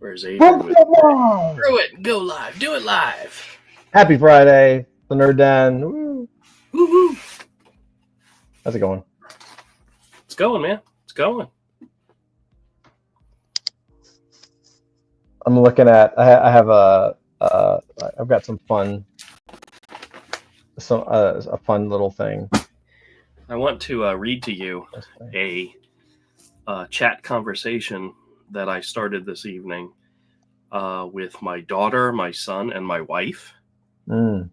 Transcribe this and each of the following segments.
Where's Adrian? Throw it. Go live. Do it live. Happy Friday, the Nerd Den. Woo. Woo-hoo. How's it going? It's going, man. It's going. I'm looking at. I have I've got some fun. A fun little thing. I want to read to you a chat conversation that I started this evening with my daughter, my son, and my wife. And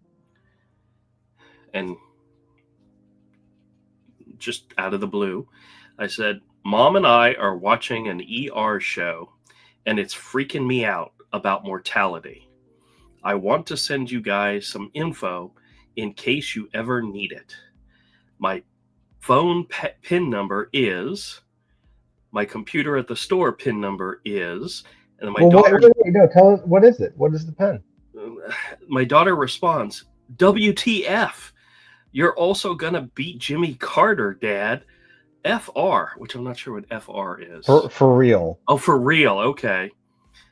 just out of the blue, I said, Mom and I are watching an ER show, and it's freaking me out about mortality. I want to send you guys some info in case you ever need it. My phone PIN number is, my computer at the store PIN number is, and my daughter... No, tell us, what is it? What is the PIN? My daughter responds, WTF, you're also going to beat Jimmy Carter, Dad. FR, which I'm not sure what FR is. For real. Oh, for real. Okay.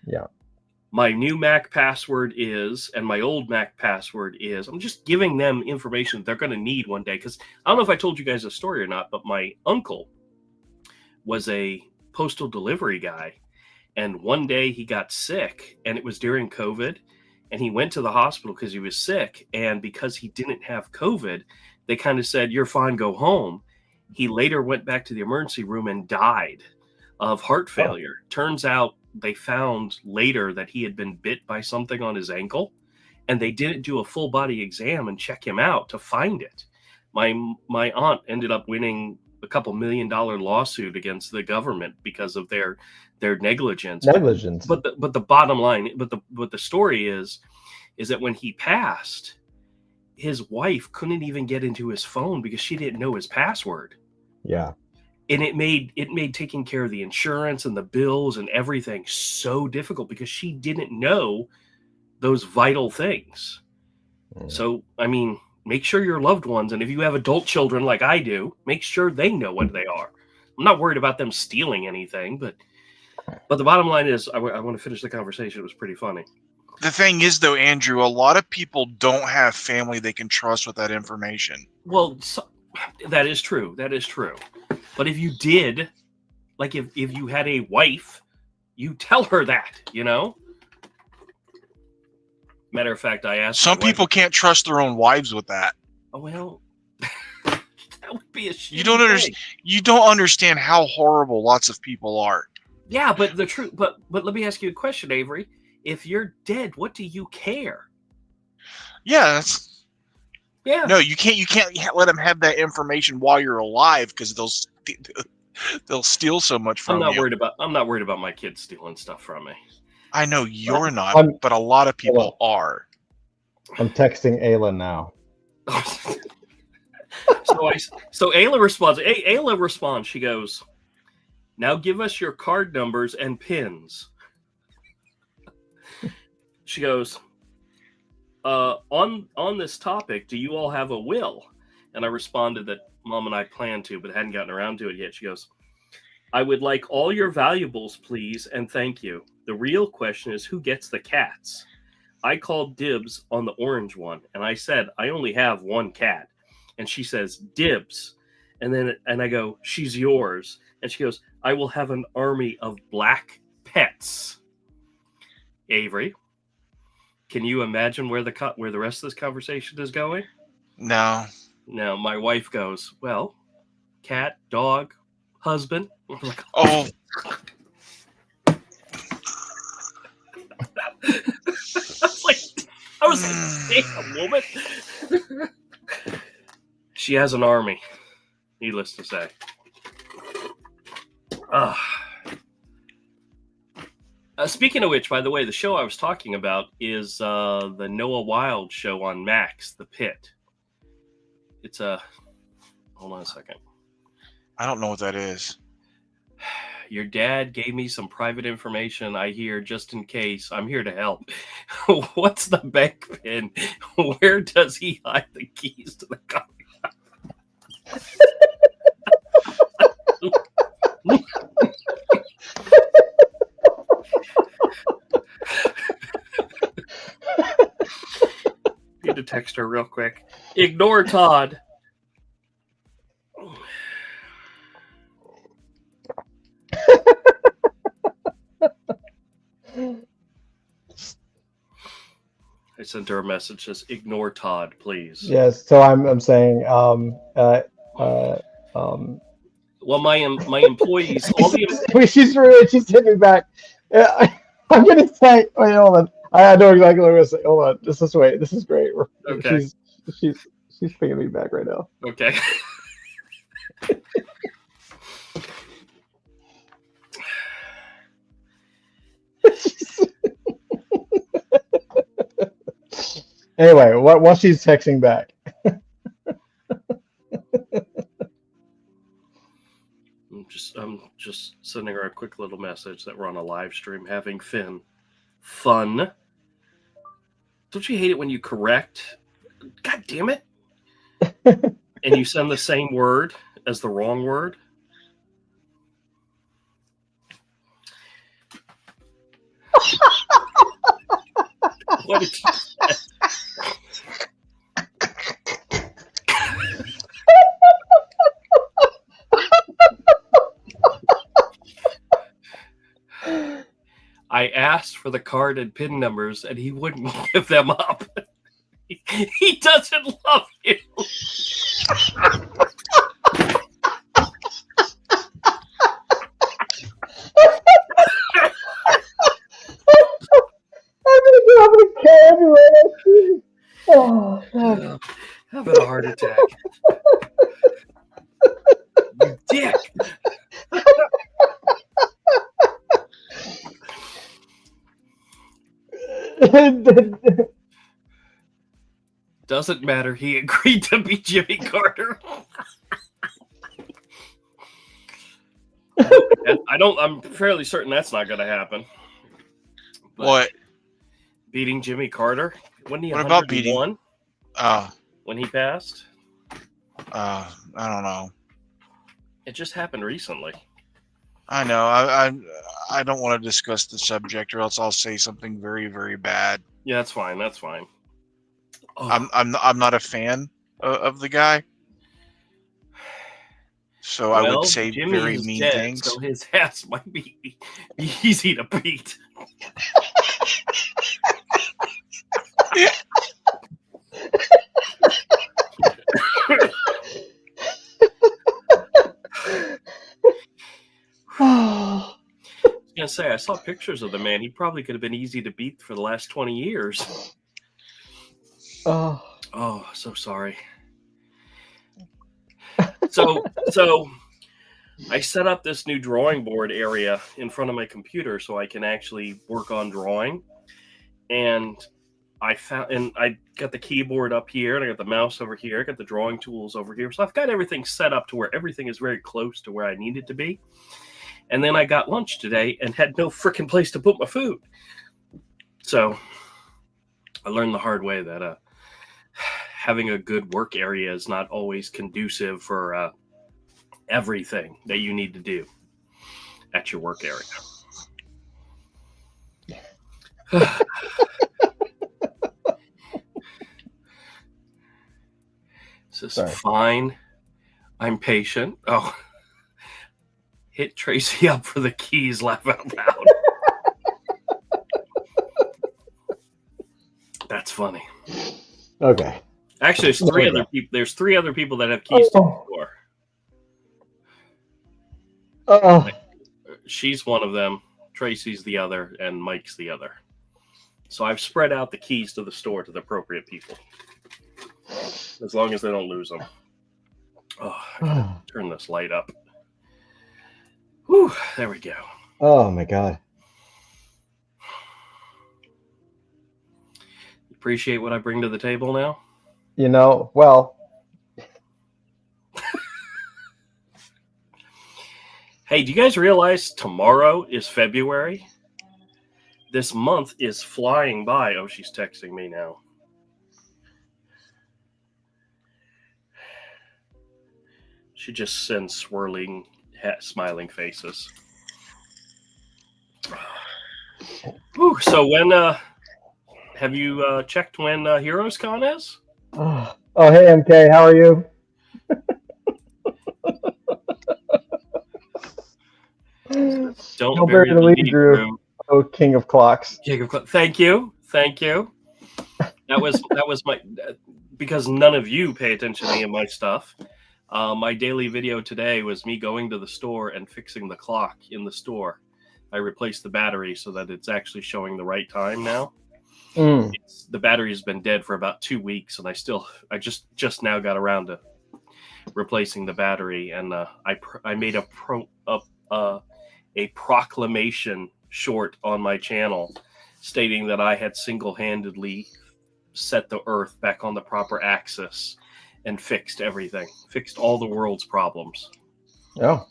Yeah. My new Mac password is, and my old Mac password is. I'm just giving them information they're going to need one day. Because I don't know if I told you guys a story or not, but my uncle was a postal delivery guy. And one day he got sick, and it was during COVID. And he went to the hospital because he was sick. And because he didn't have COVID, they kind of said, you're fine, go home. He later went back to the emergency room and died of heart failure. Oh. Turns out they found later that he had been bit by something on his ankle, and they didn't do a full body exam and check him out to find it. My aunt ended up winning a $2 million lawsuit against the government because of their negligence. But the bottom line, but the story is that when he passed, his wife couldn't even get into his phone because she didn't know his password. Yeah. And it made taking care of the insurance and the bills and everything so difficult because she didn't know those vital things. So, I mean, make sure your loved ones, and if you have adult children like I do, make sure they know what they are. I'm not worried about them stealing anything, but the bottom line is I want to finish the conversation. It was pretty funny. The thing is, though, Andrew, a lot of people don't have family they can trust with that information. Well, that is true. That is true. But if you did, like if you had a wife, you tell her that, you know? Matter of fact, I asked... Some people can't trust their own wives with that. Oh, well, that would be a shitty You don't understand how horrible lots of people are. Yeah, but the truth... But let me ask you a question, Avery. If you're dead, what do you care? Yeah, yeah. No, you can't let them have that information while you're alive because they'll steal so much from you. I'm not worried about my kids stealing stuff from me. I know you're not, but a lot of people are. I'm texting Ayla now. So Ayla responds. Ayla responds. She goes, "Now give us your card numbers and pins." She goes, on this topic, do you all have a will? And I responded that Mom and I planned to, but hadn't gotten around to it yet. She goes, I would like all your valuables, please, and thank you. The real question is who gets the cats? I called dibs on the orange one, and I said, I only have one cat. And she says, dibs. And I go, she's yours. And she goes, I will have an army of black pets. Avery, can you imagine where the rest of this conversation is going? No. No, my wife goes, well, cat, dog, husband. I'm like, oh. I was like, damn, woman. She has an army, needless to say. Speaking of which, by the way, the show I was talking about is the Noah Wild show on Max, The Pit. It's hold on a second. I don't know what that is. Your dad gave me some private information I hear just in case. I'm here to help. What's the bank pin? Where does he hide the keys to the car? need to text her real quick. Ignore Todd. I sent her a message that says, "Ignore Todd, please." Yes. So I'm saying Well, my employees, all the she's rude. She's hitting me back. I'm gonna say. Wait, hold on. I know exactly what I'm gonna say. Hold on. Just wait. This is great. Okay. She's pinging me back right now. okay. Anyway, while she's texting back. I'm just sending her a quick little message that we're on a live stream having fun. Don't you hate it when you correct? God damn it! And you send the same word as the wrong word. What did you say? I asked for the card and PIN numbers, and he wouldn't give them up. He doesn't love you. I'm gonna kill everyone. Oh, God. Having a heart attack. You dick. Doesn't matter. He agreed to be Jimmy Carter. I'm fairly certain that's not going to happen. But What? Beating Jimmy Carter? Wasn't he What about 101 when he passed? I don't know. It just happened recently. I know. I don't want to discuss the subject, or else I'll say something very, very bad. Yeah, that's fine. That's fine. Oh. I'm not a fan of the guy, so I would say Jimmy very is mean dead, things. so his ass might be easy to beat. I was gonna say, I saw pictures of the man. He probably could have been easy to beat for the last 20 years. Oh, so sorry. So I set up this new drawing board area in front of my computer so I can actually work on drawing. And I got the keyboard up here, and I got the mouse over here, I got the drawing tools over here. So I've got everything set up to where everything is very close to where I need it to be. And then I got lunch today and had no freaking place to put my food. So I learned the hard way that having a good work area is not always conducive for everything that you need to do at your work area. This is fine. I'm patient. Oh. Hit Tracy up for the keys, laugh out loud. That's funny. Okay. Actually, there's three other people. There's three other people that have keys to the door. She's one of them. Tracy's the other, and Mike's the other. So I've spread out the keys to the store to the appropriate people, as long as they don't lose them. Oh, I gotta turn this light up. Whew, there we go. Oh my God. Appreciate what I bring to the table now? Well. Hey, do you guys realize tomorrow is February? This month is flying by. Oh, she's texting me now. She just sends swirling, smiling faces. Whew, so when have you checked when Heroes Con is? Oh, hey MK, how are you? Don't bury bury the the lead, lead, Drew. Drew. Oh, king of clocks. Thank you. That was my because none of you pay attention to any of my stuff. My daily video today was me going to the store and fixing the clock in the store. I replaced the battery so that it's actually showing the right time now. The battery's been dead for about 2 weeks, and I just now got around to replacing the battery, and I made a proclamation short on my channel stating that I had single-handedly set the Earth back on the proper axis and fixed everything, fixed all the world's problems. Oh.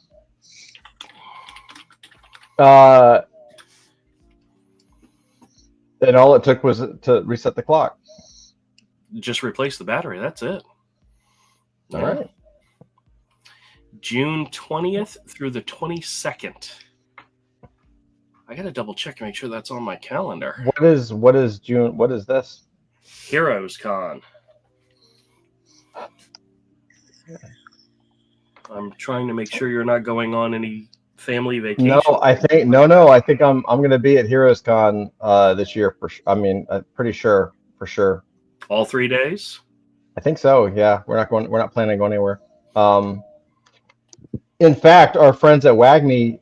And all it took was to reset the clock. Just replace the battery. That's it. All right. June 20th through the 22nd. I got to double check and make sure that's on my calendar. What is June? What is this? Heroes Con. I'm trying to make sure you're not going on any family vacation. No, I think I'm going to be at Heroes Con this year I'm pretty sure for sure. All 3 days? I think so. Yeah, we're not planning on going anywhere. In fact, our friends at WAGMI,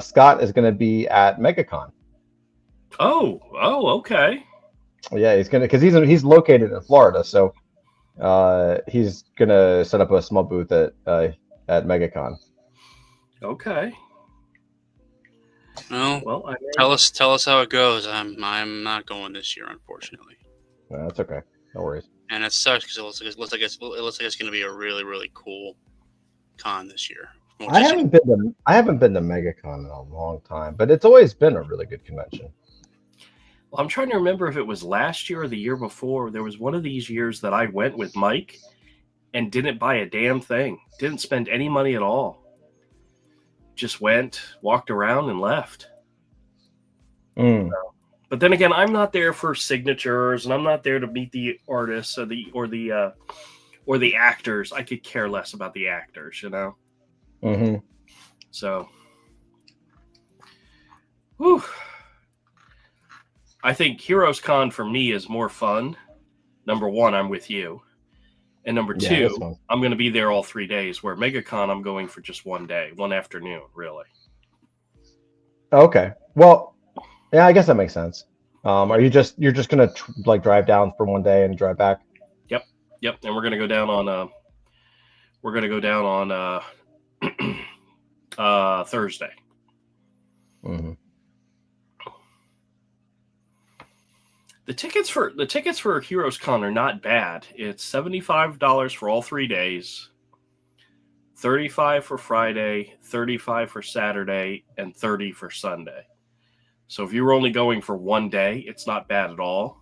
Scott is going to be at MegaCon. Oh, okay. Yeah, because he's located in Florida, so he's gonna set up a small booth at MegaCon. Okay. Well, tell us how it goes. I'm not going this year, unfortunately. No, that's okay. No worries. And it sucks because it looks like it's going to be a really, really cool con this year. I haven't been to MegaCon in a long time, but it's always been a really good convention. Well, I'm trying to remember if it was last year or the year before. There was one of these years that I went with Mike and didn't buy a damn thing. Didn't spend any money at all. Just went, walked around, and left. But then again, I'm not there for signatures, and I'm not there to meet the artists or the actors. I could care less about the actors, you know. Mm-hmm. So, whew. I think Heroes Con for me is more fun. Number one, I'm with you. And number two, I'm going to be there all 3 days, where MegaCon, I'm going for just one day, one afternoon, really. Okay. Well, yeah, I guess that makes sense. You're just going to drive down for one day and drive back? Yep. And we're going to go down on Thursday. Mm-hmm. The tickets for Heroes Con are not bad. It's $75 for all 3 days, $35 for Friday, $35 for Saturday, and $30 for Sunday. So if you were only going for one day, it's not bad at all.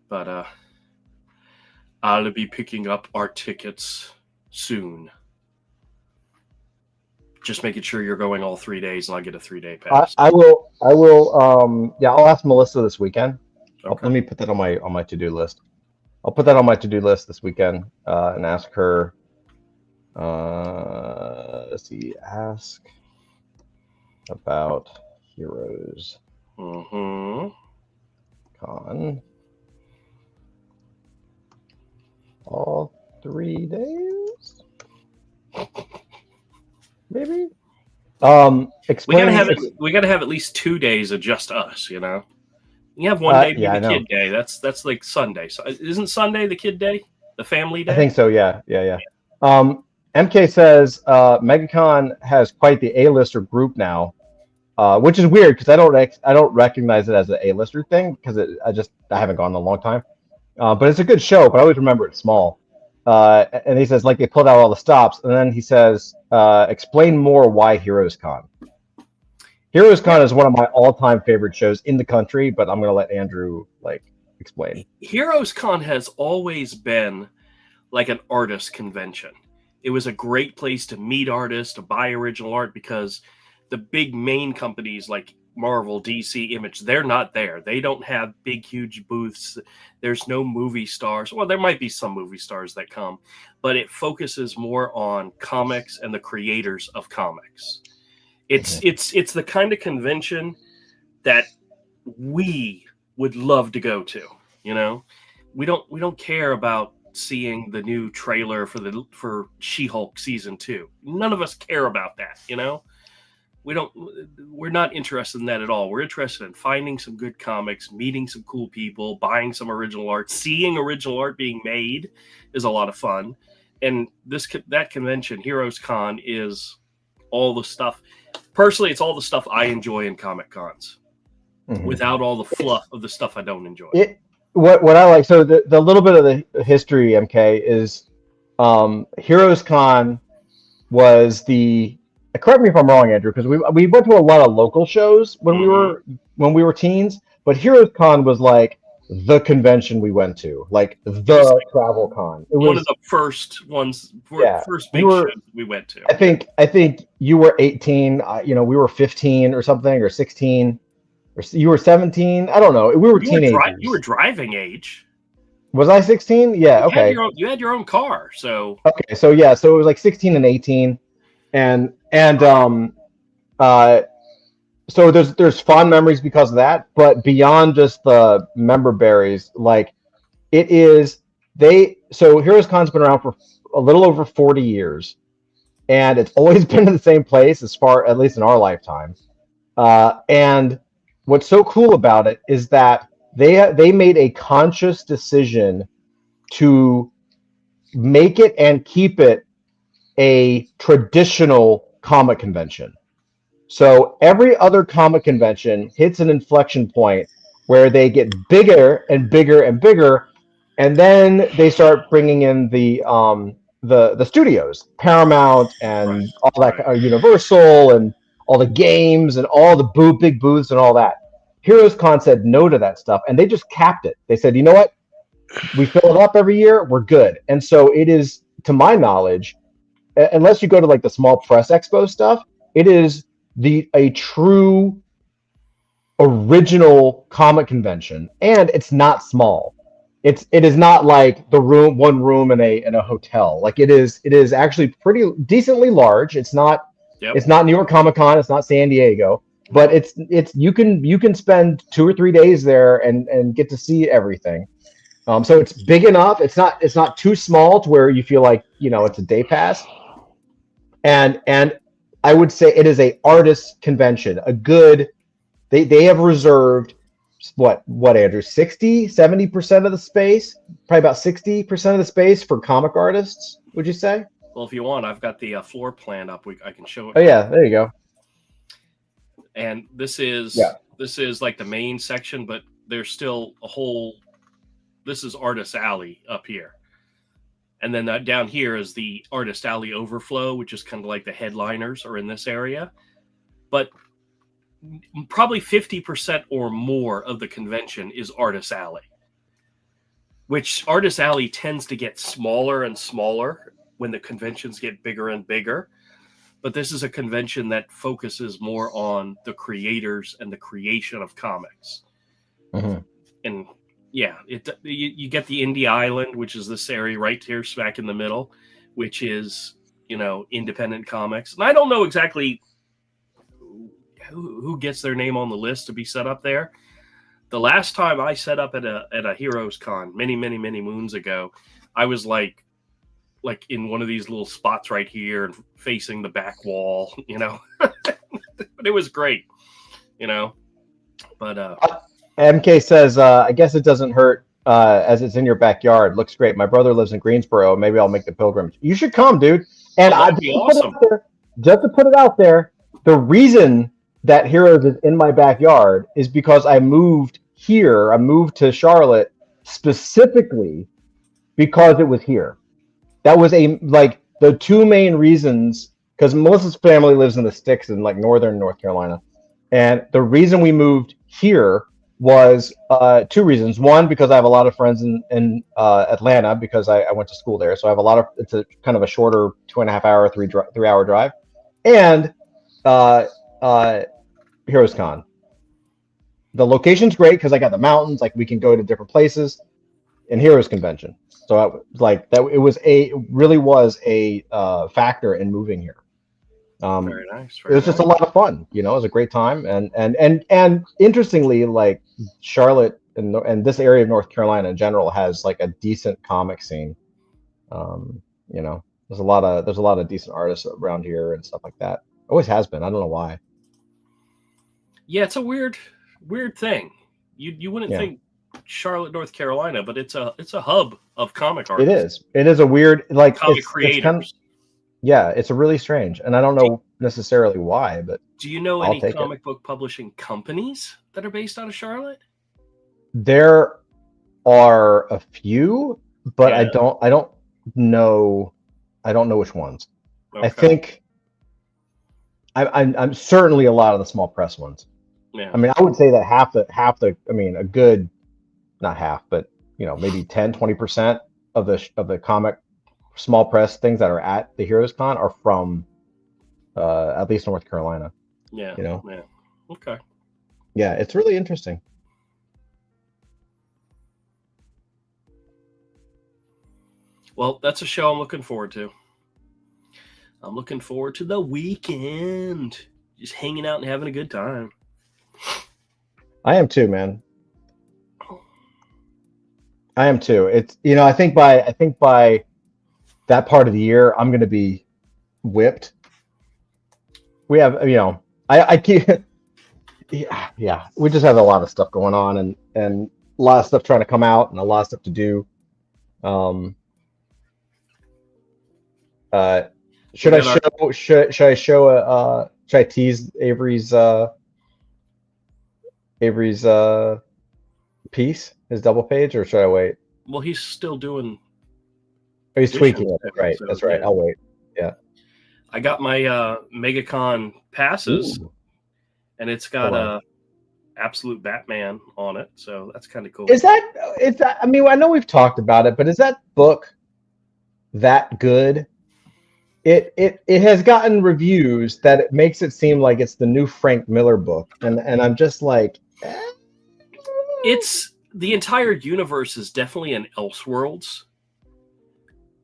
But I'll be picking up our tickets soon. Just making sure you're going all 3 days, and I'll get a 3-day pass. I will. I'll ask Melissa this weekend. Okay. Let me put that on my to-do list. I'll put that on my to-do list this weekend and ask her. Let's see. Ask about Heroes Con all 3 days. Maybe. We gotta have at least 2 days of just us, you know. You have one day be the kid day. That's like Sunday. So isn't Sunday the kid day? The family day? I think so, yeah. MK says MegaCon has quite the A-lister group now, which is weird because I don't recognize it as an A-lister thing because I haven't gone in a long time. But it's a good show, but I always remember it's small. And he says, like, they pulled out all the stops. And then he says, explain more why Heroes Con. Heroes Con is one of my all-time favorite shows in the country, but I'm going to let Andrew, explain. Heroes Con has always been like an artist convention. It was a great place to meet artists, to buy original art, because the big main companies like Marvel, DC, Image, they're not there. They don't have big, huge booths. There's no movie stars. Well, there might be some movie stars that come, but it focuses more on comics and the creators of comics. It's the kind of convention that we would love to go to. You know, we don't care about seeing the new trailer for She-Hulk season 2. None of us care about that. You know. We're not interested in that at all. We're interested in finding some good comics, meeting some cool people, buying some original art, seeing original art being made is a lot of fun. And that convention, Heroes Con, is all the stuff. Personally, it's all the stuff I enjoy in Comic Cons, without all the fluff of the stuff I don't enjoy. What I like, so the little bit of the history, MK, is Heroes Con was the. Correct me if I'm wrong, Andrew, because we went to a lot of local shows when we were teens, but Heroes Con was like the convention we went to, like the travel con. It was one of the first ones, first big shows we went to. I think you were 18, we were 15 or something, or 16, or you were 17. I don't know. We were teenagers. You were driving age. Was I 16? Yeah. Okay. You had your own car, so. Okay, so yeah, so it was like 16 and 18. So there's fond memories because of that, but beyond just the member berries, like so Heroes Con's been around for a little over 40 years, and it's always been in the same place at least in our lifetime. And what's so cool about it is that they made a conscious decision to make it and keep it a traditional comic convention. So every other comic convention hits an inflection point where they get bigger and bigger and bigger, and then they start bringing in the studios, Paramount and all that, Universal and all the games and all the big booths and all that. Heroes Con said no to that stuff, and they just capped it. They said, you know what? We fill it up every year, we're good. And so it is, to my knowledge, unless you go to like the small press expo stuff, it is a true original comic convention, and it's not small. It is not like one room in a hotel. Like it is actually pretty decently large. It's not New York Comic Con, it's not San Diego, but it's you can spend 2 or 3 days there and get to see everything. So it's big enough. It's not too small to where you feel like it's a day pass. And I would say it is a artist convention. They have reserved what Andrew, 60-70% of the space, probably about 60% of the space for comic artists, would you say? Well, if you want, I've got the floor plan up. I can show it. Oh yeah, there you go. And this is like the main section, but there's still this is Artist Alley up here. And then down here is the Artist Alley overflow, which is kind of like the headliners are in this area. But probably 50% or more of the convention is Artist Alley, which Artist Alley tends to get smaller and smaller when the conventions get bigger and bigger. But this is a convention that focuses more on the creators and the creation of comics. Mm-hmm. And yeah, you get the Indie Island, which is this area right here, smack in the middle, which is, independent comics. And I don't know exactly who gets their name on the list to be set up there. The last time I set up at a Heroes Con many, many, many moons ago, I was like in one of these little spots right here and facing the back wall, but it was great, but, MK says, I guess it doesn't hurt as it's in your backyard. Looks great. My brother lives in Greensboro. Maybe I'll make the pilgrimage. You should come, dude. And that'd be awesome. Just to put it out there, the reason that Heroes is in my backyard is because I moved here. I moved to Charlotte specifically because it was here. That was the two main reasons, because Melissa's family lives in the sticks in like northern North Carolina. And the reason we moved here was 2 reasons. One, because I have a lot of friends in Atlanta because I went to school there. So I have it's a kind of a shorter 2.5 hour, 3 hour drive. And Heroes Con. the location's great because I got the mountains. Like we can go to different places, and Heroes Convention. So like that, it really was a factor in moving here. Very nice. It was just a lot of fun. You know, it was a great time, and interestingly, like Charlotte and this area of North Carolina in general has like a decent comic scene. You know, there's a lot of decent artists around here and stuff like that. Always has been. I don't know why. Yeah, it's a weird thing. You wouldn't think Charlotte, North Carolina, but it's a hub of comic art. It is. It is a weird like comic creators. It's a really strange, and I don't know necessarily why, but do you know any comic book publishing companies that are based out of Charlotte? There are a few, but I don't know which ones. Okay. I think I'm certainly a lot of the small press ones. Yeah. I mean, I would say that half the I mean, a good, not half, but you know, maybe 10-20% of the comic small press things that are at the Heroes Con are from at least North Carolina. Yeah. You know? Yeah. Okay. Yeah, it's really interesting. Well, that's a show I'm looking forward to. I'm looking forward to the weekend. Just hanging out and having a good time. I am too, man. I am too. It's, you know, I think by that part of the year, I'm going to be whipped. We have, you know, I keep, yeah, we just have a lot of stuff going on and a lot of stuff trying to come out and a lot of stuff to do. Should I tease Avery's piece, his double page, or should I wait? Well, he's still doing. Oh, he's tweaking it. Right. So, that's right. Yeah. I'll wait. Yeah. I got my MegaCon passes. Ooh. And it's got Absolute Batman on it, so that's kind of cool. Is that? I mean, I know we've talked about it, but is that book that good? It has gotten reviews that it makes it seem like it's the new Frank Miller book, and I'm just like, it's the entire universe is definitely an Elseworlds.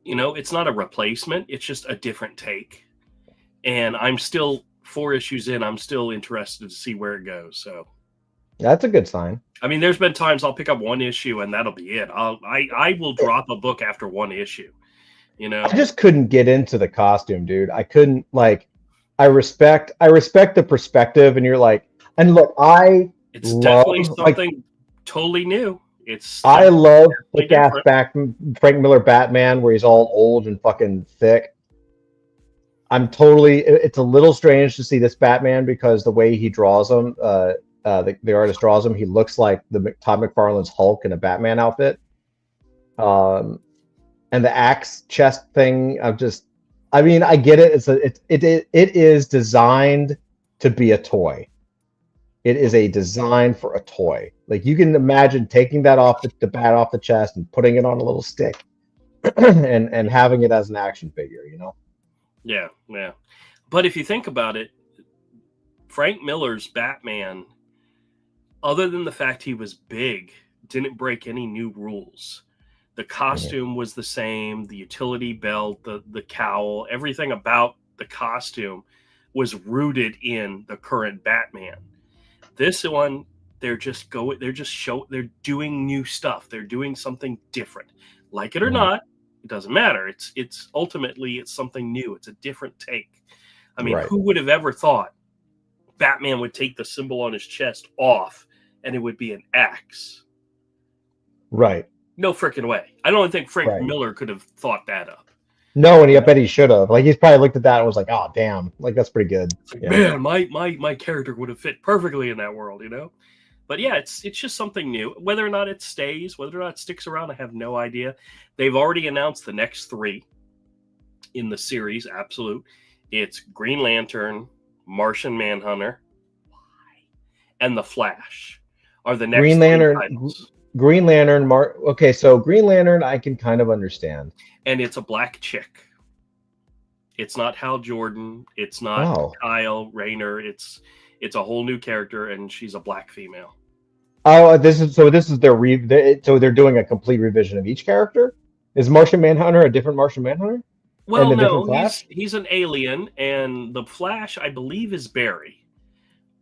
You know, it's not a replacement; it's just a different take. And I'm still 4 issues in. I'm still interested to see where it goes. So that's a good sign. I mean, there's been times I'll pick up 1 issue and that'll be it. I will drop a book after 1 issue. You know, I just couldn't get into the costume, dude. I couldn't, like, I respect the perspective, and you're like, and look, it's definitely something totally new. I love the ass back Frank Miller Batman where he's all old and fucking thick. It's a little strange to see this Batman because the way he draws him, the artist draws him, he looks like the Todd McFarlane's Hulk in a Batman outfit. And the axe chest thing, I mean, I get it. It is designed to be a toy. It is a design for a toy. Like, you can imagine taking that off the bat off the chest and putting it on a little stick and having it as an action figure, you know? Yeah, yeah. But if you think about it, Frank Miller's Batman, other than the fact he was big, didn't break any new rules. The costume was the same, the utility belt, the cowl, everything about the costume was rooted in the current Batman. This one, they're doing new stuff. They're doing something different. Like it or not, it doesn't matter. It's ultimately it's something new. It's a different take. I mean, who would have ever thought Batman would take the symbol on his chest off and it would be an axe? Right. No freaking way. I don't think Frank Miller could have thought that up. No, and I bet he should have. Like, he's probably looked at that and was like, "Oh, damn! Like, that's pretty good." Like, man, my character would have fit perfectly in that world, you know. But yeah, it's just something new. Whether or not it stays, whether or not it sticks around, I have no idea. They've already announced the next 3 in the series. Absolute. It's Green Lantern, Martian Manhunter, and the Flash are the next Green Lantern. titles. Green Lantern, okay, so Green Lantern I can kind of understand. And it's a black chick. It's not Hal Jordan. It's not Kyle Rayner. It's a whole new character, and she's a black female. Oh, this is so they're doing a complete revision of each character. Is Martian Manhunter a different Martian Manhunter and Well, a different no, Flash? he's an alien, and the Flash, I believe, is Barry.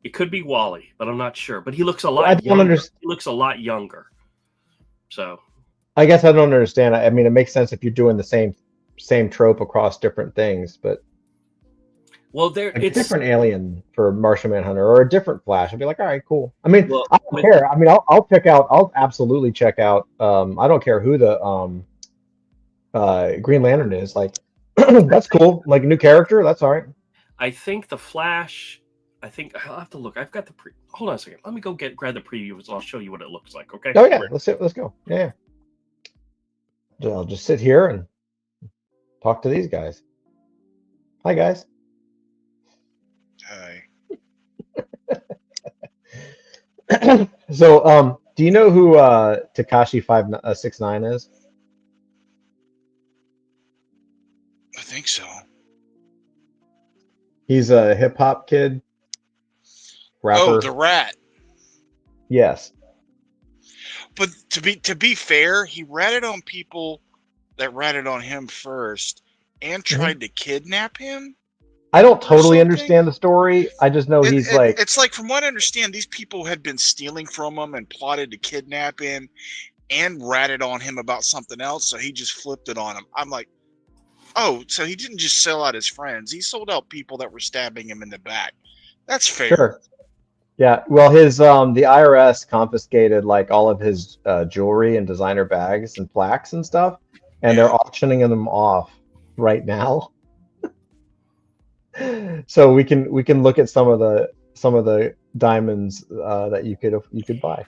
It could be Wally, but I'm not sure. But he looks a I lot don't younger. understand. He looks a lot younger. So, I guess I don't understand. I mean, it makes sense if you're doing the same trope across different things, but well, there a it's different alien for Martian Manhunter or a different Flash, I'd be like, all right, cool. I mean, well I don't with care. I mean, I'll check out. I'll absolutely check out. I don't care who the Green Lantern is. Like, that's cool. Like a new character, that's all right. I think the Flash. I think I'll have to look. I've got the hold on a second. Let me go grab the previews. I'll show you what it looks like. Okay. Oh yeah, let's go. Yeah. I'll just sit here and talk to these guys. Hi guys. So, do you know who Takashi 569 is? I think so. He's a hip hop kid, rapper. Oh, the rat. Yes. But to be fair, he ratted on people that ratted on him first and tried to kidnap him. I don't totally something? understand the story. I just know he's like. It's like, from what I understand, these people had been stealing from him and plotted to kidnap him and ratted on him about something else. So he just flipped it on him. I'm like, oh, so he didn't just sell out his friends. He sold out people that were stabbing him in the back. That's fair. Sure. Yeah. Well, his the IRS confiscated like all of his jewelry and designer bags and plaques and stuff, and they're auctioning them off right now. So we can look at some of the diamonds that you could buy.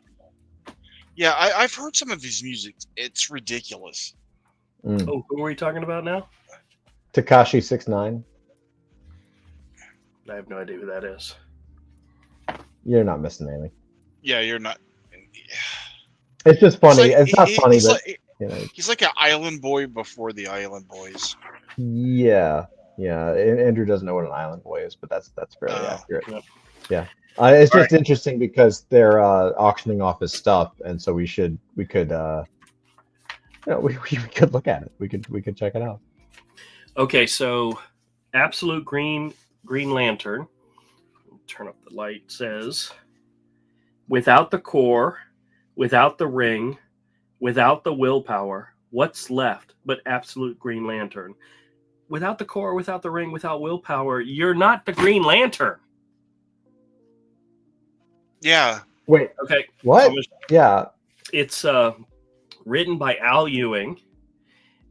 Yeah, I've heard some of his music. It's ridiculous. Oh, who are we talking about now? Tekashi 6ix9ine. I have no idea who that is. You're not missing anything. Yeah, you're not. It's just funny. It's not funny, but he's like an island boy before the Island Boys. Yeah. Andrew doesn't know what an island boy is, but that's fairly accurate. Yep. Yeah. It's just interesting because they're auctioning off his stuff, and so we could we could look at it. We could check it out. Okay, so Absolute Green Lantern. Turn up the light. Says, without the core, without the ring, without the willpower, what's left but Absolute Green Lantern? Without the core, without the ring, without willpower, you're not the Green Lantern. Yeah. Wait. Okay. What? Yeah. It's written by Al Ewing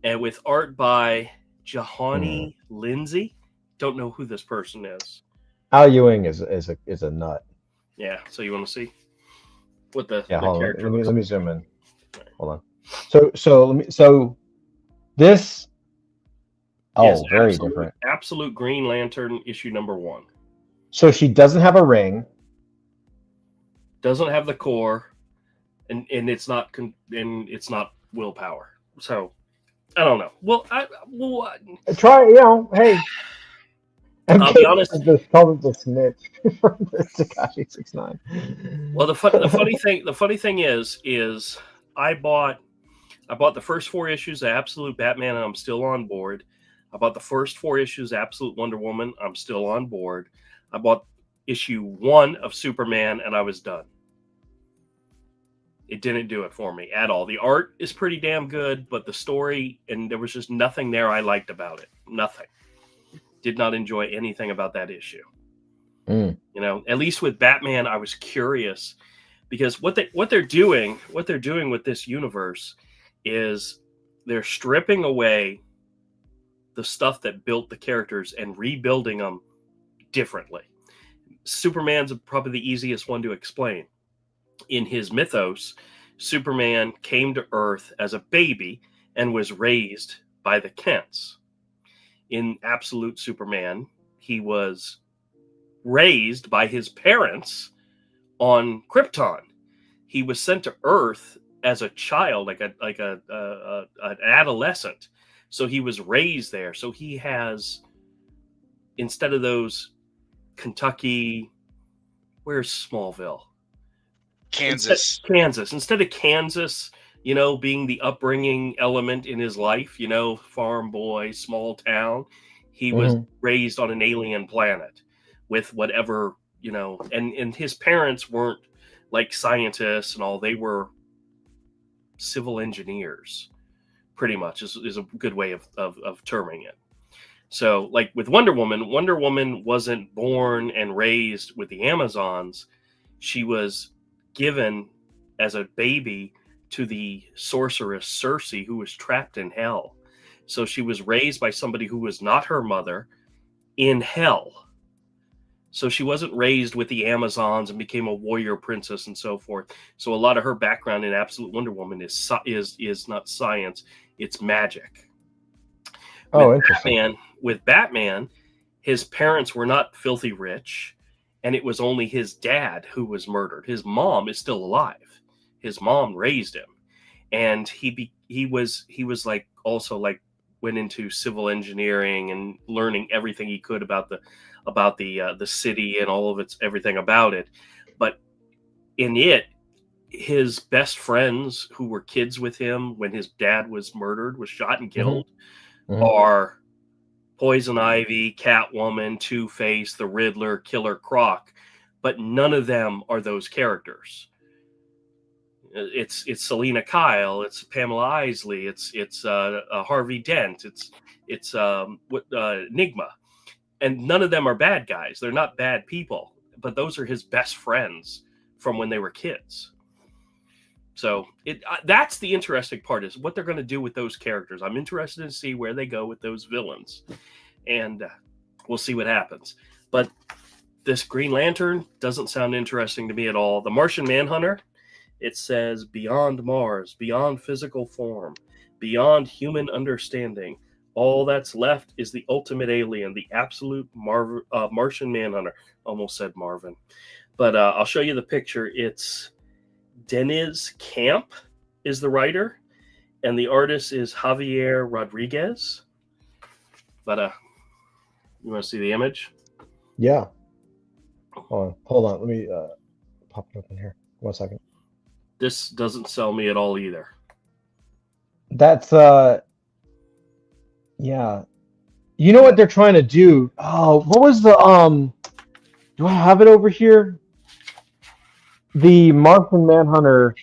and with art by Jahani Lindsay. Don't know who this person is. Al Ewing is a nut. Yeah. So you want to see what the hold character on. Let me zoom in. Hold on. So this. Oh, yes, very different. Absolute Green Lantern issue number 1. So she doesn't have a ring. Doesn't have the core, and it's not willpower. So I don't know. Well, try. Hey. I'll be honest. Just call it the snitch from Tekashi 6ix9ine. Well, the funny thing is I bought the first 4 issues of Absolute Batman, and I'm still on board. I bought the first 4 issues of Absolute Wonder Woman. I'm still on board. I bought issue 1 of Superman, and I was done. It didn't do it for me at all. The art is pretty damn good, but the story, and there was just nothing there I liked about it. Nothing. Did not enjoy anything about that issue. At least with Batman, I was curious because what they're doing with this universe is they're stripping away the stuff that built the characters and rebuilding them differently. Superman's probably the easiest one to explain. In his mythos, Superman came to Earth as a baby and was raised by the Kents. In Absolute Superman, he was raised by his parents on Krypton. He was sent to Earth as a child, like an adolescent. So he was raised there. So he has, instead of those Kentucky, where's Smallville? Kansas. Instead of Kansas, being the upbringing element in his life, farm boy, small town, he was raised on an alien planet with whatever, and his parents weren't like scientists and all. They were civil engineers, pretty much is a good way of terming it. So like with Wonder Woman wasn't born and raised with the Amazons. She was given as a baby to the sorceress Circe, who was trapped in hell. So she was raised by somebody who was not her mother in hell. So she wasn't raised with the Amazons and became a warrior princess and so forth. So a lot of her background in Absolute Wonder Woman is not science, it's magic. Oh, interesting. With Batman, his parents were not filthy rich, and it was only his dad who was murdered. His mom is still alive. His mom raised him, and he was like also like went into civil engineering and learning everything he could about the city and all of everything about it. But in it, his best friends who were kids with him when his dad was shot and killed, are Poison Ivy, Catwoman, Two-Face, the Riddler, Killer Croc, but none of them are those characters. It's Selena Kyle, it's Pamela Isley, it's Harvey Dent, it's Enigma, and none of them are bad guys. They're not bad people, but those are his best friends from when they were kids. So that's the interesting part, is what they're going to do with those characters. I'm interested to see where they go with those villains, and we'll see what happens. But this Green Lantern doesn't sound interesting to me at all. The Martian Manhunter, it says beyond Mars, beyond physical form, beyond human understanding. All that's left is the ultimate alien, the absolute Martian Manhunter. Almost said Marvin. But I'll show you the picture. It's Deniz Camp is the writer, and the artist is Javier Rodriguez. But you want to see the image? Yeah. Hold on. Let me pop it up in here. 1 second. This doesn't sell me at all either. That's yeah. You know what they're trying to do? Oh, what was the do I have it over here? The Martian Manhunter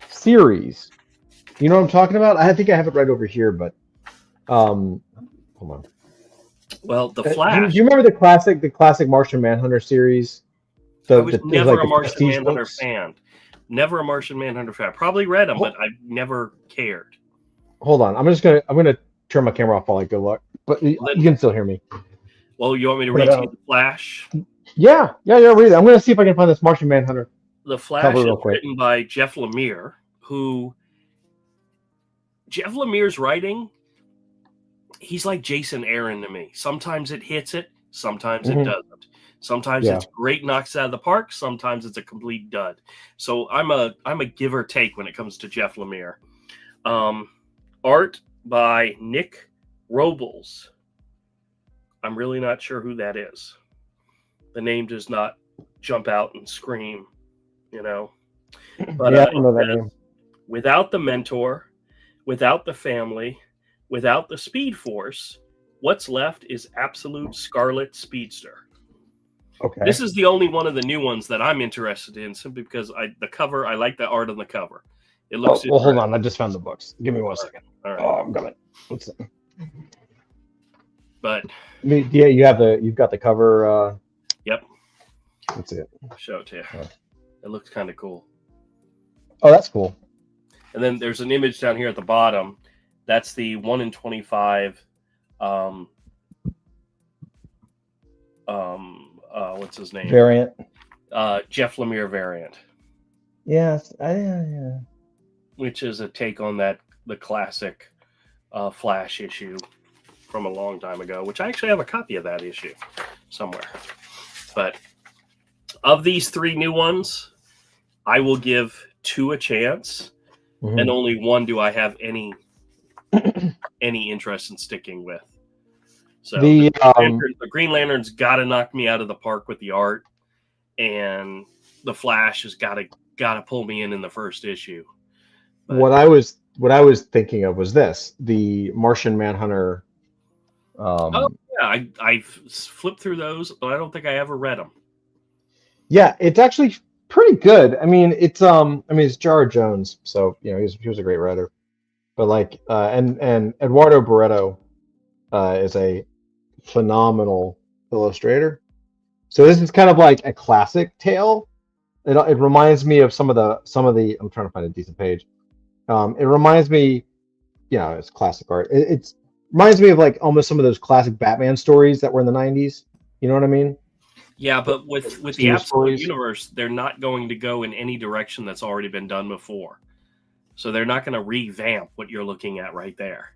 series. You know what I'm talking about? I think I have it right over here, but hold on. Well, the Flash. Do you remember the classic Martian Manhunter series? I was never a Martian Manhunter fan. Never a Martian Manhunter fan. Probably read them, but I never cared. Hold on. I'm gonna turn my camera off while I go look. But you can still hear me. Well, you want me to read you the Flash? Yeah, read it. I'm gonna see if I can find this Martian Manhunter. The Flash is written by Jeff Lemire, Jeff Lemire's writing, he's like Jason Aaron to me. Sometimes it hits it, sometimes it doesn't. Sometimes it's great, knocks out of the park. Sometimes it's a complete dud. So I'm a give or take when it comes to Jeff Lemire. Art by Nick Robles. I'm really not sure who that is. The name does not jump out and scream, But I don't know that name. Without the mentor, without the family, without the Speed Force, what's left is absolute Scarlet Speedster. Okay. This is the only one of the new ones that I'm interested in, simply because I like the art on the cover. It looks. Well, hold on. I just found the books. Give me 1 second. All right. Oh, I'm coming. What's that? But yeah, you've got the cover. Yep. Let's see it. Show it to you. Oh. It looks kind of cool. Oh, that's cool. And then there's an image down here at the bottom. That's the 1 in 25. What's his name? Variant. Jeff Lemire variant. Yes. Yeah. Which is a take on the classic Flash issue from a long time ago, which I actually have a copy of that issue somewhere. But of these 3 new ones, I will give 2 a chance, and only 1 do I have any interest in sticking with. So the Green Lantern's got to knock me out of the park with the art, and the Flash has got got to pull me in the first issue. But What I was thinking of was the Martian Manhunter. yeah, I flipped through those, but I don't think I ever read them. Yeah, it's actually pretty good. I mean, it's Jar Jones, so he was a great writer. But like, and Eduardo Barreto is a phenomenal illustrator. So this is kind of like a classic tale. It reminds me of some of the. I'm trying to find a decent page. It reminds me, it's classic art. It reminds me of like almost some of those classic Batman stories that were in the '90s. You know what I mean? Yeah, but with the Steve Absolute stories. Universe, they're not going to go in any direction that's already been done before. So they're not going to revamp what you're looking at right there.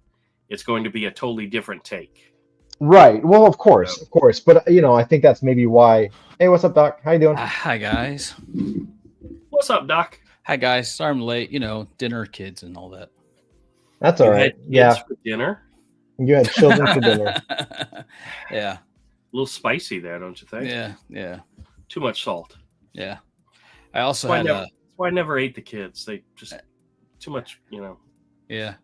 It's going to be a totally different take. Right. Well, of course. But I think that's maybe why. Hey, what's up, Doc? How you doing? Hi, guys. What's up, Doc? Hi, guys. Sorry I'm late. Dinner, kids, and all that. That's all You right. had kids Yeah, for dinner. you had children for dinner. Yeah. A little spicy there, don't you think? Yeah. Too much salt. Yeah. I also That's had that's why I never ate the kids. They just too much, yeah,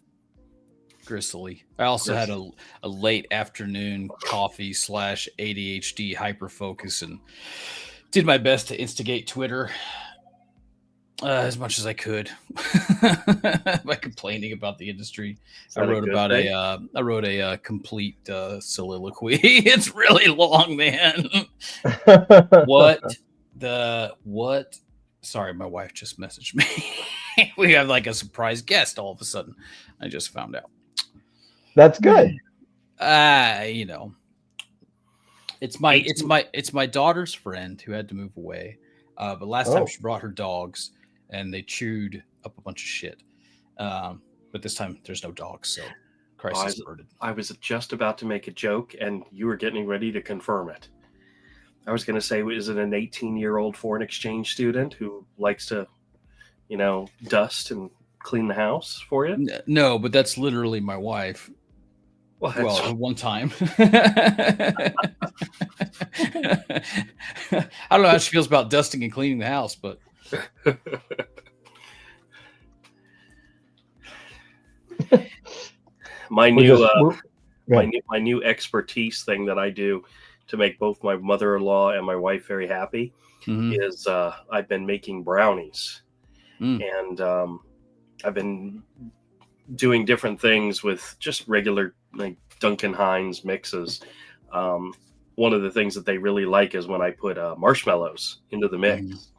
gristly. I also had a late afternoon coffee / ADHD hyperfocus and did my best to instigate Twitter as much as I could by complaining about the industry. I wrote a complete soliloquy. It's really long, man. What? Sorry, my wife just messaged me. We have like a surprise guest all of a sudden. I just found out. That's good. It's my daughter's friend who had to move away. But last time she brought her dogs and they chewed up a bunch of shit. But this time there's no dogs, so crisis averted. I was just about to make a joke and you were getting ready to confirm it. I was going to say, is it an 18-year-old foreign exchange student who likes to, dust and clean the house for you? No, but that's literally my wife. Well, one time. I don't know how she feels about dusting and cleaning the house, but my new expertise thing that I do to make both my mother-in-law and my wife very happy is I've been making brownies, and I've been doing different things with just regular like Duncan Hines mixes. One of the things that they really like is when I put marshmallows into the mix.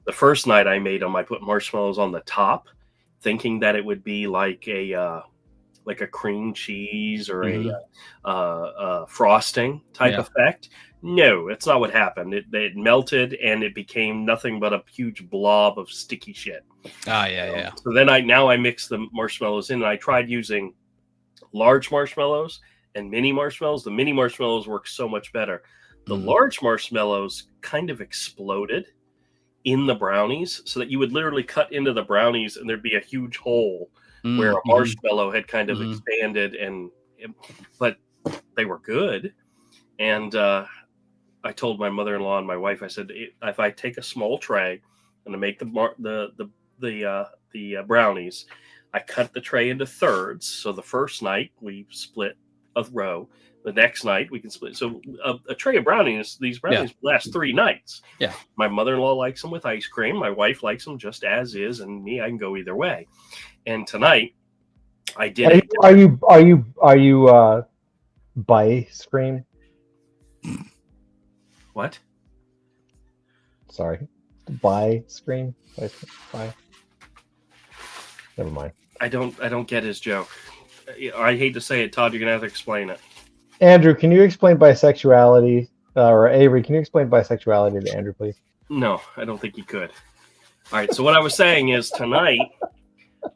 The first night I made them, I put marshmallows on the top, thinking that it would be like a cream cheese or a frosting type effect. No, it's not what happened. It melted and it became nothing but a huge blob of sticky shit. Yeah. So then I mix the marshmallows in, and I tried using large marshmallows and mini marshmallows. The mini marshmallows work so much better. The large marshmallows kind of exploded in the brownies, so that you would literally cut into the brownies and there'd be a huge hole where a marshmallow had kind of expanded, but they were good. And I told my mother-in-law and my wife, I said, if I take a small tray and I make the brownies, I cut the tray into thirds. So the first night we split a row. The next night we can split. So a tray of brownies, these brownies last 3 nights. Yeah. My mother-in-law likes them with ice cream. My wife likes them just as is, and me, I can go either way. And tonight I did. Are you by scream? What? Sorry. By scream? By. Never mind. I don't get his joke. I hate to say it, Todd. You're gonna have to explain it. Andrew, can you explain bisexuality? Or Avery, can you explain bisexuality to Andrew, please? No, I don't think he could. All right. So what I was saying is tonight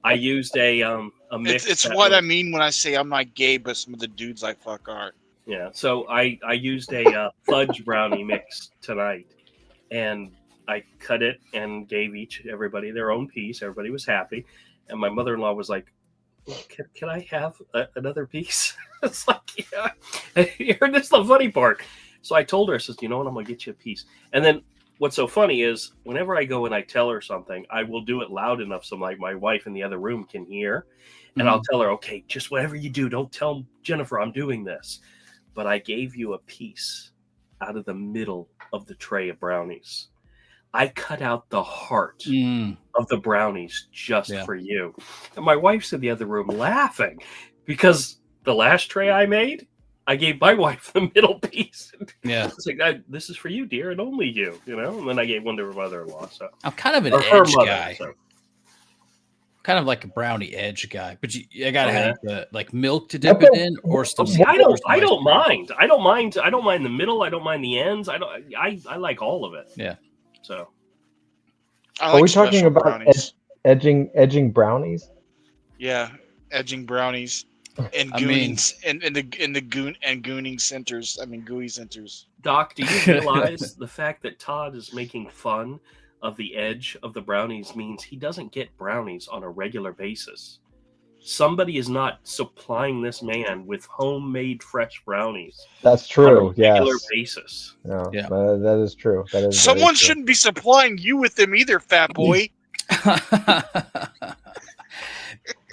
I used a mix. It's what I mean when I say I'm not gay, but some of the dudes I fuck are. Yeah. So I used a fudge brownie mix tonight, and I cut it and gave everybody their own piece. Everybody was happy, and my mother-in-law was like, "Can I have another piece?" It's like, yeah. This is the funny part. So I told her, I said, "You know what? I'm gonna get you a piece." And then what's so funny is whenever I go and I tell her something, I will do it loud enough so like my wife in the other room can hear. And I'll tell her, okay, just whatever you do, don't tell Jennifer I'm doing this. But I gave you a piece out of the middle of the tray of brownies. I cut out the heart of the brownies just for you. And my wife's in the other room laughing because the last tray I made, I gave my wife the middle piece. Yeah. It's like, this is for you, dear, and only you, you know? And then I gave one to her mother-in-law. So I'm kind of an or her edge mother, guy. so. Kind of like a brownie edge guy, but I gotta Oh, have the like milk to dip it in, or some. See, I or don't some ice cream. mind. I don't mind the middle. I don't mind the ends. I like all of it. Yeah. So I Are like we talking special about brownies. edging brownies? Yeah, edging brownies and I mean- goonings and the gooning centers. I mean gooey centers. Doc, do you realize the fact that Todd is making fun of the edge of the brownies means he doesn't get brownies on a regular basis? Somebody is not supplying this man with homemade fresh brownies That's on a true. regular Yes. basis. No, Yeah. that is true. That is Someone very true. shouldn't be supplying you with them either, fat boy.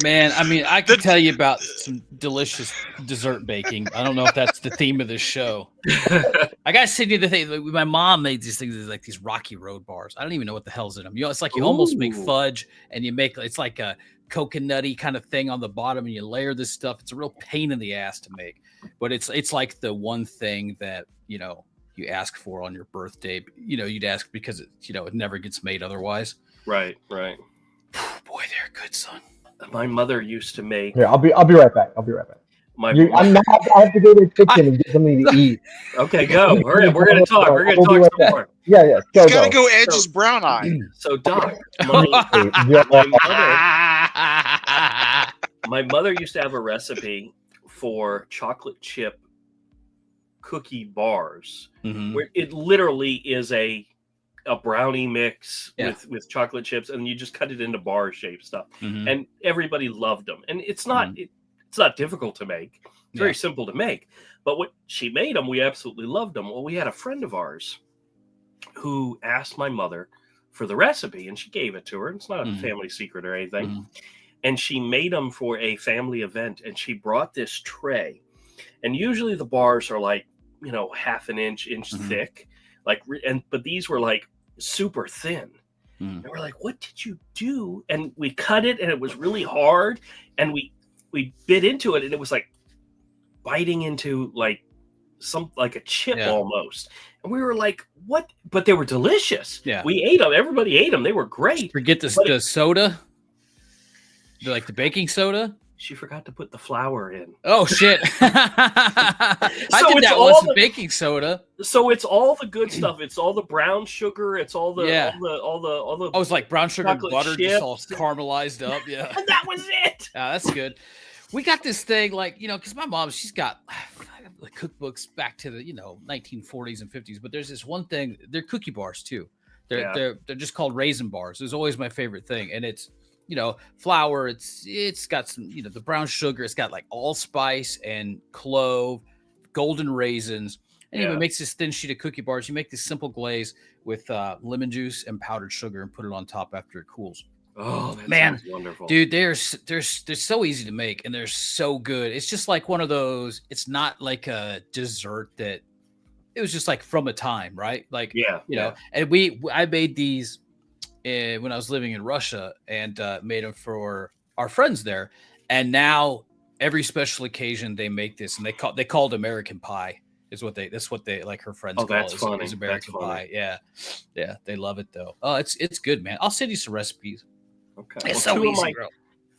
Man, I mean, I could tell you about some delicious dessert baking. I don't know if that's the theme of this show. I gotta send you the thing. Like, my mom made these things like these Rocky Road bars. I don't even know what the hell's in them. You know, it's like you almost make Ooh. fudge, and you make it's like a coconutty kind of thing on the bottom, and you layer this stuff. It's a real pain in the ass to make, but it's like the one thing that you ask for on your birthday. You know, you'd ask because it never gets made otherwise. Right. Boy, they're good, son. My mother used to make Here, I'll be right back. my. I have to go to the kitchen and get something to eat. Okay, go. We're gonna talk. We're gonna We'll be talk right some more. Yeah. He's gotta go edge his brown eye. So, Doc, my mother used to have a recipe for chocolate chip cookie bars, where it literally is a brownie mix with chocolate chips, and you just cut it into bar shaped stuff, and everybody loved them. And it's not it's not difficult to make; it's very simple to make. But what she made them, we absolutely loved them. Well, we had a friend of ours who asked my mother for the recipe, and she gave it to her. It's not a family secret or anything. And she made them for a family event, and she brought this tray. And usually the bars are like, half an inch thick, but these were like super thin. And we're like, what did you do? And we cut it, and it was really hard, and we bit into it, and it was like biting into like a chip almost. And we were like, what? But they were delicious. Yeah. We ate them. Everybody ate them. They were great. Forget the soda, like the baking soda. She forgot to put the flour in. Oh shit! I did it's that all once the- with baking soda. So it's all the good stuff. It's all the brown sugar. It's all the all the. Oh, it's like brown sugar and chocolate butter, chips. just all caramelized up. Yeah, And that was it. that's good. We got this thing because my mom, she's got the cookbooks back to the 1940s and 50s. But there's this one thing. They're cookie bars too. They're just called raisin bars. It's always my favorite thing, and it's flour. It's got some the brown sugar. It's got like allspice and clove, golden raisins. Anyway, it makes this thin sheet of cookie bars. You make this simple glaze with lemon juice and powdered sugar and put it on top after it cools. Oh, that Man, sounds wonderful, Dude, they're so easy to make and they're so good. It's just like one of those. It's not like a dessert that it was just like from a time, right? Like and I made these when I was living in Russia and made them for our friends there. And now every special occasion they make this, and they call it American pie. That's what they like. Her friends call that's it. funny. Is American That's funny. pie. Yeah, they love it though. Oh, it's good, man. I'll send you some recipes. Okay. It's Well, so easy, bro.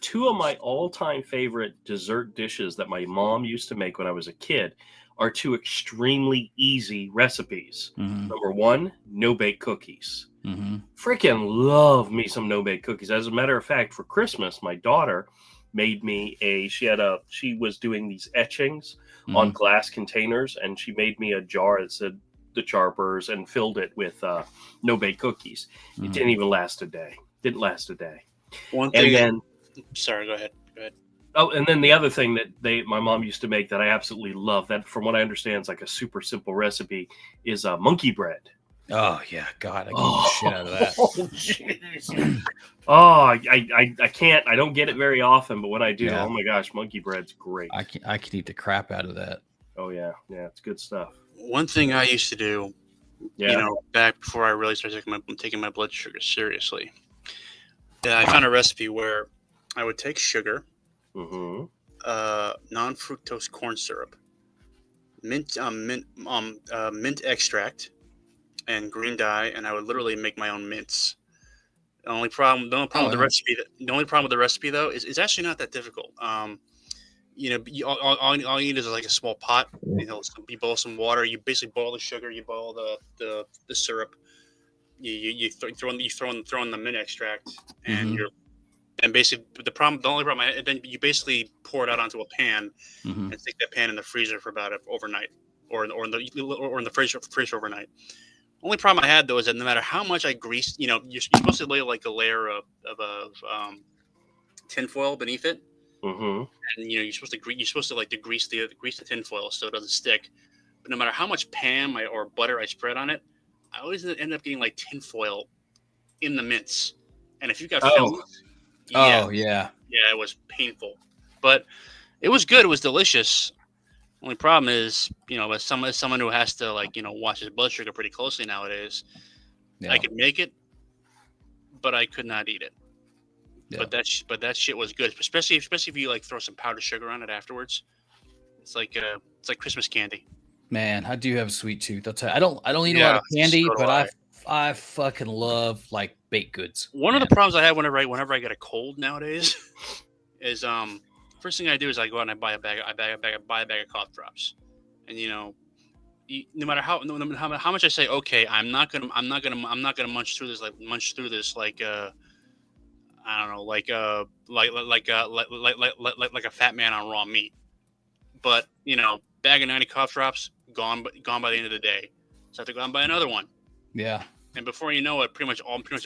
Two of my all-time favorite dessert dishes that my mom used to make when I was a kid are two extremely easy recipes. Number one, no-bake cookies. Freaking love me some no-bake cookies. As a matter of fact, for Christmas, my daughter made me she was doing these etchings on glass containers, and she made me a jar that said the Charpers and filled it with no-bake cookies. It didn't even last a day. Didn't last a day. One thing. And then, Sorry, go ahead. oh, and then the other thing that my mom used to make that I absolutely love, that from what I understand is like a super simple recipe, is monkey bread. Oh yeah, God, I get the shit out of that. Oh, jeez. Oh, I can't. I don't get it very often, but when I do, Yeah. oh my gosh, monkey bread's great. I can eat the crap out of that. Oh yeah, it's good stuff. One thing I used to do, Yeah. you know, back before I really started taking my blood sugar seriously, I found a recipe where I would take sugar, Mm-hmm. non-fructose corn syrup, mint extract, and green dye, and I would literally make my own mints. The only problem with the recipe, though, is it's actually not that difficult. You know, all you need is like a small pot. You know, you boil some water. You basically boil the sugar. You boil the syrup. You throw in the mint extract, and basically the only problem I had, then you basically pour it out onto a pan and stick that pan in the freezer for about overnight, or in the freezer overnight. Only problem I had though is that no matter how much I greased, you know, you're supposed to lay like a layer of tinfoil beneath it. Mm-hmm. And you know, you're supposed to grease the tinfoil so it doesn't stick. But no matter how much Pam or butter I spread on it, I always end up getting like tinfoil in the mints. And if you got films, yeah, it was painful. But it was good. It was delicious. Only problem is, you know, as someone who has to, like, you know, watch his blood sugar pretty closely nowadays, I could make it, but I could not eat it. Yeah. But that shit was good, especially if you like throw some powdered sugar on it afterwards. It's like Christmas candy. Man, I do have a sweet tooth. I'll tell you, I don't eat a lot of candy, but I fucking love like baked goods. One of the problems I have whenever I get a cold nowadays is first thing I do is I go out and I buy a bag of cough drops, and you know, no matter how much I say okay, I'm not gonna munch through this like I don't know, like a fat man on raw meat. But you know, bag of 90 cough drops gone by the end of the day. So I have to go out and buy another one. Yeah. And before you know it, pretty much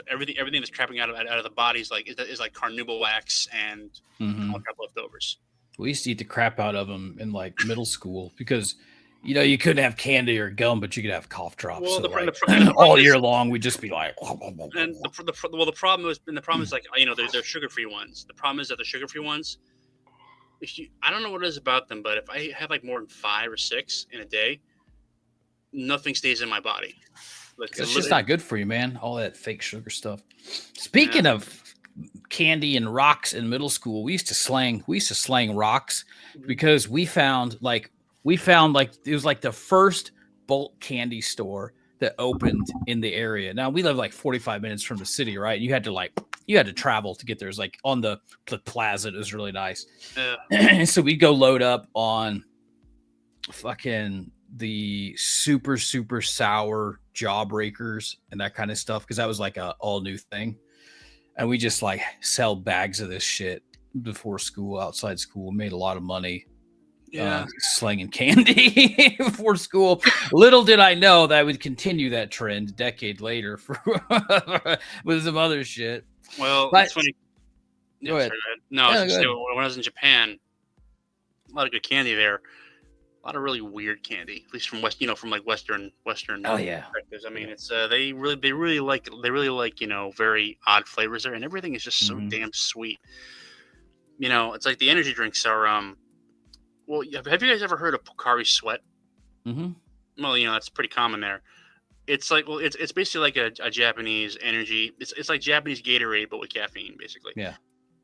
everything that's trapping out of the body is like carnauba wax and all crap leftovers. We used to eat the crap out of them in like middle school because, you know, you couldn't have candy or gum, but you could have cough drops. Well, so all year long, we'd just be like. And the problem is like, you know, they're sugar-free ones. The problem is that the sugar-free ones, I don't know what it is about them, but if I have like more than 5 or 6 in a day, nothing stays in my body. Like, it's just not good for you, man. All that fake sugar stuff. Speaking of candy and rocks in middle school, we used to slang rocks because we found like it was like the first bulk candy store that opened in the area. Now we live like 45 minutes from the city, right? You had to travel to get there. It was like on the plaza. It was really nice. So we'd go load up on fucking the super sour Jawbreakers and that kind of stuff because that was like a all new thing, and we just like sell bags of this shit before school, outside school. Made a lot of money slanging candy before school. Little did I know that I would continue that trend a decade later with some other shit. Well, it's funny. Go ahead. No, I was when I was in Japan, a lot of good candy there. A lot of really weird candy, at least from Western. Oh yeah. Perspectives. I mean, it's they really like you know, very odd flavors there, and everything is just so damn sweet. You know, it's like the energy drinks are well, have you guys ever heard of Pocari Sweat? Mm-hmm. Well, you know, that's pretty common there. It's like, well, it's basically like a Japanese energy. It's like Japanese Gatorade, but with caffeine, basically. Yeah.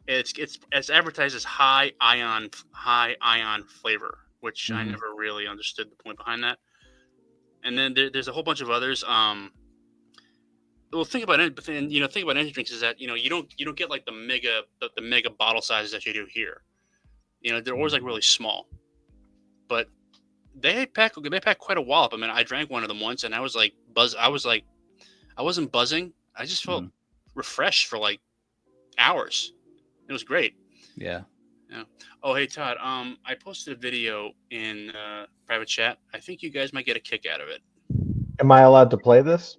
It's advertised as high ion flavor, which I never really understood the point behind that. And then there's a whole bunch of others. Well, think about energy drinks is that, you know, you don't get like the mega bottle sizes that you do here. You know, they're always like really small, but they pack quite a wallop. I mean, I drank one of them once and I was like I wasn't buzzing. I just felt refreshed for like hours. It was great. Yeah. Yeah. Oh, hey Todd. I posted a video in private chat. I think you guys might get a kick out of it. Am I allowed to play this?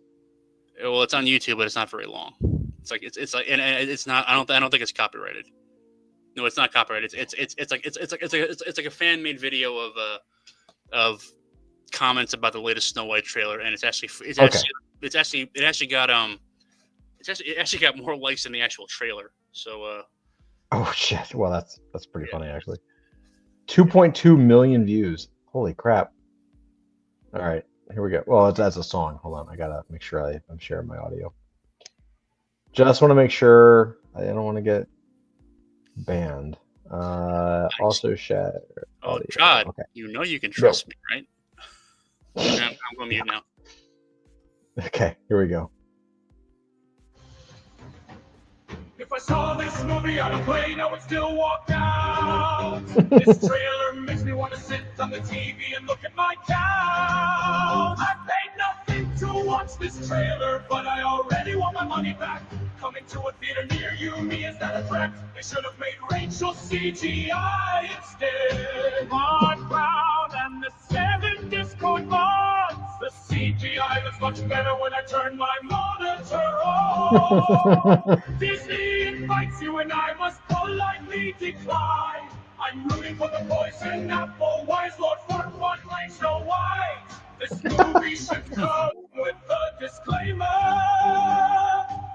Well, it's on YouTube, but it's not very long. It's like and it's not. I don't think it's copyrighted. No, it's not copyrighted. It's like a fan made video of comments about the latest Snow White trailer, and it's actually it actually got it actually got more likes than the actual trailer. So Oh shit! Well, that's pretty funny actually. 2.2 million views. Holy crap! All right, here we go. Well, that's a song. Hold on, I gotta make sure I'm sharing my audio. Just want to make sure I don't want to get banned. Also share. oh audio. God, Okay. you know you can trust me, right? I'm going mute now. Okay, here we go. If I saw this movie on a plane, I would still walk out. This trailer makes me want to sit on the TV and look at my couch. I paid nothing to watch this trailer, but I already want my money back. Coming to a theater near you, me, is that a threat? They should have made Rachel CGI instead. Mark Brown and the 7 Discord mods. The CGI looks much better when I turn my monitor on. Disney invites you and I must politely decline. I'm rooting for the poison apple. Why is Lord Farquaad playing Snow White? This movie should come with a disclaimer.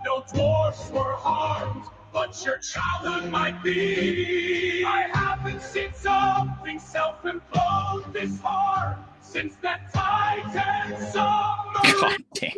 No dwarfs were harmed, but your childhood might be. I haven't seen something self-implode this hard since that Titan submarine. God damn.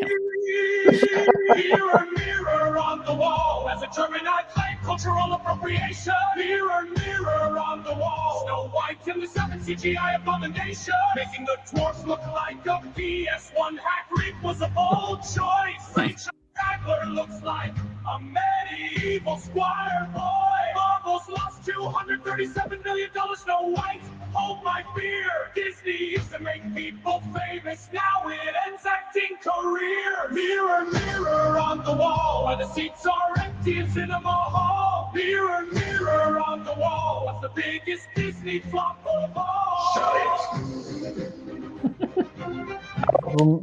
Mirror, mirror on the wall. As a German, I claim cultural appropriation. Mirror, mirror on the wall. Snow White and the 7 CGI abomination. Making the dwarfs look like a PS1 hack reap was a bold choice. Rachel Hagler looks like a medieval squire boy. Marvel's lost $237 million. Snow White, hold my beer. Disney used to make people famous. Now it ends acting career. Mirror, mirror on the wall, where the seats are empty in Cinema Hall. Mirror, mirror on the wall, what's the biggest Disney flop of all? Shut it!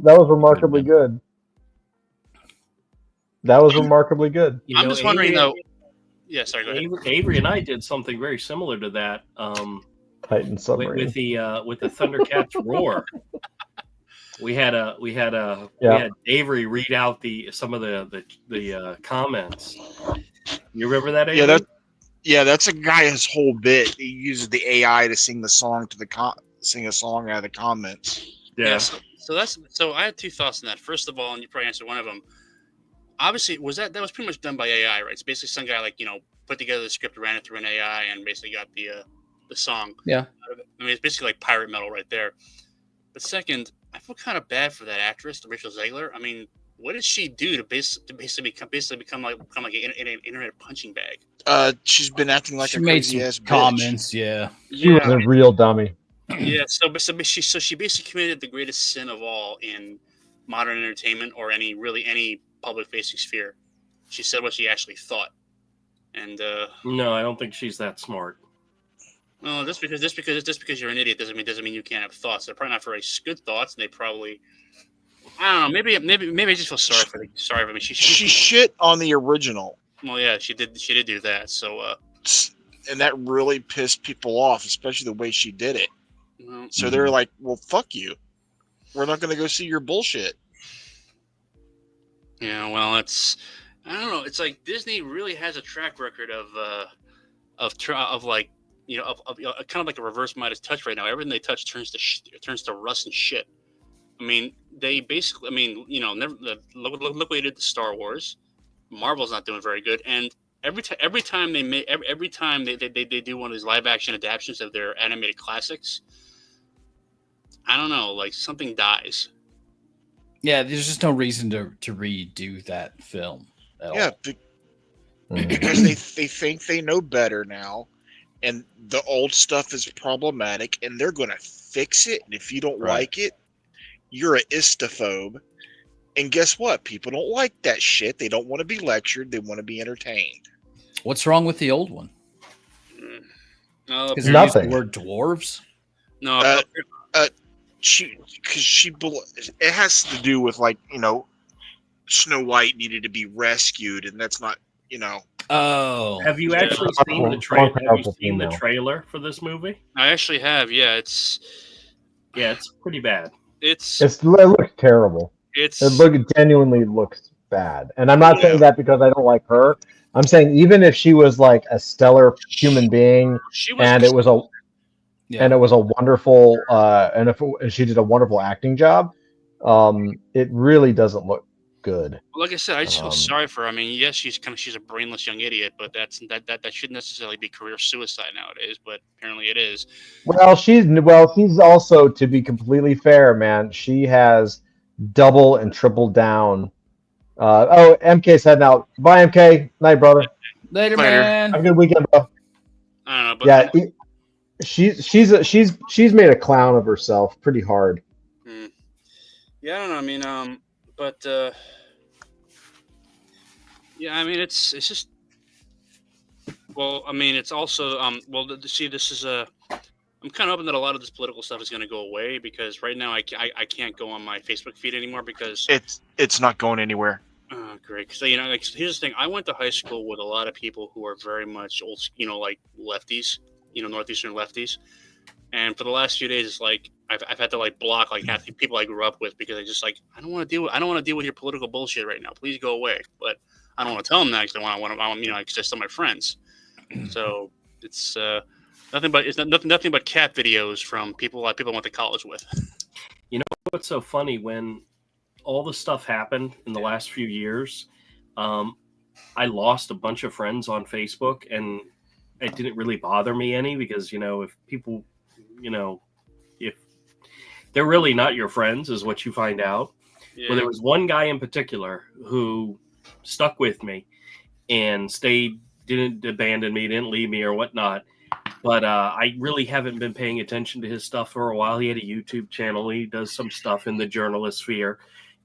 That was remarkably good. That was remarkably good. You I'm know, just wondering Avery, though. Yeah, sorry, go ahead. Avery and I did something very similar to that. Titan submarine. With the Thundercats roar. We had Avery read out some of the comments. You remember that, Avery? That's a guy. His whole bit. He uses the AI to sing the song sing a song out of the comments. Yeah. So I had two thoughts on that. First of all, and you probably answered one of them. Obviously, that was pretty much done by AI, right? It's basically some guy put together the script, ran it through an AI, and basically got the song. Yeah. I mean, it's basically like pirate metal right there. But second, I feel kind of bad for that actress, Rachel Zegler. I mean, what did she do to basically become like an internet punching bag? She's been acting like She a made crazy ass some comments, yeah. She was a real dummy. Yeah. So she basically committed the greatest sin of all in modern entertainment or any public-facing sphere. She said what she actually thought, and No, I don't think she's that smart. well, just because you're an idiot doesn't mean you can't have thoughts. They're probably not very good thoughts, and they probably, I don't know. Maybe I just feel sorry for me. She shit on the original. Well, yeah, she did do that. So, and that really pissed people off, especially the way she did it. well, So they're like, "Well, fuck you. We're not going to go see your bullshit." yeah, well, I don't know. It's like Disney really has a track record of like, kind of like a reverse Midas touch right now. Everything they touch turns to rust and shit. I mean, they basically, look what they did to Star Wars. Marvel's not doing very good, and every time they do one of these live action adaptations of their animated classics, I don't know, like something dies. Yeah, there's just no reason to redo that film at all. Because they think they know better now, and the old stuff is problematic, and they're going to fix it. And if you don't like it, you're a istophobe. And guess what? People don't like that shit. They don't want to be lectured. They want to be entertained. What's wrong with the old one? No, Because Nothing. they're using the word dwarves? no, It has to do with Snow White needed to be rescued, and that's not, Oh. Have you actually seen the trailer? Have you seen the trailer for this movie? I actually have. Yeah, it's Yeah, it's pretty bad. it's It looks terrible. genuinely looks bad. And I'm not Yeah. saying that because I don't like her. I'm saying even if she was like a stellar human being She was. and it was a Yeah. and it was a wonderful and she did a wonderful acting job, it really doesn't look good. Like I said, I just feel Um, sorry for her. I mean, yes, she's a brainless young idiot, but that shouldn't necessarily be career suicide nowadays. But apparently, it is. Well, she's also, to be completely fair, man, she has double and triple down. MK's heading out. Bye, MK. Night, brother. Later, Later. man. Have a good weekend, bro. I don't know, but Yeah, she's made a clown of herself pretty hard. yeah, I don't know. I mean, but yeah, I mean, it's just. Well, I mean, it's also well. See, this is a. I'm kind of hoping that a lot of this political stuff is going to go away because right now I can't go on my Facebook feed anymore because It's not going anywhere. oh, great. So like here's the thing. I went to high school with a lot of people who are very much old, like lefties, northeastern lefties. And for the last few days, it's like I've had to like block like half the people I grew up with because I just like I don't want to deal with your political bullshit right now. Please go away. But I don't want to tell them that because I want because they're still my friends. So it's nothing but cat videos from people I went to college with. You know what's so funny? When all the stuff happened in the last few years, I lost a bunch of friends on Facebook, and it didn't really bother me any because if people, if they're really not your friends, is what you find out. Yeah. Well, there was one guy in particular who stuck with me and didn't abandon me, didn't leave me or whatnot. But I really haven't been paying attention to his stuff for a while. He had a YouTube channel. He does some stuff in the journalist sphere.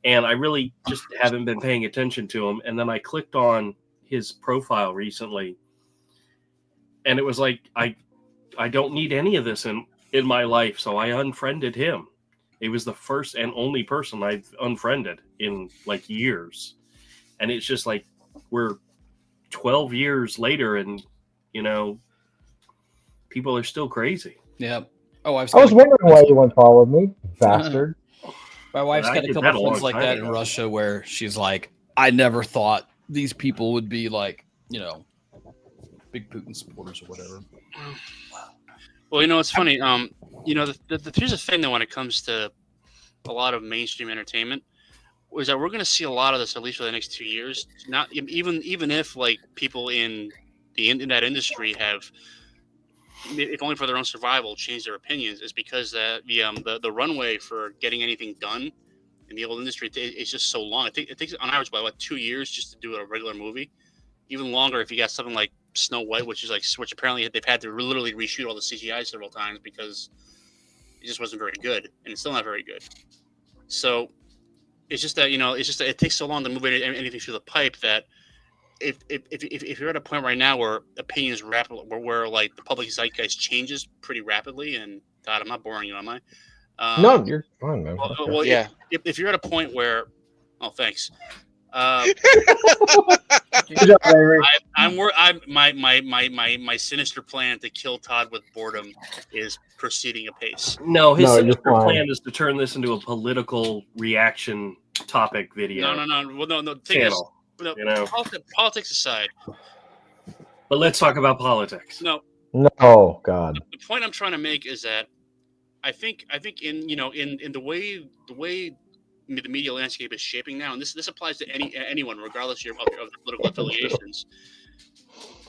And I really just haven't been paying attention to him. And then I clicked on his profile recently. And it was like, I don't need any of this in my life. So I unfriended him. It was the first and only person I've unfriended in like years. And it's just like, we're 12 years later and, people are still crazy. Yeah. I was wondering why you unfollowed me, bastard. My wife's got a couple friends like that in Russia where she's like, I never thought these people would be like, big Putin supporters or whatever. Well, it's funny. Here's the thing that when it comes to a lot of mainstream entertainment, is that we're going to see a lot of this at least for the next 2 years. Not even if like people in that industry have, if only for their own survival, changed their opinions, is because the runway for getting anything done in the old industry is just so long. It takes on average about 2 years just to do a regular movie. Even longer if you got something like Snow White, which apparently they've had to literally reshoot all the CGI several times because it just wasn't very good, and it's still not very good. So it's just that it takes so long to move anything through the pipe that if you're at a point right now where opinions where like the public zeitgeist changes pretty rapidly, and Todd, I'm not boring you, am I? No, you're fine, man. Well, yeah. If you're at a point where, oh, thanks. Good job, Larry. My sinister plan to kill Todd with boredom is proceeding apace. No, his No, sinister you're fine. plan is to turn this into a political reaction topic video. No. Well, no. Thing is, channel. Politics aside, But let's talk about politics. no. No, God. The point I'm trying to make is that I think in the way the media landscape is shaping now, and this applies to anyone regardless of their political affiliations.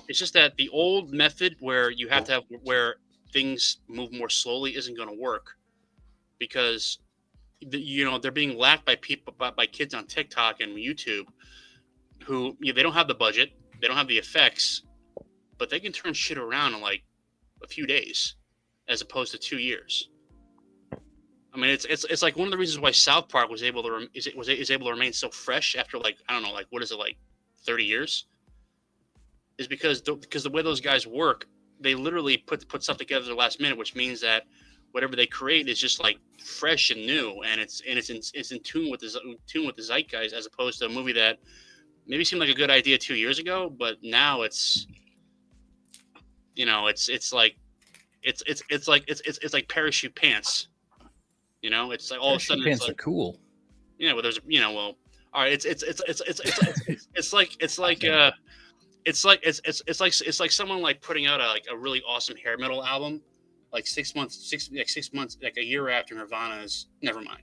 It's just that the old method where you have to have where things move more slowly isn't going to work because they're being lacked by kids on TikTok and YouTube who they don't have the budget, they don't have the effects, but they can turn shit around in like a few days as opposed to 2 years. I mean, it's like one of the reasons why South Park was able to remain so fresh after like, I don't know, like what is it, like 30 years? Is because the way those guys work, they literally put stuff together at the last minute, which means that whatever they create is just like fresh and new, and it's in tune with the zeitgeist, as opposed to a movie that maybe seemed like a good idea 2 years ago, but now it's like parachute pants. It's like all of a sudden pants it's are like, cool. Yeah, well, there's well, all right. It's like someone like putting out a really awesome hair metal album, like 6 months, like a year after Nirvana's Nevermind.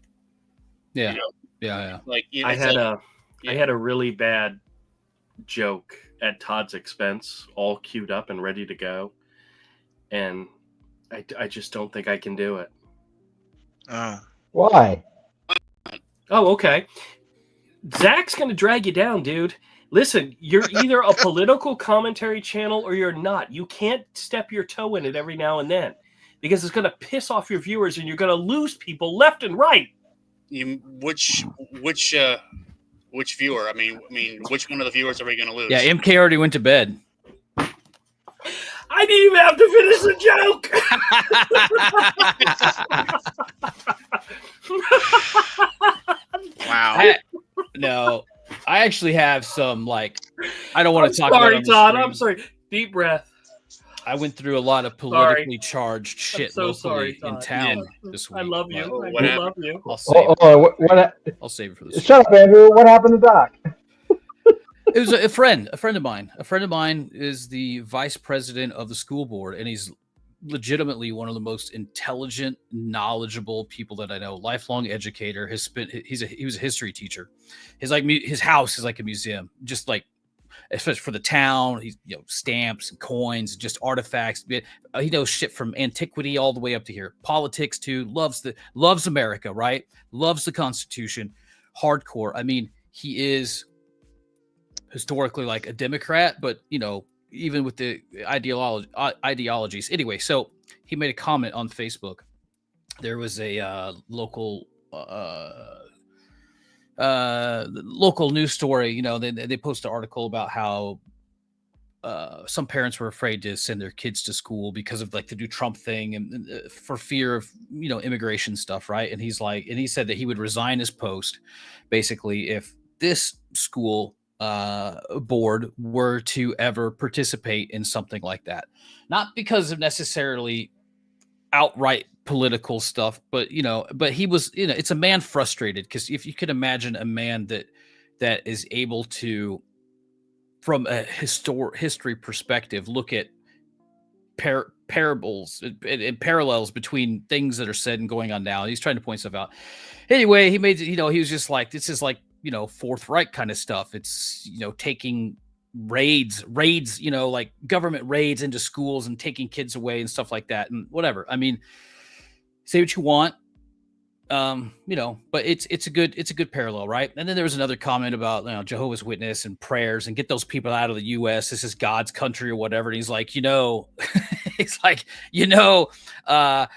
Yeah, You know? yeah. Like I had a really bad joke at Todd's expense, all queued up and ready to go, and I just don't think I can do it. Why? Oh, okay. Zach's gonna drag you down, dude. Listen, you're either a political commentary channel or you're not. You can't step your toe in it every now and then because it's gonna piss off your viewers and you're gonna lose people left and right. Which viewer? I mean, which one of the viewers are we going to lose? Yeah, MK already went to bed. I didn't even have to finish the joke. Wow. No, I actually have some I don't want to talk sorry, about. Todd. I'm sorry. Deep breath. I went through a lot of politically charged shit so locally sorry, in Todd. town this week. I love you. Oh, I what do happened? love you. I'll save it. What? I'll save it for this. Shut up, Andrew. What happened to Doc? It was a friend of mine. A friend of mine is the vice president of the school board, and he's legitimately one of the most intelligent, knowledgeable people that I know. Lifelong educator. He was a history teacher. His house is like a museum, just like especially for the town. He's stamps and coins, just artifacts. He knows shit from antiquity all the way up to here. Politics too. Loves America, right? Loves the Constitution. Hardcore. I mean, he is historically like a Democrat, but even with the ideologies. Anyway, so he made a comment on Facebook. There was a local news story. They posted an article about how some parents were afraid to send their kids to school because of like the new Trump thing and for fear of immigration stuff, right? And he said that he would resign his post basically if this school board were to ever participate in something like that, not because of necessarily outright political stuff, but he was, it's a man frustrated, because if you could imagine a man that is able to, from a history perspective, look at parables and parallels between things that are said and going on now. He's trying to point stuff out. Anyway, he made, he was just like, this is like, Fourth Reich kind of stuff. It's, taking raids, like government raids into schools and taking kids away and stuff like that. And whatever. I mean, say what you want. But it's a good parallel, right? And then there was another comment about Jehovah's Witness and prayers and get those people out of the U.S. This is God's country or whatever. And he's like, it's like the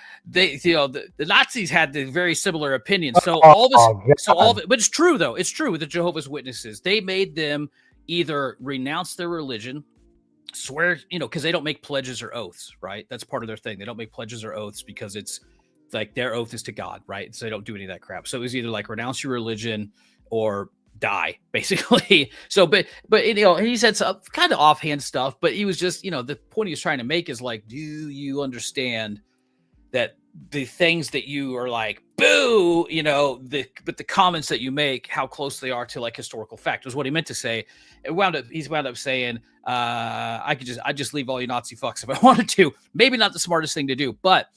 Nazis had the very similar opinions. So but it's true though. It's true with the Jehovah's Witnesses. They made them either renounce their religion, swear, because they don't make pledges or oaths, right? That's part of their thing. They don't make pledges or oaths because it's like their oath is to God, right? So they don't do any of that crap. So it was either like renounce your religion or die, basically. So, but he said some kind of offhand stuff, but he was just, the point he was trying to make is like, do you understand that the things that you are like, boo, but the comments that you make, how close they are to like historical fact was what he meant to say. He's wound up saying, I just leave all you Nazi fucks if I wanted to. Maybe not the smartest thing to do, but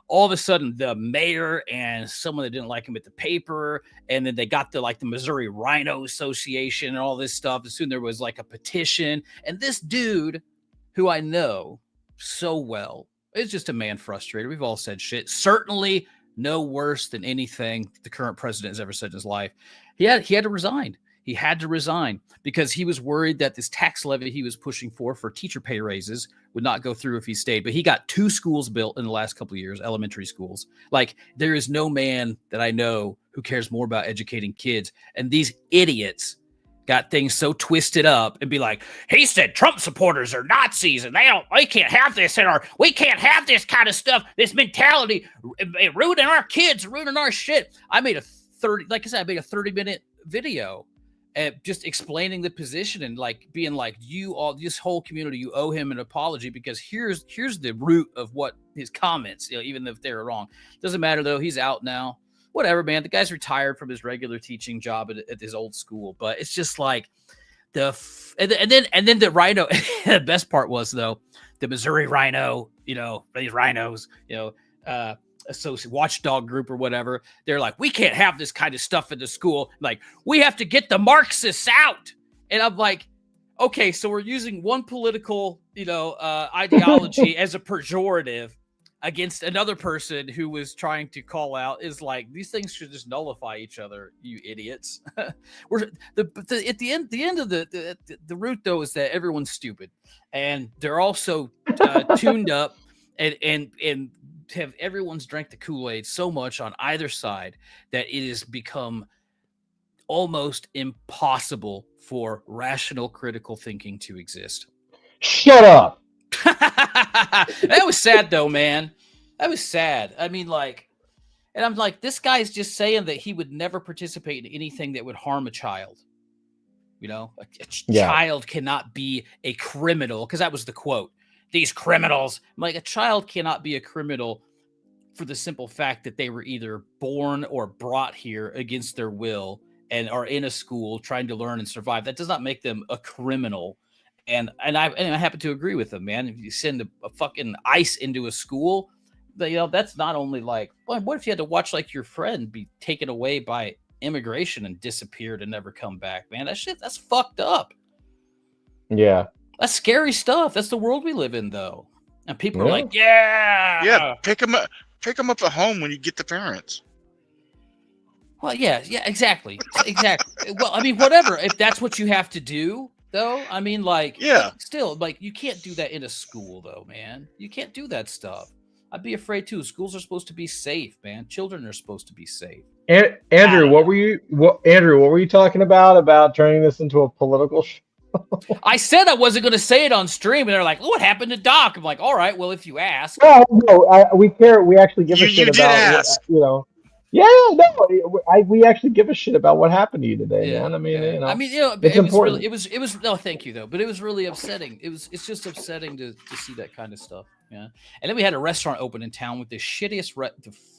all of a sudden the mayor and someone that didn't like him at the paper, and then they got the Missouri Rhino Association and all this stuff. And soon there was like a petition, and this dude who I know so well is just a man frustrated. We've all said shit. Certainly no worse than anything the current president has ever said in his life. He had to resign. He had to resign because he was worried that this tax levy he was pushing for teacher pay raises would not go through if he stayed. But he got 2 schools built in the last couple of years, elementary schools. Like, there is no man that I know who cares more about educating kids. And these idiots got things so twisted up and be like, he said Trump supporters are Nazis and we can't have this we can't have this kind of stuff, this mentality ruining our kids, ruining our shit. I made a 30-minute video just explaining the position and like being like, this whole community, you owe him an apology because here's the root of what his comments, even if they're wrong. Doesn't matter though. He's out now. whatever, man. The guy's retired from his regular teaching job at his old school, but it's just like and then the Rhino. The best part was though the Missouri Rhino, these rhinos, associate watchdog group or whatever. They're like, we can't have this kind of stuff in the school. Like, we have to get the Marxists out. And I'm like, okay, so we're using one political, ideology as a pejorative against another person who was trying to call out. Is like, these things should just nullify each other, you idiots. We're at the end of the root though is that everyone's stupid, and they're also tuned up and have everyone's drank the Kool-Aid so much on either side that it has become almost impossible for rational critical thinking to exist. Shut up. That was sad though, man. That was sad. I mean, like, and I'm like, this guy's just saying that he would never participate in anything that would harm a child. A child cannot be a criminal, because that was the quote. These criminals. I'm like, a child cannot be a criminal for the simple fact that they were either born or brought here against their will and are in a school trying to learn and survive. That does not make them a criminal. And I happen to agree with him, man. If you send a fucking ICE into a school, that's not only like, well, what if you had to watch like your friend be taken away by immigration and disappeared and never come back, man? That's fucked up. Yeah. That's scary stuff. That's the world we live in, though. And people are like, yeah. Pick them up at home when you get the parents. Well, yeah, exactly. Well, I mean, whatever. If that's what you have to do, though, I mean, like, still, like, you can't do that in a school, though, man. You can't do that stuff. I'd be afraid too. Schools are supposed to be safe, man. Children are supposed to be safe. Andrew, what were you talking about turning this into a political show? I said I wasn't going to say it on stream, and they're like, "What happened to Doc?" I'm like, "All right, well, if you ask." No, we care. We actually give a shit about we actually give a shit about what happened to you today, man. I mean, it's important. It was no, thank you though, but it was really upsetting. It's just upsetting to see that kind of stuff. Yeah, and then we had a restaurant open in town with the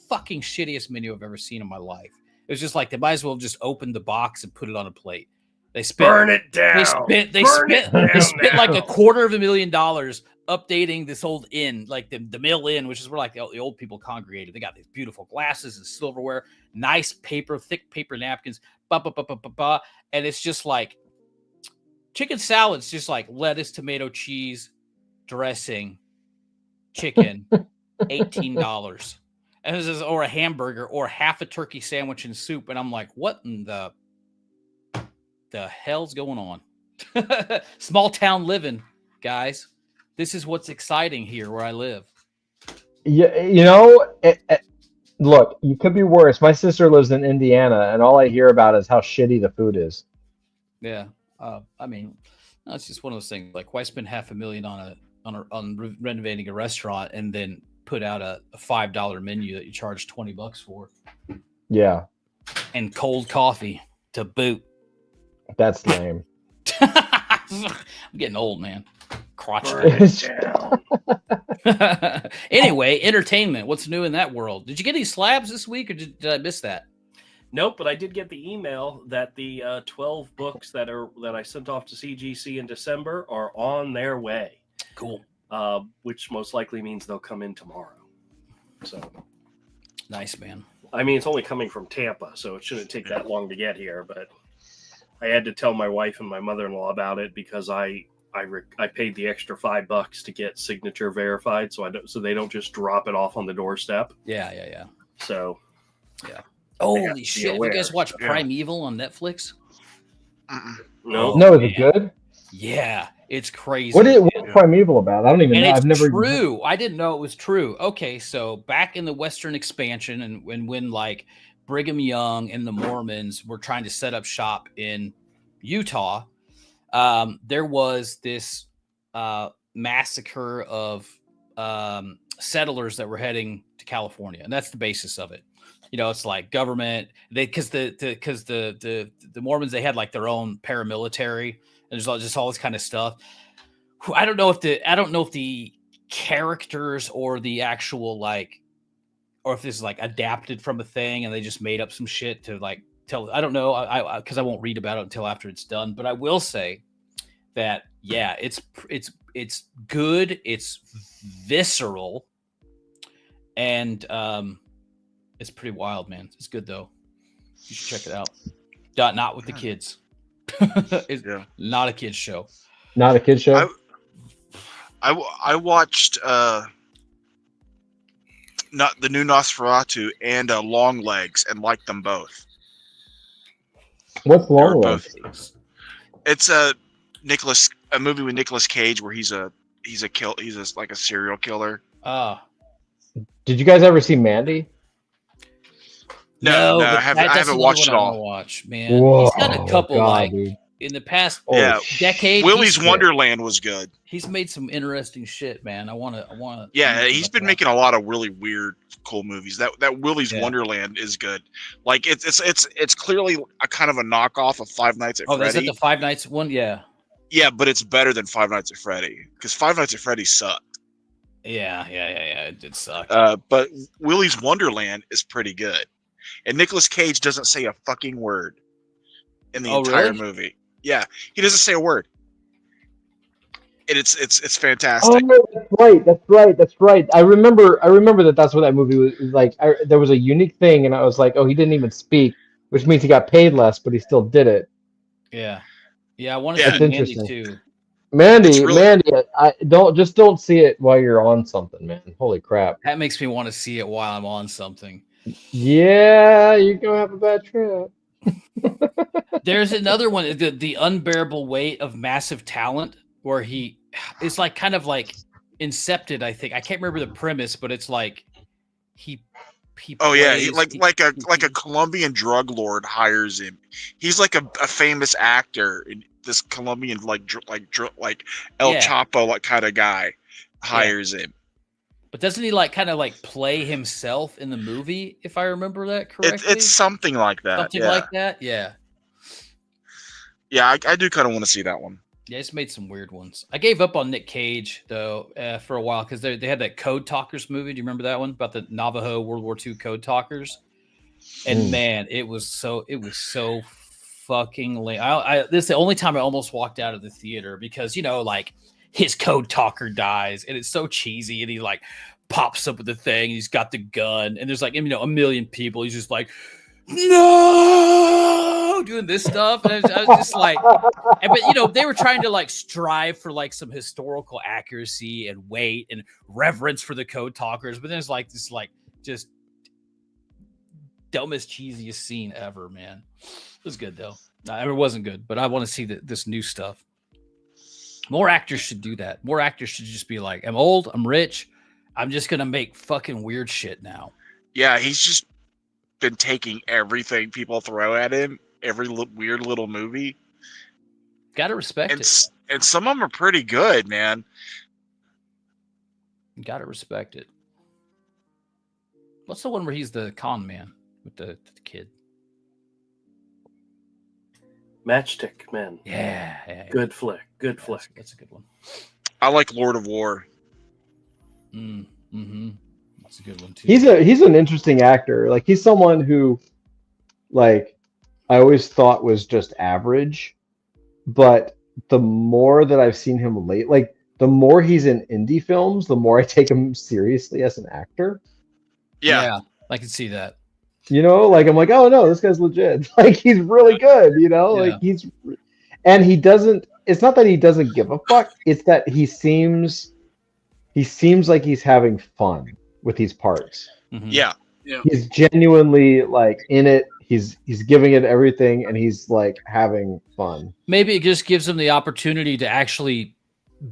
fucking shittiest menu I've ever seen in my life. It was just like they might as well just open the box and put it on a plate. They spent burn it down. They spent like $250,000 updating this old inn, like the Mill Inn, which is where like the old people congregated. They got these beautiful glasses and silverware, nice paper, thick paper napkins, and it's just like chicken salad's just like lettuce, tomato, cheese, dressing, chicken, $18. And this is or a hamburger or half a turkey sandwich and soup. And I'm like, what in the hell's going on? Small town living, guys. This is what's exciting here where I live. Yeah, look, you could be worse. My sister lives in Indiana, and all I hear about is how shitty the food is. Yeah, I mean, it's just one of those things. Like, why spend $500,000 on renovating a restaurant and then put out a $5 menu that you charge $20 for? Yeah, and cold coffee to boot. That's lame. I'm getting old, man. Crotchety. Anyway, entertainment. What's new in that world? Did you get any slabs this week, or did I miss that? Nope, but I did get the email that the 12 books that I sent off to CGC in December are on their way. Cool. Which most likely means they'll come in tomorrow. So nice, man. I mean, it's only coming from Tampa, so it shouldn't take that long to get here. But I had to tell my wife and my mother-in-law about it because I paid the extra $5 to get signature verified, so they don't just drop it off on the doorstep. Yeah. So, yeah. Holy shit! Have you guys watched Primeval on Netflix? No, is it good? Yeah, it's crazy. What's Primeval about? I don't even know. I've never. True. I didn't know it was true. Okay, so back in the Western expansion, and when like Brigham Young and the Mormons were trying to set up shop in Utah, there was this massacre of settlers that were heading to California, and that's the basis of it. It's like government. Because the Mormons, they had like their own paramilitary, and there's just all this kind of stuff. I don't know if the characters or the actual like or if this is like adapted from a thing and they just made up some shit to like tell. I don't know. Because I won't read about it until after it's done. But I will say that yeah, it's good. It's visceral, and it's pretty wild, man. It's good though. You should check it out. Not with the kids. It's not a kids show. Not a kid show. I watched not the new Nosferatu and Long Legs and liked them both. What's They were Long both. Legs? It's a movie with Nicolas Cage where he's like a serial killer. Did you guys ever see Mandy? No, I but haven't that's watched another it one I wanna all. Watch, man. He's got a couple God, like dude. in the past Yeah. decade. Willy's he's- Wonderland was good. He's made some interesting shit, man. I wanna. Yeah, he's been making a lot of really weird, cool movies. That Willy's Yeah. Wonderland is good. Like it's clearly a kind of a knockoff of Five Nights at Oh, is Freddy. that the Five Nights one? Yeah. Yeah, but it's better than Five Nights at Freddy because Five Nights at Freddy sucked. Yeah. It did suck. But Willy's Wonderland is pretty good, and Nicolas Cage doesn't say a fucking word in the entire really? movie. Yeah, he doesn't say a word, and it's Oh, fantastic. that's right. I remember that's what that movie was like. There was a unique thing, and I was like, oh, he didn't even speak, which means he got paid less, but he still did it. Yeah. I want to Yeah. see That's Mandy interesting. too. It's really- Mandy, I don't see it while you're on something, man. Holy crap! That makes me want to see it while I'm on something. Yeah, you're gonna have a bad trip. There's another one, the unbearable weight of massive talent, where he it's like kind of like Incepted. I think I can't remember the premise, but it's like he. Oh yeah, plays- like a Colombian drug lord hires him. He's like a famous actor, and this Colombian like El Yeah. Chapo like kind of guy hires him. But doesn't he like kind of like play himself in the movie? If I remember that correctly, It's something like that. something yeah. like that. Yeah. Yeah, I do kind of want to see that one. Yeah, it's made some weird ones. I gave up on Nick Cage though for a while because they had that Code Talkers movie. Do you remember that one about the Navajo World War II Code Talkers? And man, it was so fucking lame. This is the only time I almost walked out of the theater because like his Code Talker dies and it's so cheesy and he like pops up with the thing. He's got the gun and there's like a million people. He's just like, no, doing this stuff. And I was just like, but they were trying to like strive for like some historical accuracy and weight and reverence for the Code Talkers. But there's like this like just dumbest, cheesiest scene ever, man. It was good though. It wasn't good, but I want to see this new stuff. More actors should do that. More actors should just be like, I'm old, I'm rich, I'm just gonna make fucking weird shit now. Yeah, he's just been taking everything people throw at him, every weird little movie, Gotta respect it. and some of them are pretty good, man. Gotta respect it. What's the one where he's the con man with the kid? Matchstick Men. Yeah. Good flick. Good flick. That's a good one. I like Lord of War. Mm-hmm. That's a good one too. He's an interesting actor. Like he's someone who, like, I always thought was just average, but the more that I've seen him like the more he's in indie films, the more I take him seriously as an actor. Yeah. I can see that. Like I'm like, oh no, this guy's legit. Like he's really good. Like and he doesn't. It's not that he doesn't give a fuck. It's that he seems like he's having fun with these parts. Mhm. Yeah. He's genuinely like in it. He's giving it everything, and he's like having fun. Maybe it just gives him the opportunity to actually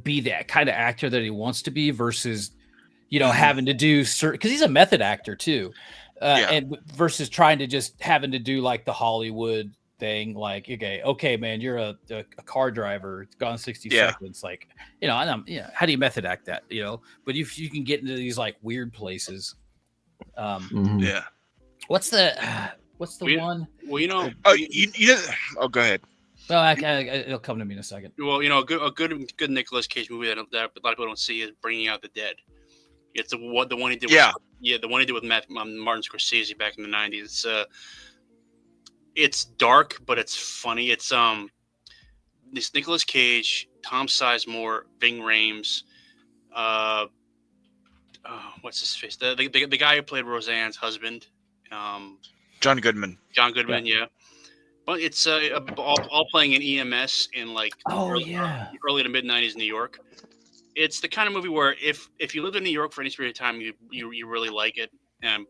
be that kind of actor that he wants to be versus, having to do certain, because he's a method actor too. And versus trying to just having to do like the Hollywood thing, like, okay, man, you're a car driver, it's gone 60 seconds. Like, and how do you method act that, but if you can get into these like weird places. Yeah. What's the one? Well, Oh, go ahead. Well, it'll come to me in a second. Well, a good Nicolas Cage movie that a lot of people don't see is Bringing Out the Dead. It's the one he did. Yeah. The one he did with Martin Scorsese back in the '90s. It's dark, but it's funny. It's this Nicolas Cage, Tom Sizemore, Ving Rhames, what's his face? The guy who played Roseanne's husband, John Goodman. John Goodman, yeah. But it's all playing in EMS in like early to mid '90s New York. It's the kind of movie where if you lived in New York for any period of time, you really like it, and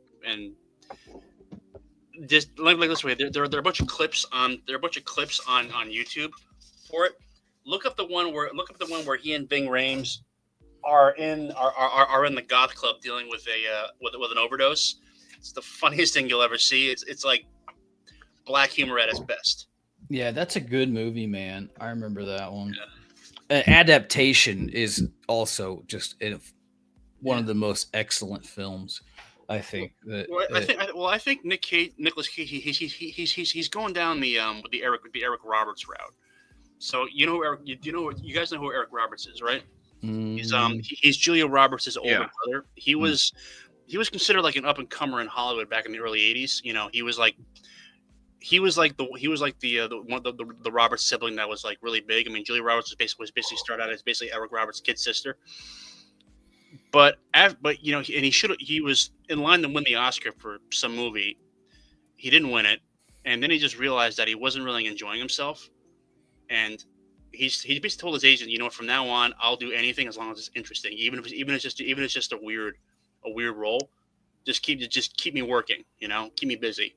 just like this way, there are a bunch of clips on YouTube for it. Look up the one where he and Ving Rhames are in the goth club dealing with with an overdose. It's the funniest thing you'll ever see. It's like black humor at its best. Yeah, that's a good movie, man. I remember that one. Yeah. Adaptation is also just one of the most excellent films. I think that. I think Nicolas Cage, he's going down the Eric Roberts route. So you guys know who Eric Roberts is, right? He's Julia Roberts' older brother. He was considered like an up and comer in Hollywood back in the early '80s. You know, he was like the Roberts sibling that was like really big. I mean, Julia Roberts was basically started out as basically Eric Roberts' kid sister. But you know, he was in line to win the Oscar for some movie. He didn't win it, and then he just realized that he wasn't really enjoying himself, and he basically told his agent, you know, from now on, I'll do anything as long as it's interesting, even if it's just a weird role. Just keep me working, you know, keep me busy.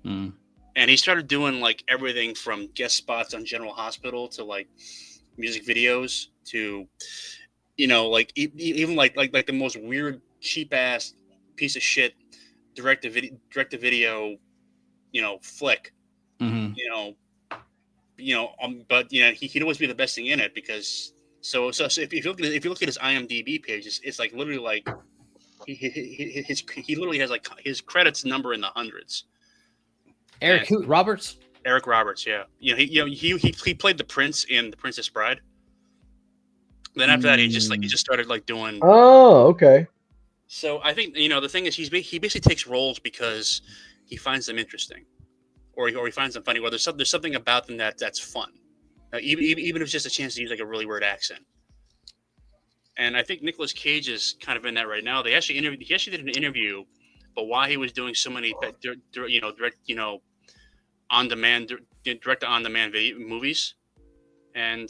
Mm. And he started doing like everything from guest spots on General Hospital to like music videos to, you know, like even like the most weird cheap ass piece of shit direct to video, you know, flick. Mm-hmm. But you know he'd always be the best thing in it because so if you look at his IMDb page, it's like literally like he literally has like his credits number in the hundreds. Eric Roberts. Eric Roberts, yeah. He played the prince in The Princess Bride. Then after that, he just started like doing. Oh, okay. So I think the thing is he basically takes roles because he finds them interesting, or he finds them funny, or there's something about them that's fun, even if it's just a chance to use like a really weird accent. And I think Nicolas Cage is kind of in that right now. He actually did an interview, but why he was doing so many direct on-demand video movies, and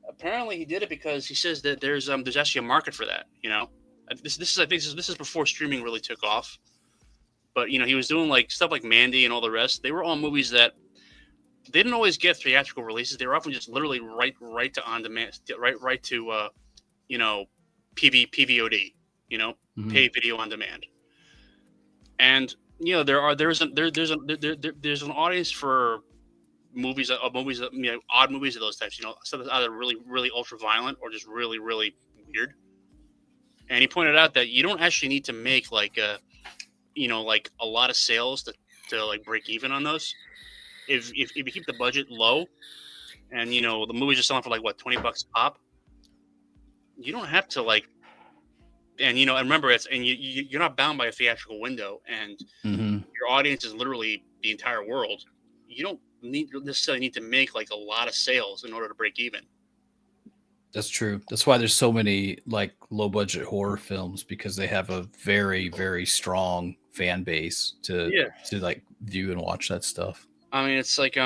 apparently he did it because he says that there's actually a market for that. You know, this is before streaming really took off, but you know he was doing like stuff like Mandy and all the rest. They were all movies that they didn't always get theatrical releases. They were often just literally right to on-demand, right to PVOD, you know, pay video on demand. And you know there's an audience for movies odd movies of those types, you know, stuff that's either really really ultra violent or just really really weird. And he pointed out that you don't actually need to make like a lot of sales to like break even on those. If you keep the budget low and you know the movies are selling for like what $20 a pop, you don't have to like. And you know, and remember, you're not bound by a theatrical window, and your audience is literally the entire world. You don't necessarily need to make like a lot of sales in order to break even. That's true. That's why there's so many like low budget horror films, because they have a very very strong fan base to like view and watch that stuff. I mean, it's like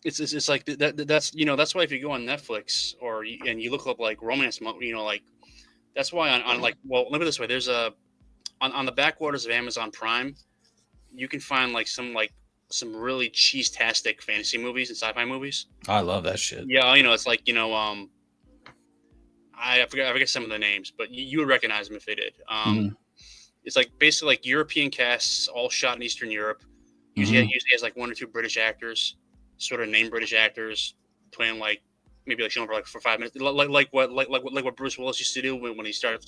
it's like that's that's why if you go on Netflix and you look up like romance, you know, like. That's why on like, well, let me put it this way. There's on the backwaters of Amazon Prime, you can find like some really cheese-tastic fantasy movies and sci-fi movies. I love that shit. Yeah, you know, it's like, you know, I forget some of the names, but you would recognize them if they did. It's like basically like European casts all shot in Eastern Europe. Usually has like one or two British actors, sort of named British actors playing like. Maybe like showing for 5 minutes, like what Bruce Willis used to do when he started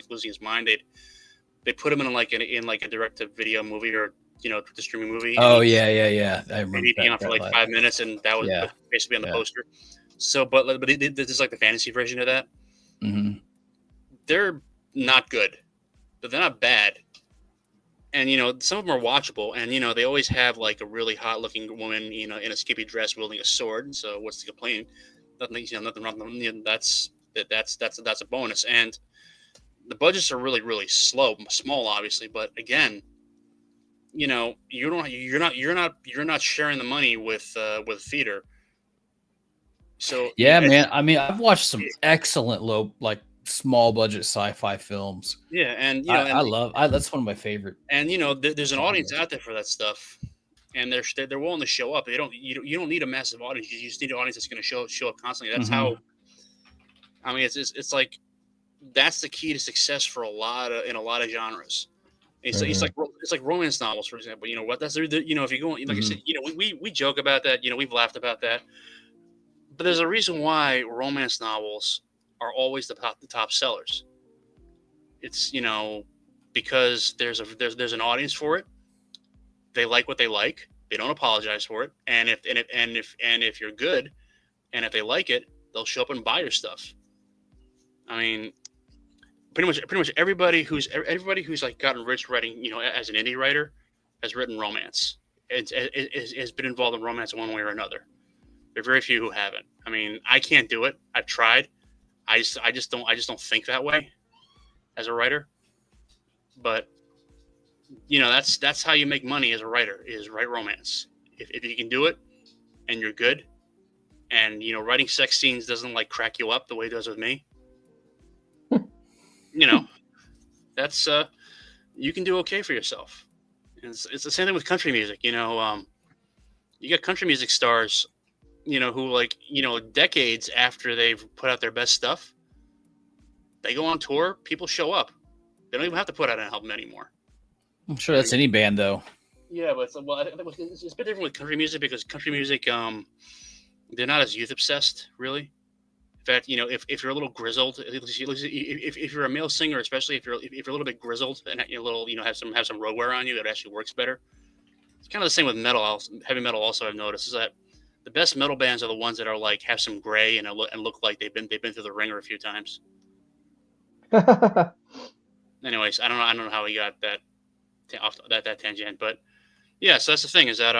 losing his mind. They put him in a direct to video movie or you know the streaming movie. Oh yeah. I remember. He'd be on for like 5 minutes, and that was basically on the poster. So, but there's like the fantasy version of that. they're not good, but they're not bad. And some of them are watchable, and they always have like a really hot looking woman, in a skimpy dress wielding a sword. So what's the complaint? Nothing, nothing wrong. That's a bonus. And the budgets are really, really small, obviously. But again, you're not sharing the money with theater. So Yeah, man. I mean, I've watched some excellent small budget sci-fi films. Yeah, and that's one of my favorite. And there's an audience out there for that stuff, and they're willing to show up. You don't need a massive audience. You just need an audience that's going to show up constantly. That's how. I mean, it's like that's the key to success for in a lot of genres. It's like romance novels, for example. You know what? That's if you go like I said, we joke about that. We've laughed about that, but there's a reason why romance novels are always the top sellers. It's because there's an audience for it. They like what they like. They don't apologize for it. And if you're good, and if they like it, they'll show up and buy your stuff. I mean, pretty much everybody who's like gotten rich writing, as an indie writer, has written romance. Has been involved in romance one way or another. There are very few who haven't. I mean, I can't do it. I've tried. I just don't think that way as a writer. But that's how you make money as a writer, is write romance. If you can do it and you're good, and writing sex scenes doesn't like crack you up the way it does with me, that's you can do okay for yourself. And it's the same thing with country music. You got country music stars who decades after they've put out their best stuff, they go on tour, people show up. They don't even have to put out an album anymore. I'm sure that's any band though. Yeah, but it's a bit different with country music, because country music, they're not as youth obsessed, really. In fact, if you're a little grizzled, if you're a male singer, especially if you're a little bit grizzled and you're a little, have some road wear on you, it actually works better. It's kind of the same with metal. Heavy metal also, I've noticed, is that the best metal bands are the ones that are like have some gray and look like they've been through the ringer a few times. Anyways, I don't know how we got that off that tangent, but yeah. So that's the thing, is that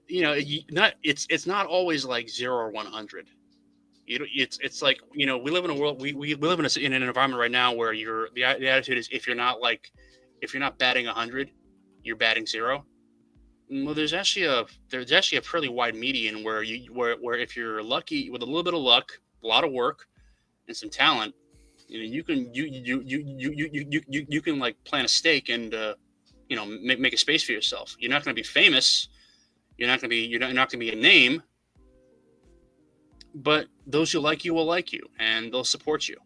it's not always like 0 or 100. It's like we live in a world, we live in an environment right now where the attitude is if you're not batting 100, you're batting 0. Well, there's actually a pretty wide median where if you're lucky with a little bit of luck, a lot of work, and some talent, you can like plant a stake and make a space for yourself. You're not going to be famous. You're not going to be a name. But those who like you will like you, and they'll support you.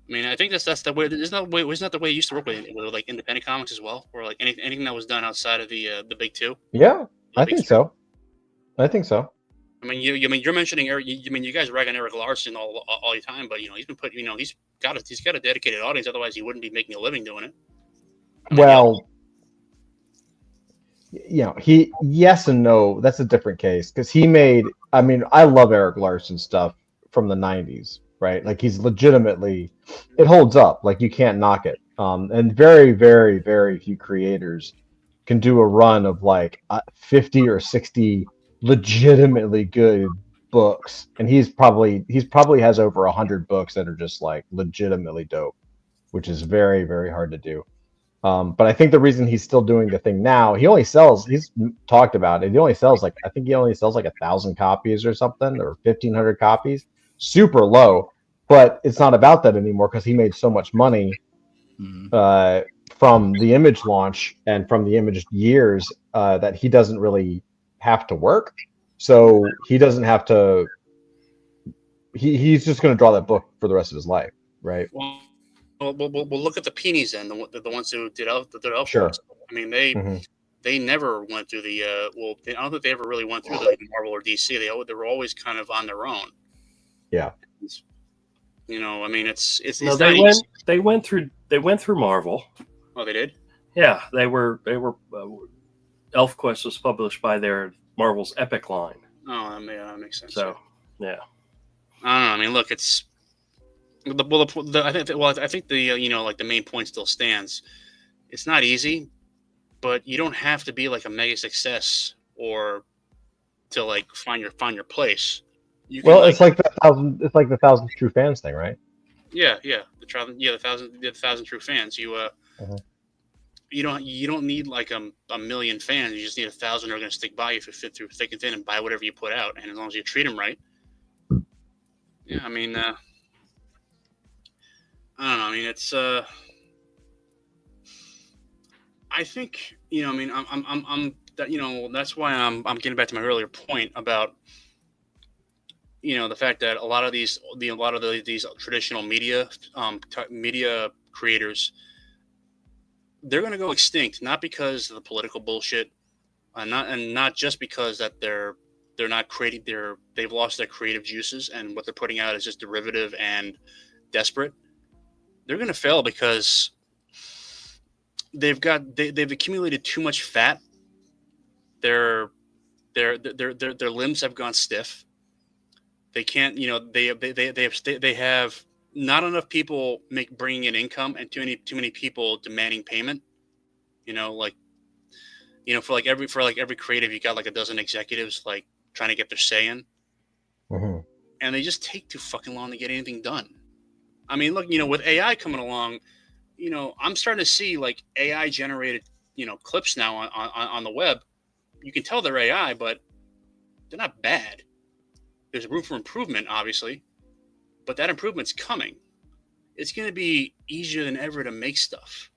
I mean, I think that's the way. Isn't that the way it used to work with like independent comics as well, or like anything that was done outside of the big two? Yeah, I think so. I think so. I mean, you're mentioning Eric. You guys rag on Eric Larson all the time, but he's been put. He's got a dedicated audience. Otherwise, he wouldn't be making a living doing it. Well, he yes and no. That's a different case, because he made. I mean, I love Eric Larson stuff from the '90s, right? Like, he's legitimately, it holds up. Like, you can't knock it. And very, very, very few creators can do a run of like 50 or 60 legitimately good books, and he's probably has over 100 books that are just like legitimately dope, which is very, very hard to do. But I think the reason he's still doing the thing now, he's talked about it, he only sells like 1,000 copies or something, or 1,500 copies, super low. But it's not about that anymore, because he made so much money from the Image launch and from the Image years that he doesn't really have to work. So he doesn't have to. He's just going to draw that book for the rest of his life, right? Well, look at the Peonies then, the ones who did Elf. Sure. I mean, they never went through the I don't think they ever really went through the Marvel or DC. They were always kind of on their own. Yeah. I mean, it's No, nice. they went through Marvel. Oh, they did? Yeah, they were ElfQuest was published by their Marvel's Epic line. Oh, that makes sense. So, yeah. I don't know. I mean, look, I think the like the main point still stands. It's not easy, but you don't have to be like a mega success or to like find your place. You can Well, it's like the thousand true fans thing, right? the thousand true fans. Mhm. You don't need like a million fans. You just need 1,000 who are going to stick by you for fit through thick and thin and buy whatever you put out. And as long as you treat them right, yeah. I mean, I don't know. I mean, it's I think I mean, I'm that that's why I'm getting back to my earlier point about the fact that a lot of these traditional media media creators, they're going to go extinct, not because of the political bullshit, not just because that they're not creating they've lost their creative juices and what they're putting out is just derivative and desperate. They're going to fail because they've accumulated too much fat. Their limbs have gone stiff. They can't, they have not enough people bringing in income and too many people demanding payment. For every creative, you got like a dozen executives like trying to get their say in, and they just take too fucking long to get anything done. I mean, look, with AI coming along, I'm starting to see like AI generated, clips now on the web. You can tell they're AI, but they're not bad. There's room for improvement, obviously, but that improvement's coming. It's going to be easier than ever to make stuff,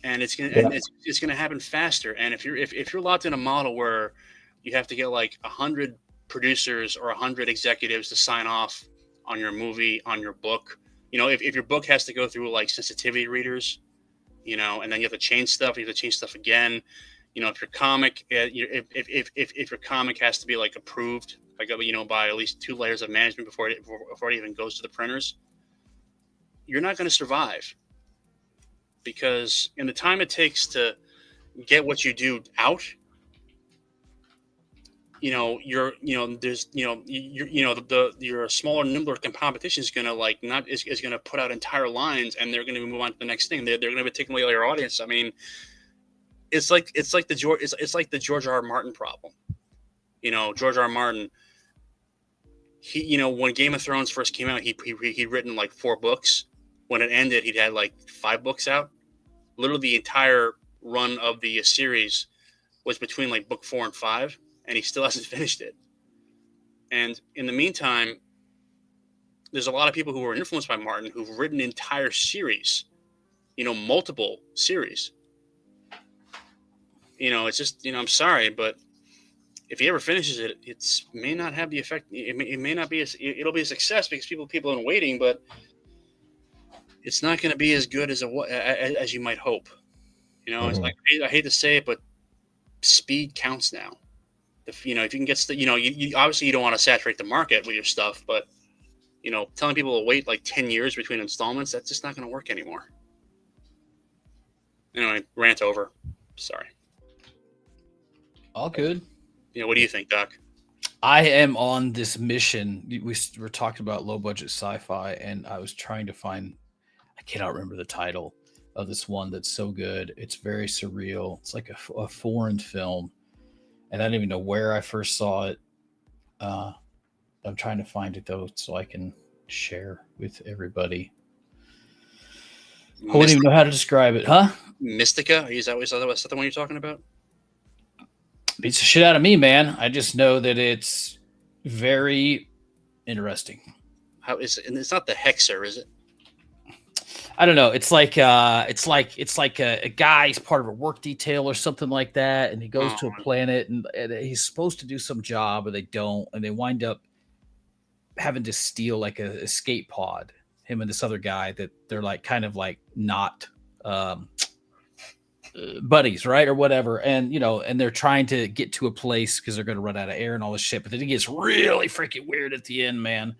and it's going to happen faster. And if you're locked in a model where you have to get like 100 producers or 100 executives to sign off on your movie, on your book, if your book has to go through like sensitivity readers, and then you have to change stuff, again. If your comic, if your comic has to be like approved, like by at least 2 layers of management before it even goes to the printers, you're not going to survive. Because in the time it takes to get what you do out, your smaller, nimbler competition is going to is going to put out entire lines, and they're going to move on to the next thing. They're going to be taking away your audience. I mean, it's like the George R. R. Martin problem. George R. R. Martin, he when Game of Thrones first came out, he'd written like 4 books. When it ended, he'd had like 5 books out. Literally the entire run of the series was between like book 4 and 5, and he still hasn't finished it. And in the meantime, there's a lot of people who were influenced by Martin who've written entire series, multiple series. It's just, I'm sorry, but if he ever finishes it, it may not have the effect. It may not be it'll be a success because people have been waiting, but it's not going to be as good as you might hope. It's like, I hate to say it, but speed counts now. If you can get you obviously you don't want to saturate the market with your stuff, but telling people to wait like 10 years between installments, that's just not going to work anymore. Anyway, rant over. Sorry. All good. What do you think, Doc? I am on this mission. We were talking about low budget sci-fi, and I was trying to find. I cannot remember the title of this one that's so good. It's very surreal. It's like a foreign film, and I don't even know where I first saw it. I'm trying to find it though, so I can share with everybody. I wouldn't even know how to describe it, huh? Mystica? Is that the one you're talking about? Beats the shit out of me, man. I just know that it's very interesting. How is it? And it's not the Hexer, is it? I don't know. It's like a guy's part of a work detail or something like that, and he goes to a planet, and he's supposed to do some job, but they don't, and they wind up having to steal like a escape pod. Him and this other guy that they're like kind of like not buddies, right, or whatever, and and they're trying to get to a place because they're going to run out of air and all this shit. But then it gets really freaking weird at the end, man.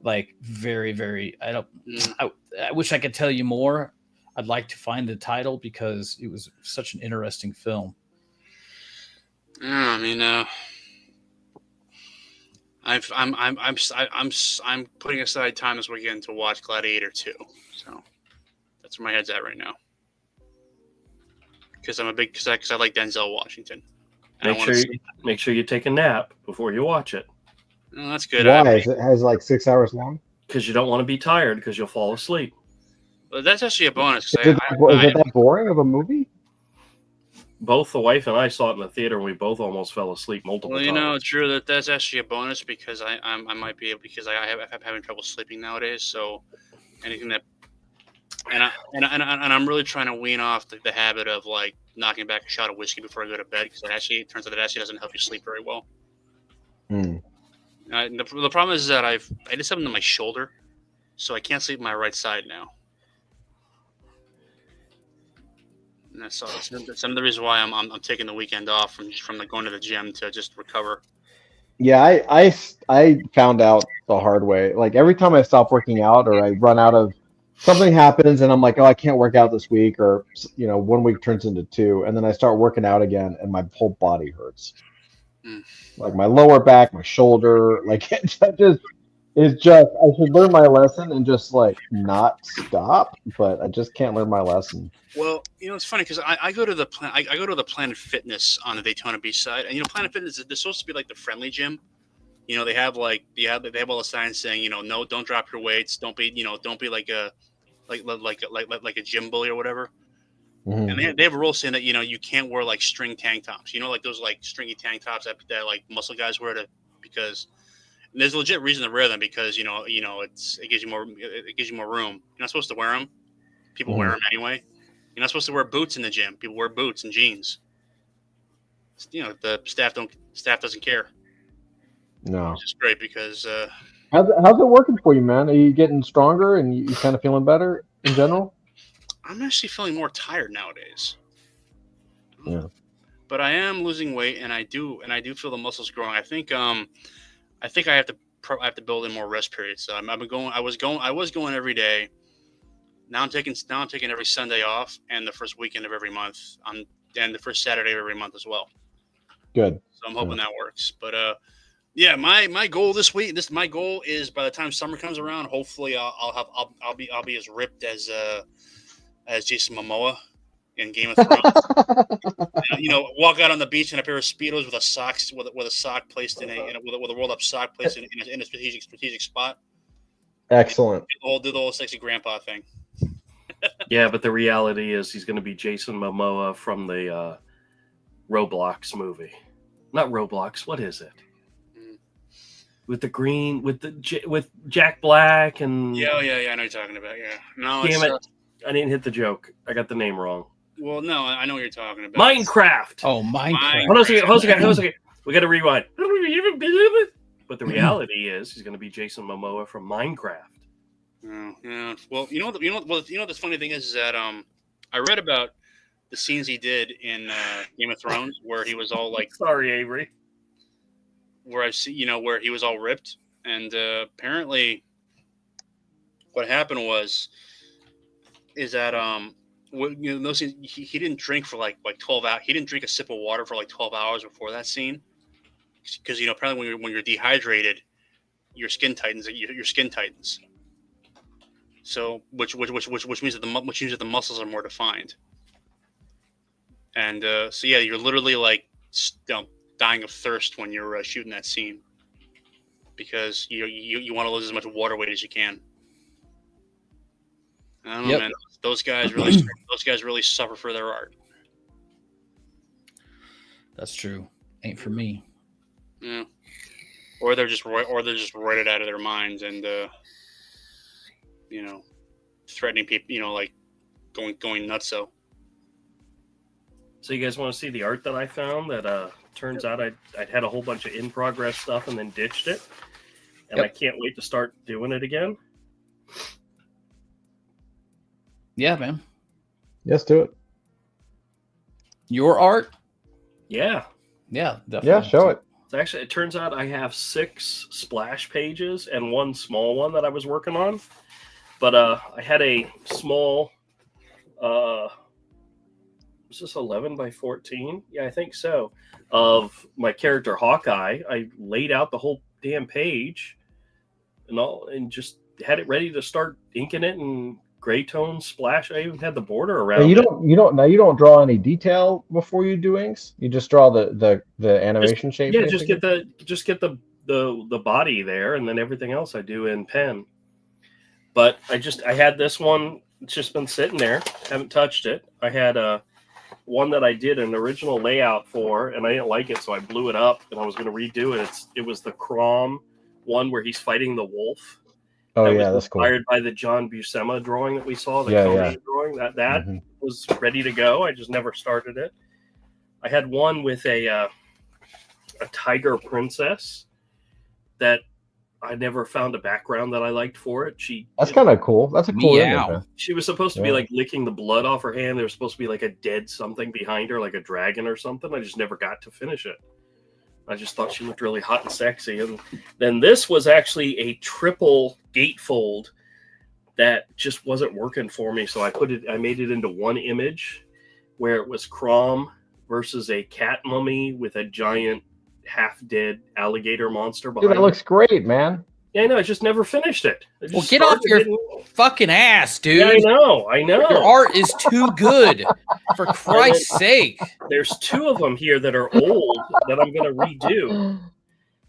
Like very, very. I wish I could tell you more. I'd like to find the title because it was such an interesting film. I mean, I'm putting aside time this weekend to watch Gladiator 2. So that's where my head's at right now. Because I like Denzel Washington. And Make sure you take a nap before you watch it. Oh, that's good. Why? Is it has like 6 hours long? Because you don't want to be tired because you'll fall asleep. Well, that's actually a bonus. Is it that boring of a movie? Both the wife and I saw it in the theater, and we both almost fell asleep multiple Well, times. Drew, that's actually a bonus because I might be able, because I have having trouble sleeping nowadays. So anything that and I'm really trying to wean off the habit of like knocking back a shot of whiskey before I go to bed, because it turns out it actually doesn't help you sleep very well. The problem is that I did something to my shoulder, so I can't sleep on my right side now. And that's some of the reason why I'm taking the weekend off from going to the gym to just recover. Yeah, I found out the hard way. Like every time I stop working out or I run out of something happens and I'm like, oh, I can't work out this week, or 1 week turns into 2, and then I start working out again and my whole body hurts. Like my lower back, my shoulder, like it's just I should learn my lesson and just like not stop, but I just can't learn my lesson. Well, it's funny because I go to the Planet Fitness on the Daytona Beach side, and Planet Fitness, they're supposed to be like the friendly gym. They have all the signs saying, no, don't drop your weights, don't be like a gym bully or whatever. Mm-hmm. And they have a rule saying that you can't wear like string tank tops, like those like stringy tank tops that like muscle guys wear because there's a legit reason to wear them, because it gives you more room. You're not supposed to wear them. People wear them anyway. You're not supposed to wear boots in the gym. People wear boots and jeans. The staff doesn't care. No, which is great because how's it working for you, man? Are you getting stronger and you kind of feeling better in general? I'm actually feeling more tired nowadays. Yeah, but I am losing weight, and I do feel the muscles growing. I think I have to build in more rest periods. So I was going every day. Now I'm taking every Sunday off, and the first weekend of every month. And the first Saturday of every month as well. Good. So I'm hoping that works. But yeah, my goal this week. My goal is by the time summer comes around, hopefully I'll be as ripped as Jason Momoa in Game of Thrones. Walk out on the beach in a pair of Speedos with a sock placed with a rolled up sock placed in a strategic spot. Excellent. Do the whole sexy grandpa thing. Yeah, but the reality is he's going to be Jason Momoa from the Roblox movie. Not Roblox. What is it? With the green, with Jack Black and yeah, I know what you're talking about. Yeah, no, damn it, I didn't hit the joke. I got the name wrong. Well, no, I know what you're talking about. Minecraft. Oh, Minecraft. Hold on a second. We got to rewind. But the reality is he's going to be Jason Momoa from Minecraft. Yeah. Well, the funny thing is that I read about the scenes he did in Game of Thrones where he was all like, sorry, Avery. Where where he was all ripped, and apparently, what happened is that he didn't drink for like 12 hours. He didn't drink a sip of water for like 12 hours before that scene, because apparently when you're dehydrated, your skin tightens. Your skin tightens. So which means that the muscles are more defined, and so yeah, you're literally like dying of thirst when you're shooting that scene, because you want to lose as much water weight as you can. I don't know, man. Those guys really suffer for their art. That's true. Ain't for me. Yeah. Or they're just write it out of their minds and threatening people, like going nuts. So you guys want to see the art that I found? That turns out I'd had a whole bunch of in progress stuff and then ditched it, and I can't wait to start doing it again. Yeah, man. Yes, do it. Your art? Yeah. Yeah, definitely. Yeah, show it. It turns out I have 6 splash pages and 1 small one that I was working on. But I had a small, was this 11 by 14? Yeah, I think so. Of my character Hawkeye. I laid out the whole damn page, and just had it ready to start inking it and gray tone splash. I even had the border around. You don't draw any detail before you do inks. You just draw the animation shape. Yeah, basically? just get the body there, and then everything else I do in pen. But I had this one. It's just been sitting there. Haven't touched it. I had one that I did an original layout for, and I didn't like it, so I blew it up, and I was going to redo it. It was the Crom one where he's fighting the wolf. Oh, that yeah, was that's cool. inspired by the John Buscema drawing that we saw, the Yeah. drawing. That was ready to go. I just never started it. I had one with a tiger princess that I never found a background that I liked for it. That's kind of cool. That's a cool image. Man. She was supposed to be like licking the blood off her hand. There was supposed to be like a dead something behind her, like a dragon or something. I just never got to finish it. I just thought she looked really hot and sexy. And then this was actually a triple gatefold that just wasn't working for me. So I made it into one image where it was Crom versus a cat mummy with a giant half-dead alligator monster behind Dude, that looks great, man. Yeah, I know. I just never finished it. Well, get off your fucking ass, dude. Yeah, I know. Your art is too good. For Christ's sake. There's two of them here that are old that I'm going to redo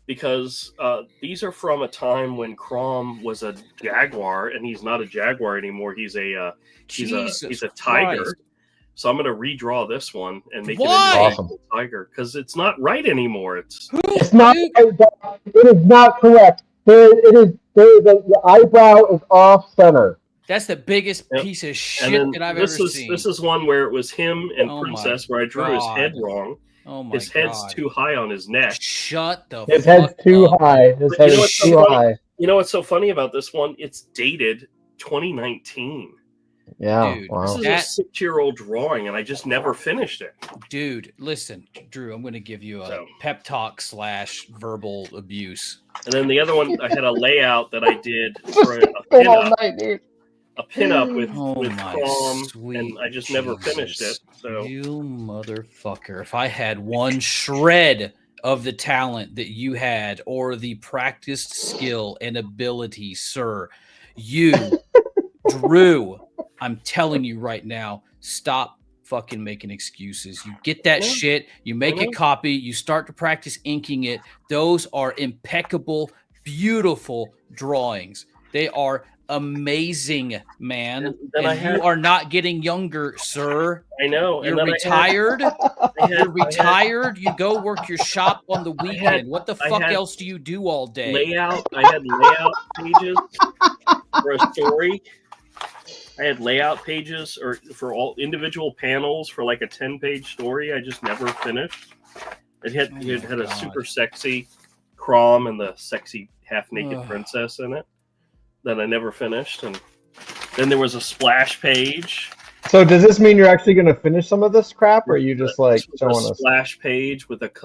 because these are from a time when Crom was a jaguar, and he's not a jaguar anymore. He's a tiger. Christ. So I'm going to redraw this one and make Why? it into a tiger because it's not right anymore. It's not. It is not correct. The eyebrow is off center. That's the biggest piece of shit that I've ever seen. This is one where it was him and Princess, where I drew his head wrong. Oh my his head's too high on his neck. Shut the His head's too high. His head is too high. You know what's so funny about this one? It's dated 2019. Yeah, dude, wow. This is a 6-year-old drawing, and I just never finished it. Dude, listen, Drew, I'm going to give you a pep talk / verbal abuse. And then the other one, I had a layout that I did for a pinup with Crom, and I just never finished it. So you motherfucker! If I had one shred of the talent that you had, or the practiced skill and ability, sir, you, Drew, I'm telling you right now, stop fucking making excuses. You get that shit, you make a copy, you start to practice inking it. Those are impeccable, beautiful drawings. They are amazing, man. You are not getting younger, sir. I know. You're retired. You're retired. You go work your shop on the weekend. What the fuck else do you do all day? I had layout pages for a story. I had layout pages for all individual panels for like a 10-page story. I just never finished. It had a super sexy Crom and the sexy half-naked princess in it that I never finished. And then there was a splash page. So does this mean you're actually going to finish some of this crap, or are you just like showing us? Splash page with like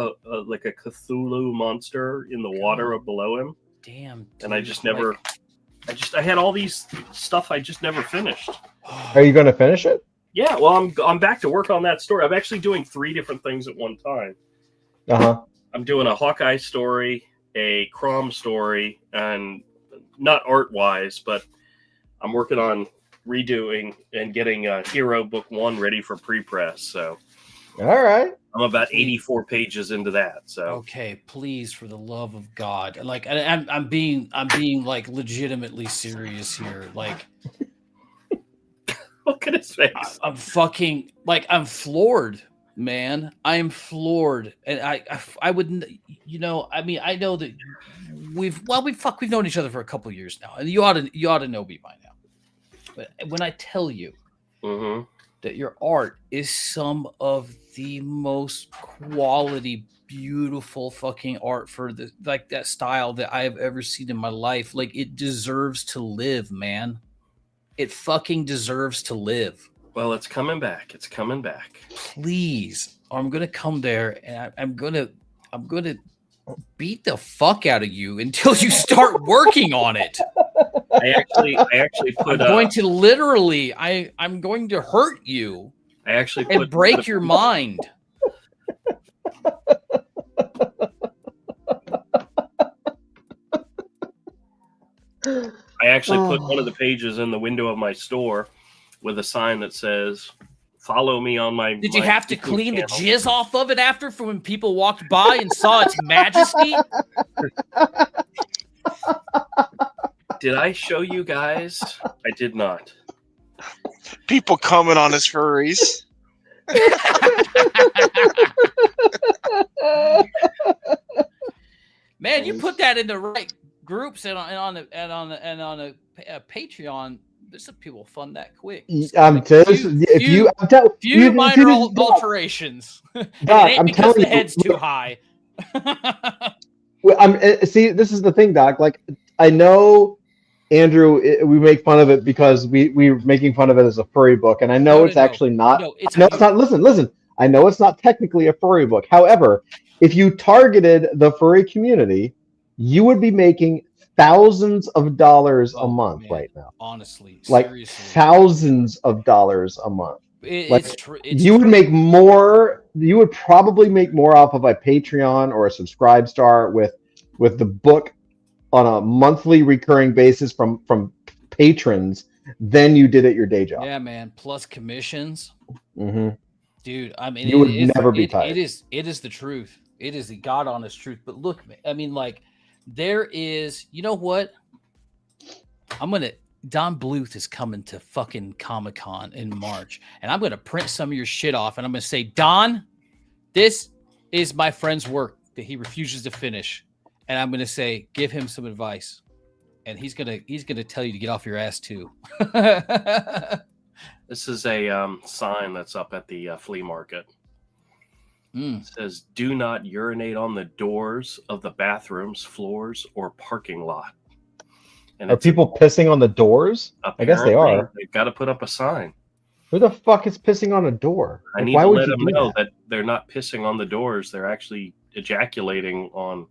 a Cthulhu monster in the water below him. Damn. Dude, and I just never... I had all these stuff I just never finished. Are you going to finish it? Yeah, well, I'm back to work on that story. I'm actually doing 3 different things at one time. I'm doing a Hawkeye story, a Crom story, and not art-wise, but I'm working on redoing and getting Hero Book 1 ready for pre-press. So, all right. I'm about 84 pages into that. So okay, please, for the love of God, like I'm being like legitimately serious here. Like, look at his face. I'm fucking like I'm floored, man. I am floored, and I wouldn't, I mean, I know that we've known each other for a couple years now, and you ought to know me by now. But when I tell you that your art is some of the most quality, beautiful fucking art for that style that I have ever seen in my life. Like, it deserves to live, man. It fucking deserves to live. Well, it's coming back. It's coming back. Please, I'm gonna come there and I'm gonna beat the fuck out of you until you start working on it. I actually put. I'm going to literally. I'm going to hurt you. I actually and break your mind. I actually put one of the pages in the window of my store with a sign that says, "Follow me on my." Did you my have to YouTube clean the channel." jizz off of it after for when people walked by and saw its majesty? Did I show you guys? I did not. People coming on his furries. Man, you put that in the right groups and on a Patreon. There's some people fund that quick. I'm telling you, few minor alterations. And it Doc, ain't I'm because telling the you, head's too high. See, this is the thing, Doc. Like, I know, Andrew, we make fun of it because we're making fun of it as a furry book, and I know it's actually not. No, it's not. Listen. I know it's not technically a furry book. However, if you targeted the furry community, you would be making thousands of dollars a month right now. Honestly, like seriously. thousands of dollars a month. It's true. You would make more. You would probably make more off of a Patreon or a Subscribestar with the book on a monthly recurring basis from patrons than you did at your day job. Yeah, man. Plus commissions. Mm-hmm. Dude, I mean, you would never be tired. It is the truth. It is the God honest truth. But look, I mean, like, there is, you know what? Don Bluth is coming to fucking Comic-Con in March, and I'm gonna print some of your shit off, and I'm gonna say, Don, this is my friend's work that he refuses to finish, and I'm gonna say, give him some advice, and he's gonna tell you to get off your ass too. This is a sign that's up at the flea market. It says, "Do not urinate on the doors of the bathrooms, floors, or parking lot." And are people pissing on the doors? I guess they are. They've got to put up a sign. Who the fuck is pissing on a door? I need to let them know that they're not pissing on the doors. They're actually ejaculating on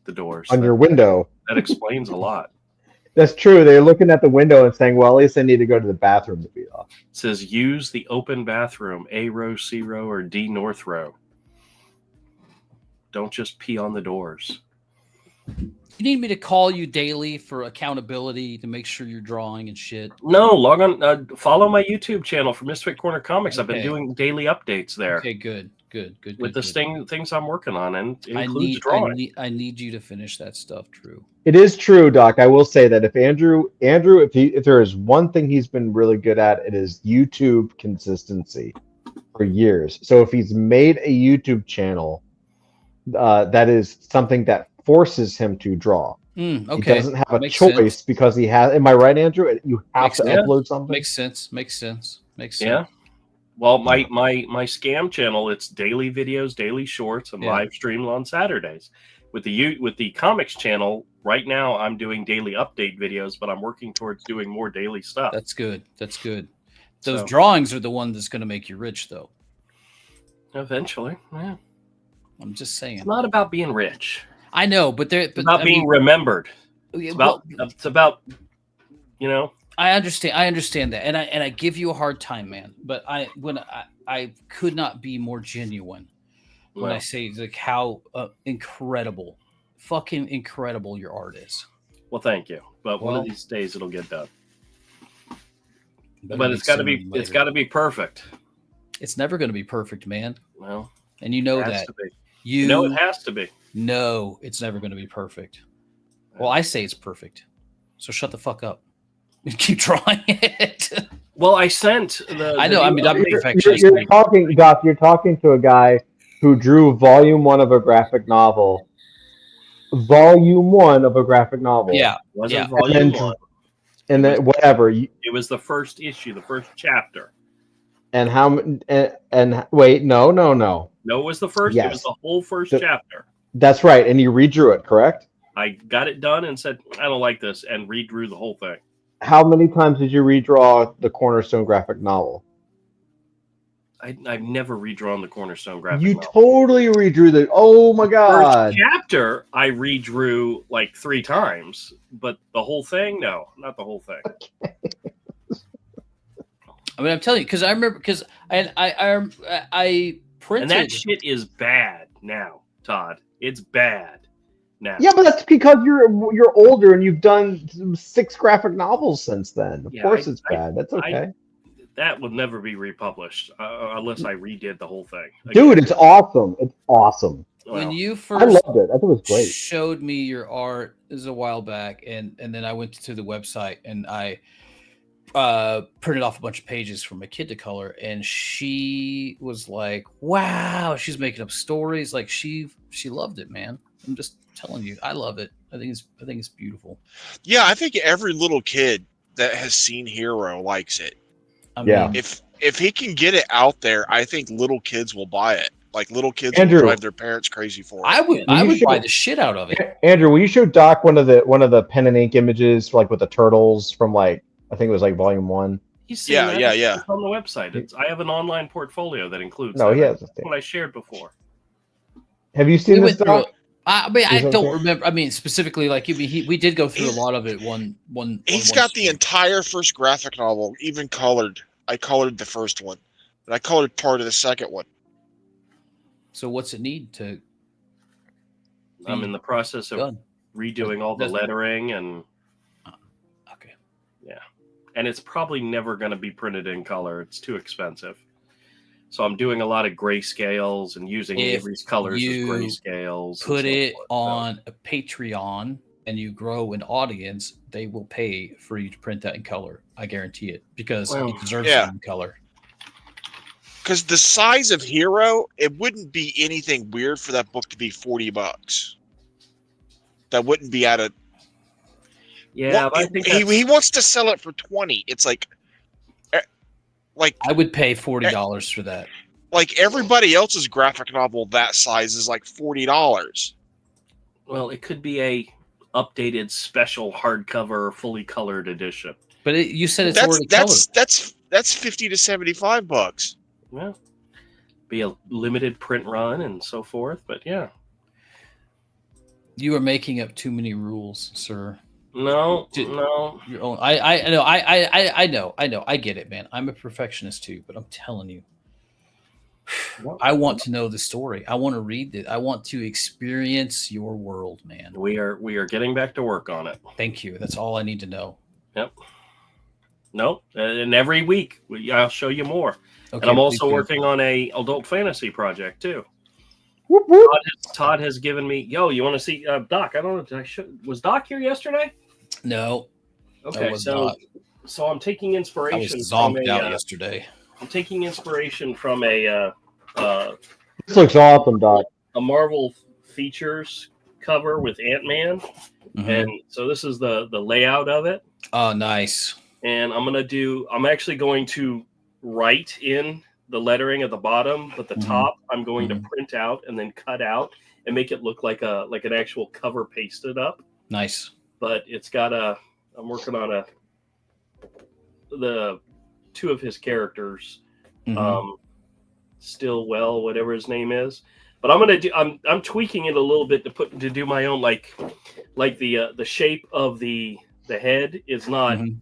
the doors. On your window. That explains a lot. That's true. They're looking at the window and saying, well, at least I need to go to the bathroom to beat off. It says, use the open bathroom, A row, C row, or D north row. Don't just pee on the doors. You need me to call you daily for accountability to make sure you're drawing and shit? No, log on. Follow my YouTube channel for Misfit Corner Comics. Okay. I've been doing daily updates there. Okay, good. With the things I'm working on, and it includes drawing. I need you to finish that stuff, Drew. It is true, Doc. I will say that if Andrew, if there is one thing he's been really good at, it is YouTube consistency for years. So if he's made a YouTube channel, that is something that forces him to draw. Okay. He doesn't have a choice because he has. Am I right, Andrew? You have to upload something. Makes sense. Yeah. Well, my scam channel, it's daily videos, daily shorts, and live stream on Saturdays. With the comics channel, right now I'm doing daily update videos, but I'm working towards doing more daily stuff. That's good. Those drawings are the one that's going to make you rich, though. Eventually, yeah. I'm just saying. It's not about being rich. I know, but it's about being remembered. It's about you know. I understand that, and I give you a hard time, man. But I could not be more genuine when I say like how fucking incredible your art is. Well, thank you. But one of these days it'll get done. But it's got to be perfect. It's never going to be perfect, man. Well, and you know that. You know it has to be. No, it's never going to be perfect. Well, I say it's perfect. So shut the fuck up. Keep drawing it. Well, I sent the. I know. I mean, I'm perfectionist. You're talking, Doc. You're talking to a guy who drew volume 1 of a graphic novel. Volume 1 of a graphic novel. Yeah. Wasn't volume 1. And then whatever. It was the first issue, the first chapter. And how? And wait, no. No, it was the first. Yes. It was the whole first chapter. That's right. And you redrew it, correct? I got it done and said, I don't like this, and redrew the whole thing. How many times did you redraw the Cornerstone graphic novel? I've never redrawn the Cornerstone graphic novel. You totally redrew the. Oh my god! First chapter I redrew like 3 times, but the whole thing, no, not the whole thing. Okay. I mean, I'm telling you because I remember I printed, and that shit is bad now, Todd. It's bad now. Yeah, but that's because you're older and you've done 6 graphic novels since then. Of Yeah, course, it's bad. That's I- okay, that would never be republished unless I redid the whole thing. dude. It's awesome. It's awesome. When Well, you I first loved it. I thought it was great. showed me your art, this is a while back, and then I went to the website and I printed off a bunch of pages for my kid to color, and she was like, "Wow, she's making up stories." Like she loved it, man. I'm just telling you, I love it. I think it's beautiful. Yeah, I think every little kid that has seen Hero likes it. I Yeah. mean, If he can get it out there, I think little kids will buy it. Like little kids Andrew. will drive their parents crazy for it. I would you buy should- the shit out of it. Andrew, will you show Doc one of the pen and ink images, like with the turtles from like I think it was like volume 1? he's seen Yeah, that. yeah, yeah. It's on the website. I have an online portfolio that includes. No, that. he has. That's what I shared before. Have you We seen this, went through Doc? it. I mean, I Is that don't okay? remember. I mean, specifically, like we did go through a lot of it. He's got the entire first graphic novel, even colored. I colored the first one, and I colored part of the second one. So what's it need to? I'm in the process of Done. redoing all the Doesn't- lettering Okay. and it's probably never going to be printed in color. It's too expensive. So I'm doing a lot of grayscales and using If Avery's colors as you grayscales. and Put so it forth. on a Patreon, and you grow an audience. They will pay for you to print that in color. I guarantee it, because Well, it deserves yeah. it in color. Because the size of Hero, it wouldn't be anything weird for that book to be $40. That wouldn't be out of. Yeah, What- but I think that's, he wants to sell it for 20. It's like I would pay $40 for that. like everybody else's graphic novel that size is like $40. well, it could be a updated special hardcover, fully colored edition. But you said it's That's already colored. that's $50 to $75. Well, be a limited print run and so forth. But yeah, You are making up too many rules, sir. no, Did- no. Your own. I know. I know. I get it, man. I'm a perfectionist too, but I'm telling you, I want to know the story. I want to read it. I want to experience your world, man. We are getting back to work on it. Thank you. That's all I need to know. No, and every week I'll show you more. Okay, And I'm also please do. working on a adult fantasy project too. Whoop, whoop. Todd has given me. Yo, you want to see Doc? I don't know. Was Doc here yesterday? No, Okay, was so not. so I'm taking I was inspiration from zonked out a. yesterday. I'm taking inspiration from a This looks awesome, Doc. Marvel features cover with Ant-Man, Mhm. and so this is the layout of it. Oh, nice. And I'm actually going to write in the lettering at the bottom, but the Mhm. top I'm going to Mhm. print out and then cut out and make it look like an actual cover pasted up. Nice. But it's got I'm working on the two of his characters, Mhm. Stillwell, whatever his name is. But I'm tweaking it a little bit to do my own like the shape of the head is not Mhm.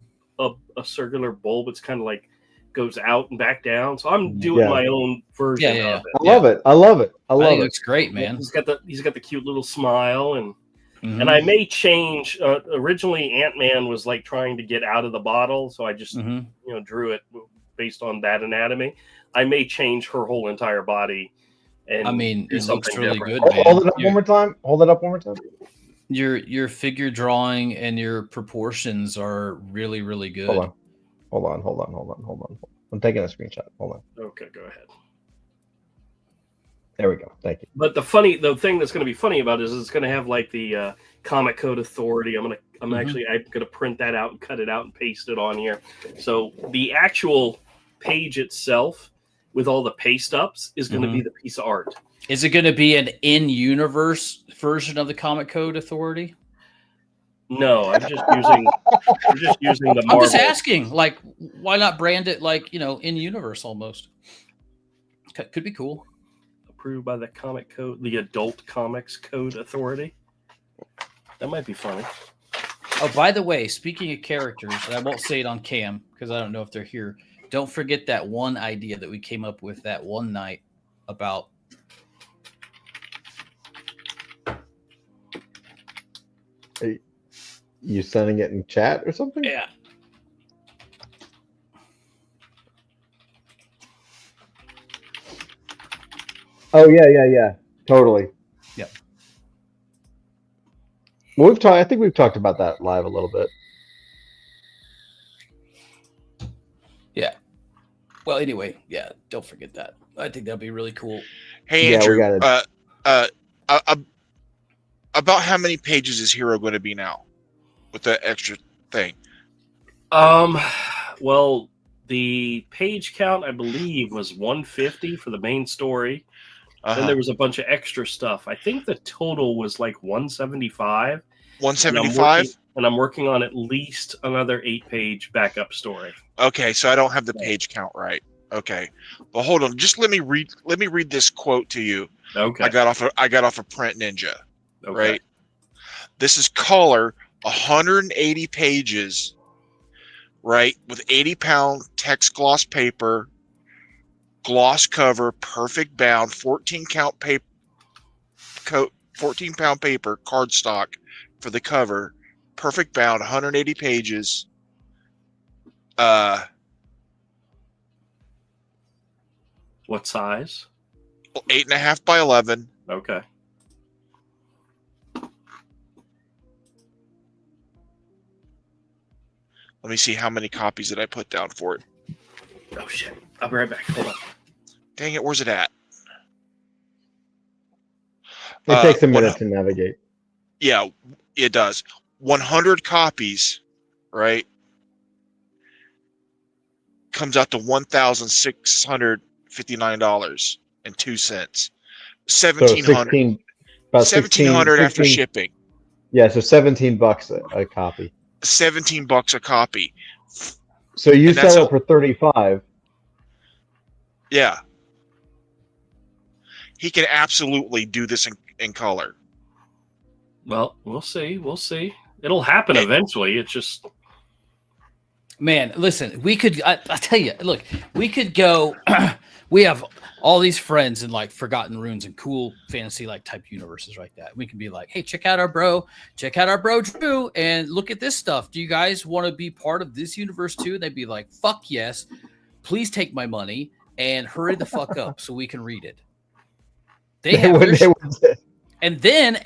a circular bulb. It's kind of like goes out and back down. So I'm Mhm. doing Yeah. my own version Yeah. of it. I love it. I love it. I I love think it it. looks great, man. He's got the cute little smile and Mhm. and I may change. Originally, Ant-Man was like trying to get out of the bottle, so I just Mhm. drew it based on that anatomy. I may change her whole entire body. And I mean, do it looks something really different. good, man. Hold it up one more time. Hold it up one more time. Your figure drawing and your proportions are really, really good. Hold on. I'm taking a screenshot. Hold on. Okay, go ahead. There we go. Thank you. But the thing that's going to be funny about it is it's going to have like the Comic Code Authority. I'm Mhm. going to print that out and cut it out and paste it on here. So the actual page itself with all the paste ups is going to be the piece of art. Is it going to be an in-universe version of the Comic Code Authority? No, I'm just using the I'm Marvel. just asking. Like, why not brand it like in-universe almost? Could be cool. Approved by the Adult Comics Code Authority. That might be funny. Oh, by the way, speaking of characters, and I won't say it on cam because I don't know if they're here. Don't forget that one idea that we came up with that one night about You sending it in chat or something? Yeah. Oh yeah. Totally. Yep. Well, we've talked. I think we've talked about that live a little bit. Yeah. Well, anyway, yeah, don't forget that. I think that'd be really cool. Hey Yeah, we Andrew, gotta- about how many pages is Hero going to be now with that extra thing? Well, the page count I believe was 150 for the main story. Then Uh-huh. there was a bunch of extra stuff. I think the total was like 175. 175. And I'm working on at least another 8-page backup story. Okay, so I don't have the page count right. Okay, but hold on, just let me read this quote to you. Okay. I got off of Print Ninja. Okay. Right. This is color, 180 pages. Right, with 80-pound text gloss paper, gloss cover, perfect bound, 14-count paper, 14-pound paper, cardstock for the cover, perfect bound, 180 pages. 'What size? 8.5 by 11. Okay. Let me see how many copies did I put down for it. Oh shit! I'll be right back. Hold on. Dang it, where's it at? It takes a minute what- to navigate. Yeah, it does. 100 copies, right? Comes out to $1,659.02. So 1,700. about 1,700 after 16 shipping. Yeah, so $17 a copy. $17 a copy. So you And that's sell a- it for 35. Yeah. He can absolutely do this in color. Well, we'll see. We'll see. It'll happen Hey. eventually. It's just Man, listen, we could, I tell you, look, we could go, we have all these friends in like Forgotten Runes and cool fantasy like type universes like that. We can be like, hey, check out our bro Drew, and look at this stuff. Do you guys want to be part of this universe too? And they'd be like, fuck yes. Please take my money and hurry the fuck up so we can read it. They have their and then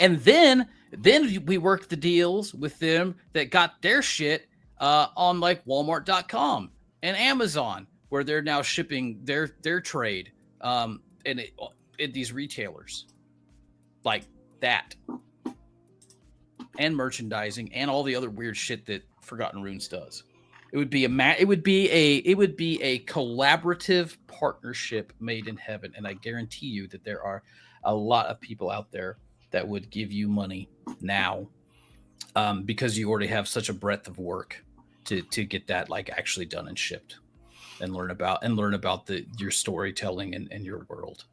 we worked the deals with them that got their shit on like Walmart.com and Amazon, where they're now shipping their trade in these retailers like that, and merchandising and all the other weird shit that Forgotten Runes does. It would be a collaborative partnership made in heaven, and I guarantee you that there are a lot of people out there that would give you money now because you already have such a breadth of work to get that like actually done and shipped, and learn about your storytelling and your world.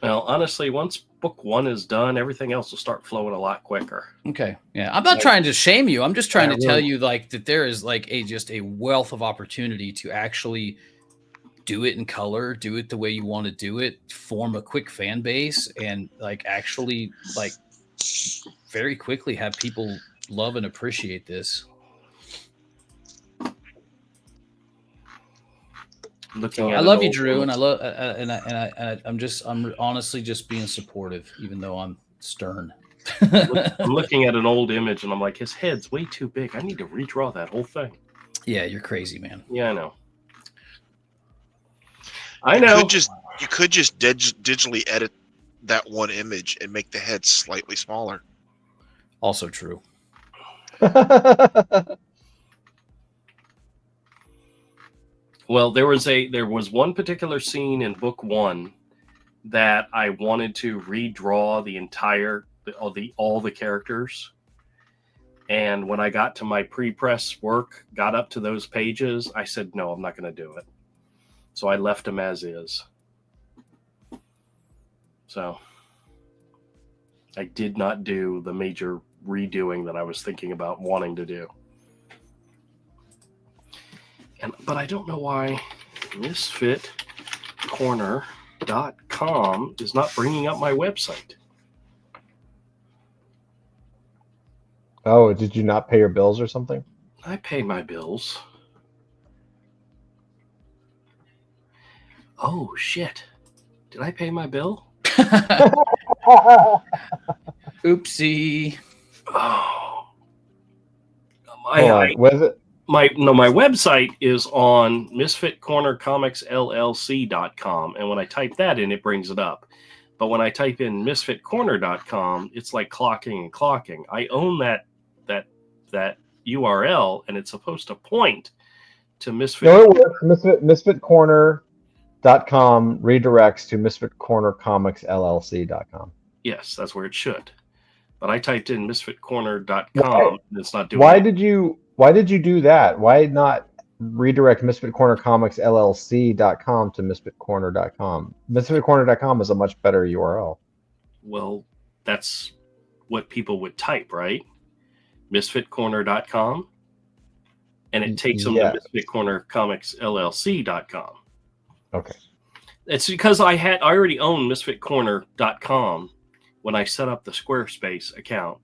well, honestly, once book 1 is done, everything else will start flowing a lot quicker. Okay, yeah, I'm not trying to shame you. I'm just trying to tell really- you like that there is like just a wealth of opportunity to actually do it in color, do it the way you want to do it, form a quick fan base, and like actually like very quickly have people love and appreciate this. Looking at I an love you, old Drew, one. and I'm honestly just being supportive, even though I'm stern. I'm looking at an old image and I'm like, his head's way too big. I need to redraw that whole thing. Yeah, you're crazy, man. Yeah, I know. I know. You could just digitally edit that one image and make the head slightly smaller. Also true. Well, there was one particular scene in book 1 that I wanted to redraw the entire all the characters. And when I got to my pre-press work, got up to those pages, I said, no, I'm not going to do it. So I left them as is. So I did not do the major redoing that I was thinking about wanting to do. But I don't know why misfitcorner.com is not bringing up my website. Oh, did you not pay your bills or something? I pay my bills. Oh shit! Did I pay my bill? Oopsie. Oh, Hold on. Was it? my website is on misfitcornercomicsllc.com, and when I type that in, it brings it up. But when I type in misfitcorner.com, it's like clocking and clocking. I own that URL, and it's supposed to point to Misfit. No, it works. Misfitcorner.com redirects to misfitcornercomicsllc.com. Yes, that's where it should. But I typed in misfitcorner.com, and it's not doing Why it. did you do that? Why not redirect misfitcornercomicsllc.com to misfitcorner.com? Misfitcorner.com is a much better URL. Well, that's what people would type, right? Misfitcorner.com, and it takes them Yes. to misfitcornercomicsllc.com. Okay. It's because I already owned misfitcorner.com when I set up the Squarespace account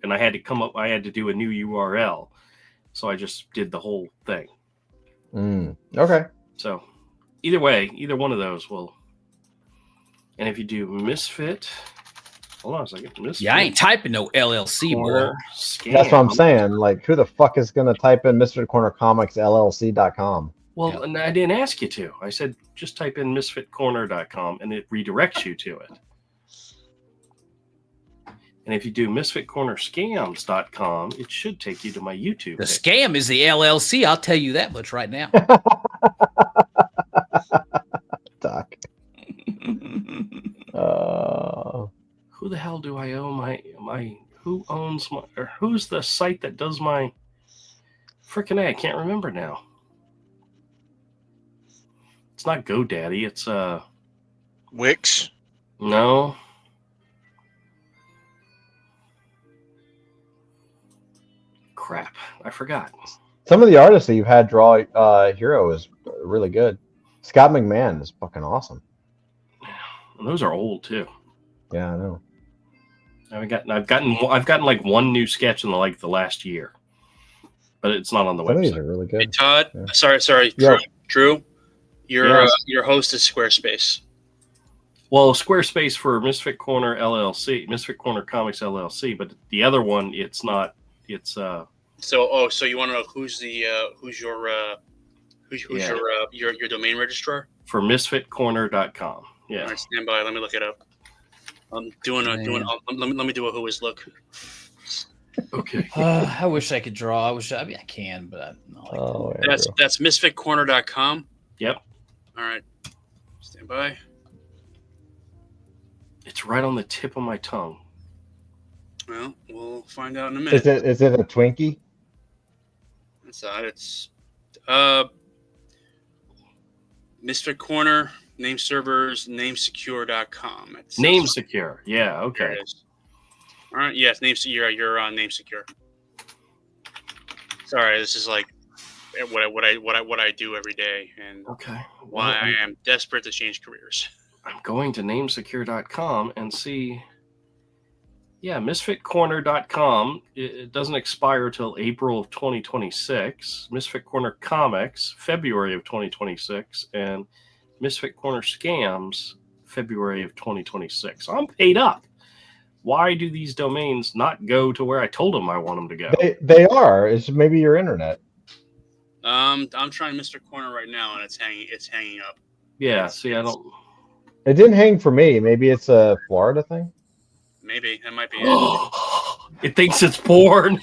and I had to do a new URL. So I just did the whole thing. Okay. So either way, either one of those will. And if you do Misfit, hold on a second. Misfit Yeah, I ain't typing no LLC, boy. Corner Scam. That's what I'm saying. Like, who the fuck is going to type in misfitcornercomicsllc.com? Well, Yeah. and I didn't ask you to. I said just type in misfitcorner.com and it redirects you to it. And if you do misfitcornerscams.com, it should take you to my YouTube The page. scam is the LLC. I'll tell you that much right now. Doc. Who the hell do I owe my who owns my, or who's the site that does my frickin' I can't remember now. It's not GoDaddy, it's Wix. no. Crap. I forgot. Some of the artists that you've had draw Hero is really good. Scott McMahon is fucking awesome. And those are old too. Yeah, I know. I've gotten like one new sketch in the last year, but it's not on the Some of these website. are really Hey good. Todd, Yeah. sorry, Yeah. Drew, your Yes. your host is Squarespace. Well, Squarespace for Misfit Corner LLC, Misfit Corner Comics LLC, but the other one, it's not. It's So you want to know who's your domain registrar? for misfitcorner.com. Yeah. All right, stand by. Let me look it up. I'm doing let me do a who is look. Okay. I wish I could draw. I can, but Oh, That's misfitcorner.com. Yep. All right, stand by. It's right on the tip of my tongue. Well, we'll find out in a minute. is it a Twinkie? It's Misfit Corner, name servers, namesecure.com. Name secure. Yeah. There Okay. it is. All right. Yes, you're on name secure. Sorry, this is like what I do every day, and Okay. why I am desperate to change careers. I'm going to namesecure.com and see. Yeah, misfitcorner.com. It doesn't expire till April of 2026. Misfit Corner Comics, February of 2026. And Misfit Corner Scams, February of 2026. So I'm paid up. Why do these domains not go to where I told them I want them to go? They are. It's maybe your internet. I'm trying Mr. Corner right now, and it's hanging up. Yeah, see, I don't. It didn't hang for me. Maybe it's a Florida thing. Maybe that might be it. It thinks it's porn.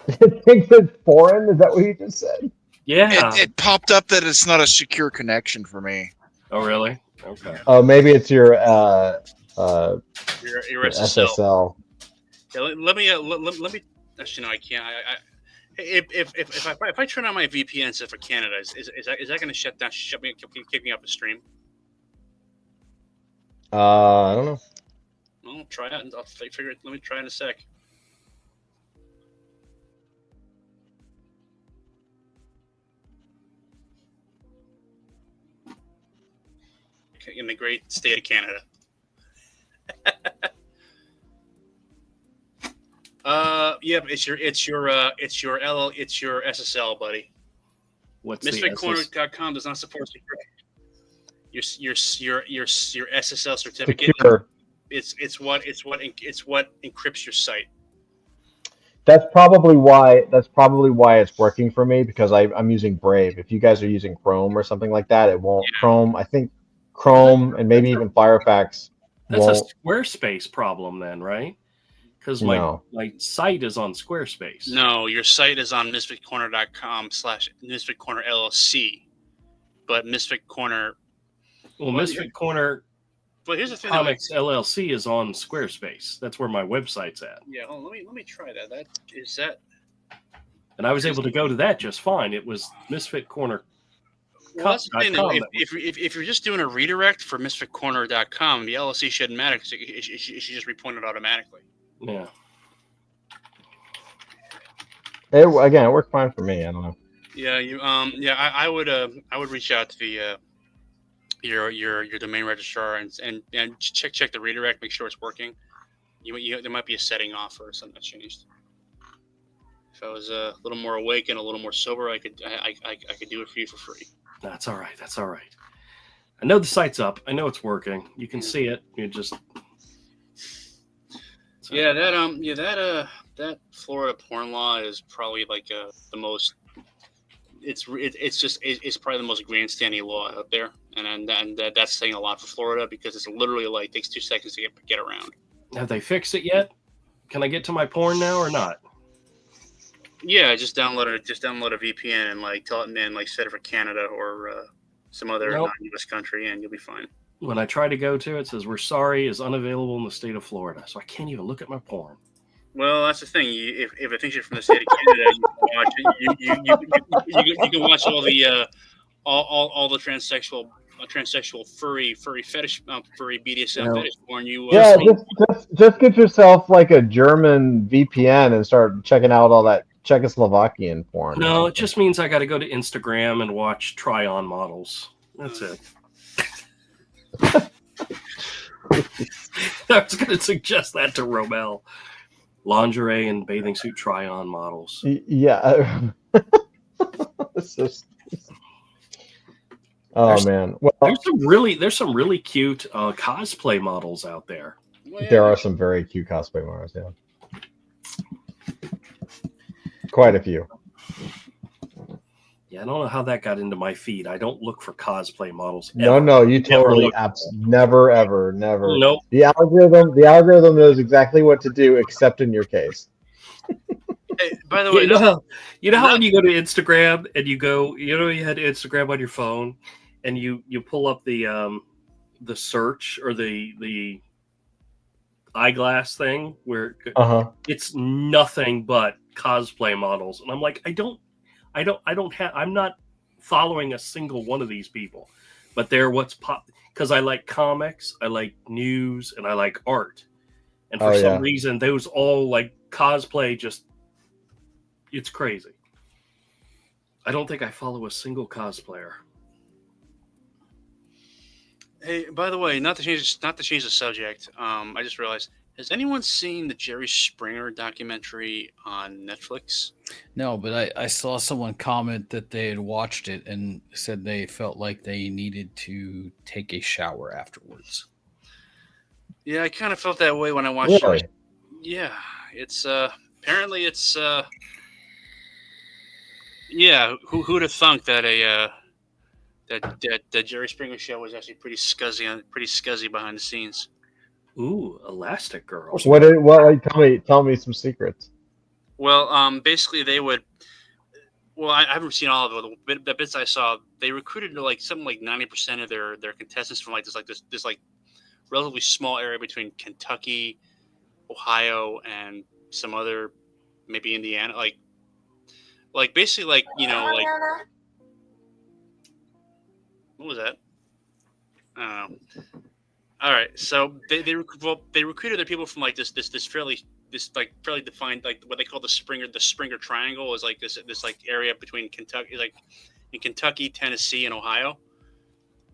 It thinks it's foreign. Is that what you just said? Yeah. It popped up that it's not a secure connection for me. Oh, really? Okay. Oh, maybe it's your Your SSL. SSL. Yeah, let me. Actually, no, I can't. If I turn on my VPN set for Canada, is that going to kick me off the stream? I don't know. Well, I'll try it. I'll figure it. Let me try in a sec. In the great state of Canada. Yeah, it's your SSL, buddy. What's the MisfitCorner.com does not support your SSL certificate. Secure. It's what encrypts your site. That's probably why it's working for me, because I'm using Brave. If you guys are using Chrome or something like that, it won't. Yeah. Chrome, I think Chrome and maybe even Firefox That's won't. a Squarespace problem then, right? Because No. my site is on Squarespace. No, your site is on misfitcorner.com/misfitcorner LLC, but Misfit Corner. Well, Misfit Corner But here's the thing. Comics LLC is on Squarespace. That's where my website's at. Yeah, hold on, let me try that. That is that. And I was able to go to that just fine. It was Misfit Corner. Well, that's the thing. If you're just doing a redirect for misfitcorner.com, the LLC shouldn't matter because it should just repoint it automatically. Yeah. It worked fine for me. I don't know. Yeah, I would reach out to the your domain registrar and check the redirect, make sure it's working. There might be a setting off or something that changed. If I was a little more awake and a little more sober, I could do it for you for free. That's all right. That's all right. I know the site's up. I know it's working. You can see it. You just Yeah, that Florida porn law is probably like the most. It's probably the most grandstanding law out there, and that's saying a lot for Florida because it's literally like takes 2 seconds to get around. have they fixed it yet? Can I get to my porn now or not? Yeah, just download a VPN and tell it and set it for Canada or some other non-US country, and you'll be fine. When I try to go to it, it says we're sorry is unavailable in the state of Florida, so I can't even look at my porn. Well, that's the thing. If it thinks you're from the state of Canada, you can watch it. You can watch all the transsexual furry fetish furry BDSM fetish porn. Just get yourself like a German VPN and start checking out all that Czechoslovakian porn. No, it just means I got to go to Instagram and watch try-on models. That's it. I was going to suggest that to Romel. Lingerie and bathing suit try-on models. Yeah. Man. Well, there's some really cute cosplay models out there. There are some very cute cosplay models. Yeah. Quite a few. Yeah, I don't know how that got into my feed. I don't look for cosplay models. No, you totally, never, ever. Nope. The algorithm knows exactly what to do, except in your case. Hey, by the way, you know how when you go to Instagram and you had Instagram on your phone, and you pull up the search or the eyeglass thing where it's nothing but cosplay models, and I'm like, I'm not following a single one of these people, but they're what's pop because I like comics, I like news, and I like art. And for some reason, those all like cosplay it's crazy. I don't think I follow a single cosplayer. Hey, by the way, not to change the subject, I just realized, has anyone seen the Jerry Springer documentary on Netflix? No, but I saw someone comment that they had watched it and said they felt like they needed to take a shower afterwards. Yeah, I kind of felt that way when I watched Really? it. Yeah, it's apparently it's who'd have thunk that that Jerry Springer show was actually pretty scuzzy behind the scenes. Ooh, Elastic Girl. Tell me some secrets. Well, basically they would. Well, I haven't seen all of it. The bits I saw, they recruited something like 90% of their contestants from this relatively small area between Kentucky, Ohio, and some other, maybe Indiana. Basically what was that? I don't know. All right, so they recruited their people from this fairly defined what they call the Springer Triangle is this area between Kentucky in Kentucky, Tennessee, and Ohio,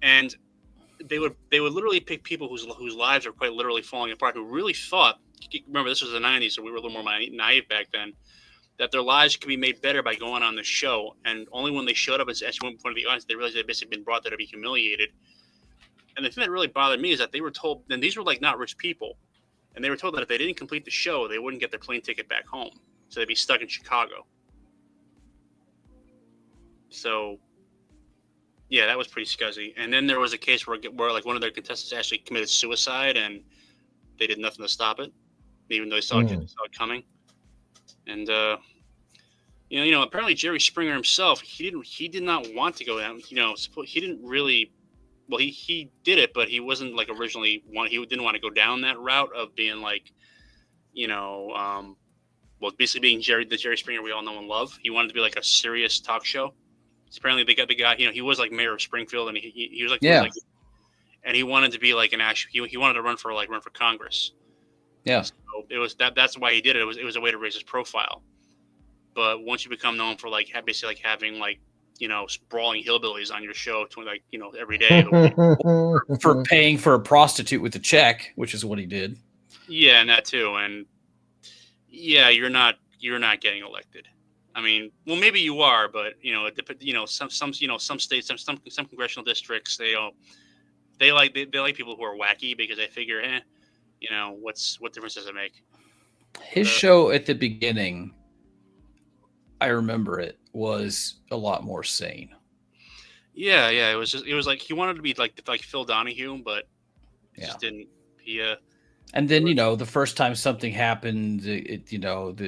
and they would literally pick people whose lives are quite literally falling apart, who really thought remember this was the '90s, so we were a little more naive back then. That their lives could be made better by going on the show, and only when they showed up as one point of the audience, they realized they'd basically been brought there to be humiliated. And the thing that really bothered me is that they were told, and these were like not rich people, and they were told that if they didn't complete the show, they wouldn't get their plane ticket back home, so they'd be stuck in Chicago. So, yeah, that was pretty scuzzy. And then there was a case where like one of their contestants actually committed suicide, and they did nothing to stop it, even though they saw it coming. And apparently Jerry Springer himself, he did not want to go down. He didn't really. Well, he did it, but he wasn't like originally he didn't want to go down that route of being like, basically being the Jerry Springer we all know and love. He wanted to be like a serious talk show. So apparently they got the guy. He was like mayor of Springfield, and he was like, and he wanted to be like an actual. He wanted to run for Congress. Yeah. So it was that's why he did it. It was a way to raise his profile. But once you become known for like basically like having like sprawling hillbillies on your show every day for paying for a prostitute with a check, which is what he did. Yeah, and that too. And yeah, you're not getting elected. I mean, well, maybe you are, but some states, some congressional districts, they like people who are wacky because they figure, what difference does it make? His show at the beginning, I remember it, was a lot more sane. Yeah, it was like he wanted to be like Phil Donahue, but just didn't. And then the first time something happened, it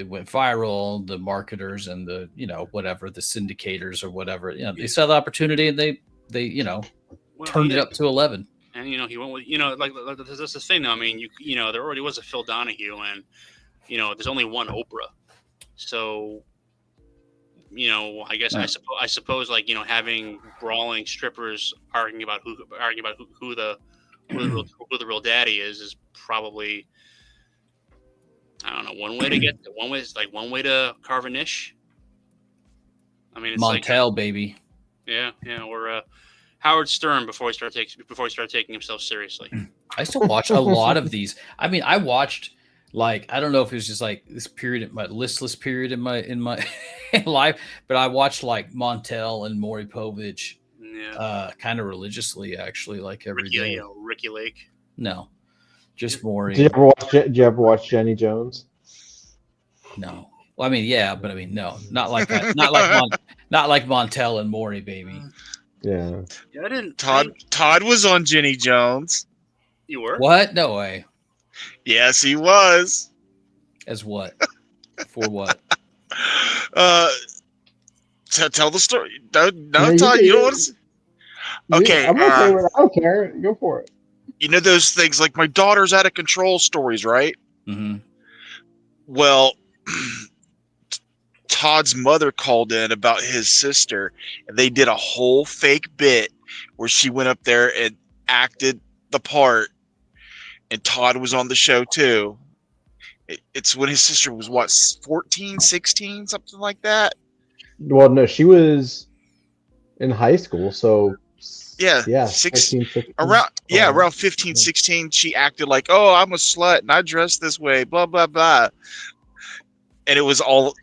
went viral. The marketers and the whatever, the syndicators or whatever, they saw the opportunity and they turned it up to 11. And he went with like that's the thing though. I mean, there already was a Phil Donahue, and there's only one Oprah, so. I guess I suppose like having brawling strippers arguing about who the real daddy is probably, I don't know, one way to carve a niche. I mean, it's Montel, like, baby. Yeah, or Howard Stern before he started taking himself seriously. I used to watch a lot of these. I mean, I watched. Like, I don't know if it was just like this period, my listless period in my life, but I watched like Montel and Maury Povich, kind of religiously, actually, like every day. Ricky Lake. No, just Maury. Did you ever watch Jenny Jones? No. Well, I mean, yeah, but I mean, no, not like that. Not like Montel and Maury, baby. Yeah. I didn't. Todd was on Jenny Jones. You were? What? No way. Yes, he was. As what? For what? Tell the story. No, Todd, you don't want to. Okay, I'm okay with it. I don't care. Go for it. You know those things like my daughter's out of control stories, right? Mm-hmm. Well, Todd's mother called in about his sister, and they did a whole fake bit where she went up there and acted the part. And Todd was on the show too. It's when his sister was 14, 16, something like that. Well, no, she was in high school, so yeah, 16, around 15, 16. She acted like, "Oh, I'm a slut and I dress this way," blah blah blah, and it was all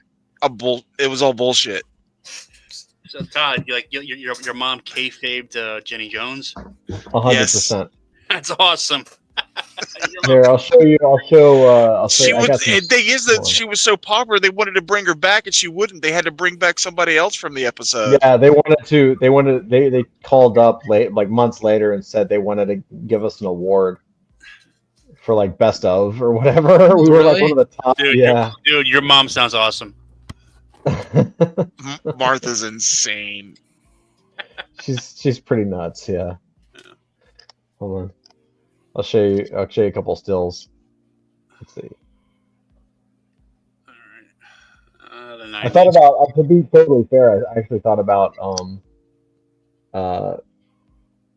bullshit. So Todd, your mom kayfabed Jenny Jones. 100%. That's awesome. Here, I'll show you. She was. The thing is that she was so popular, they wanted to bring her back, and she wouldn't. They had to bring back somebody else from the episode. Yeah, they called up late, like months later, and said they wanted to give us an award for like best of or whatever. We were like one of the top. Dude, your mom sounds awesome. Martha's insane. She's pretty nuts. Yeah. Hold on. I'll show you a couple stills. Let's see. All right. I thought about, to be totally fair, I actually thought about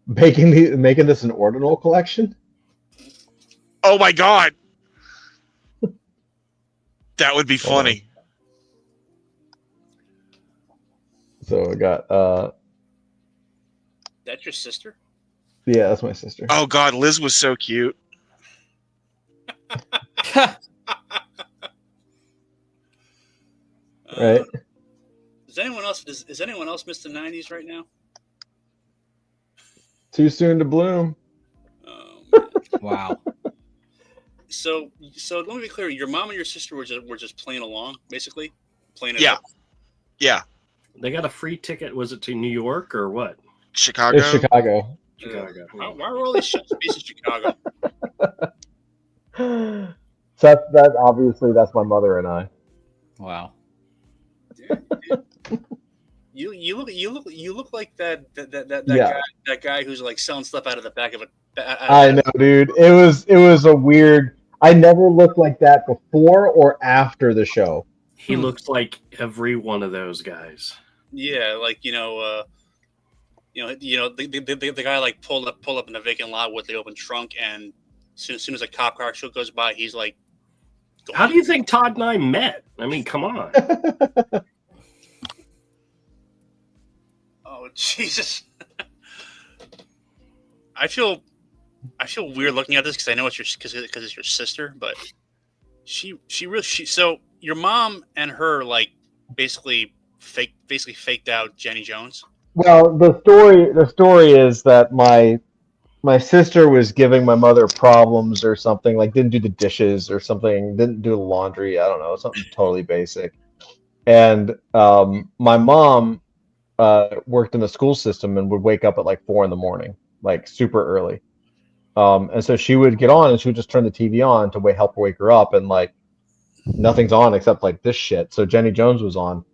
making this an ordinal collection. Oh my god, that would be funny. So I got. That's your sister? Yeah, that's my sister. Oh god, Liz was so cute. Right. Does anyone else miss the 90s right now? Too soon to bloom. Oh, man. Wow. So let me be clear. Your mom and your sister were just playing along, basically playing it Yeah. up. Yeah, They got a free ticket. Was it to New York or what? Chicago. It's Chicago. Chicago. Why were all these shots based in Chicago? So that obviously that's my mother and I. Wow. You look like that Yeah. guy who's like selling stuff out of the back of a. I know, dude. It was a weird. I never looked like that before or after the show. He looks like every one of those guys. Yeah, like the guy like pulled up in a vacant lot with the open trunk, and as soon as a cop car goes by, he's like, How do you think Todd and I met? I mean, come on. Oh Jesus! I feel weird looking at this because I know it's it's your sister, but she so your mom and her like basically faked out Jenny Jones. Well, the story is that my sister was giving my mother problems or something, like didn't do the dishes or something, didn't do the laundry. I don't know, something totally basic. And my mom worked in the school system and would wake up at like 4 a.m, like super early. And so she would get on and she would just turn the TV on to help wake her up, and like nothing's on except like this shit. So Jenny Jones was on,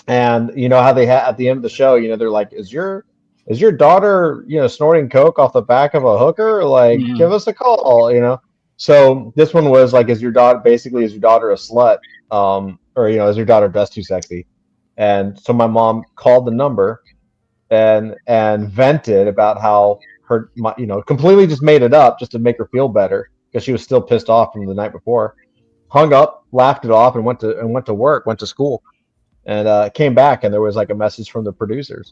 and you know how they had at the end of the show, you know, they're like, "Is your daughter, you know, snorting coke off the back of a hooker? Like, give us a call," you know. So this one was like, "Is your daughter a slut? Or you know, is your daughter dressed too sexy?" And so my mom called the number and vented about how you know, completely just made it up just to make her feel better because she was still pissed off from the night before. Hung up, laughed it off, and went to work, went to school, and came back, and there was like a message from the producers.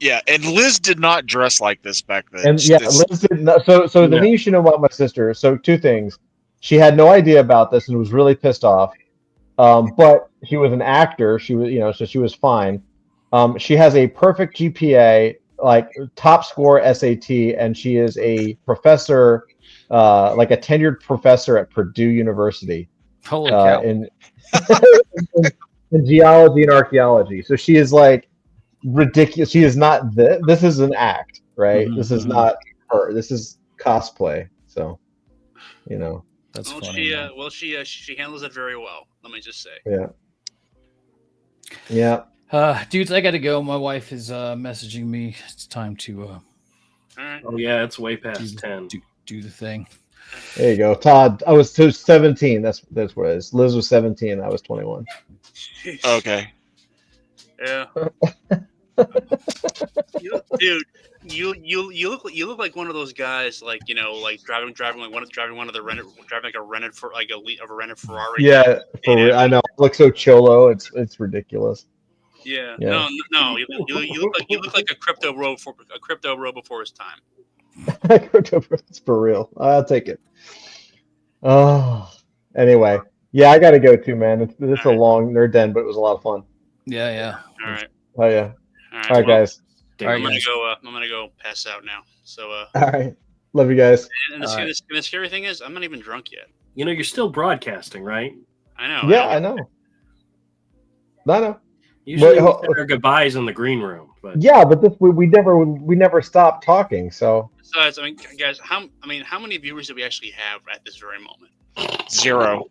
Yeah, and Liz did not dress like this back then. And yeah, Liz did not, so the No. thing you know about my sister. So two things: she had no idea about this and was really pissed off. But she was an actor. She was, you know, so she was fine. She has a perfect GPA, like top score SAT, and she is a professor, like a tenured professor at Purdue University Holy cow. in geology and archaeology. So she is like ridiculous. She is not this is an act, right? Mhm, This is mhm. not her. This is cosplay. So, you know, That's Well, funny. man. she handles it very well. Let me just say. yeah. Dudes, I got to go. My wife is messaging me. It's time to All right. Oh yeah, it's way past 10. do the thing. There you go, Todd. I was 17. That's what it is. Liz was 17. I was 21. Okay. Yeah. Dude, you look like one of those guys, like, you know, like driving one of the rented a rented Ferrari. Yeah, I know. I look so cholo. It's ridiculous. Yeah. Yeah. No. You look like a crypto bro before his time. It's for real. I'll take it. Oh, anyway, yeah, I gotta go too, man. It's a long nerd den, but it was a lot of fun. Yeah. All right. Oh yeah. All right. All right, well, guys. All right, I'm guys. gonna go pass out now. So All right. Love you guys. and the scary thing is, I'm not even drunk yet. You know, you're still broadcasting, right? I know. Yeah, I know. I know. Usually But- we say our goodbyes in the green room, but Yeah, but this we never stopped talking. So Besides, I mean, guys, how many viewers do we actually have at this very moment? 0.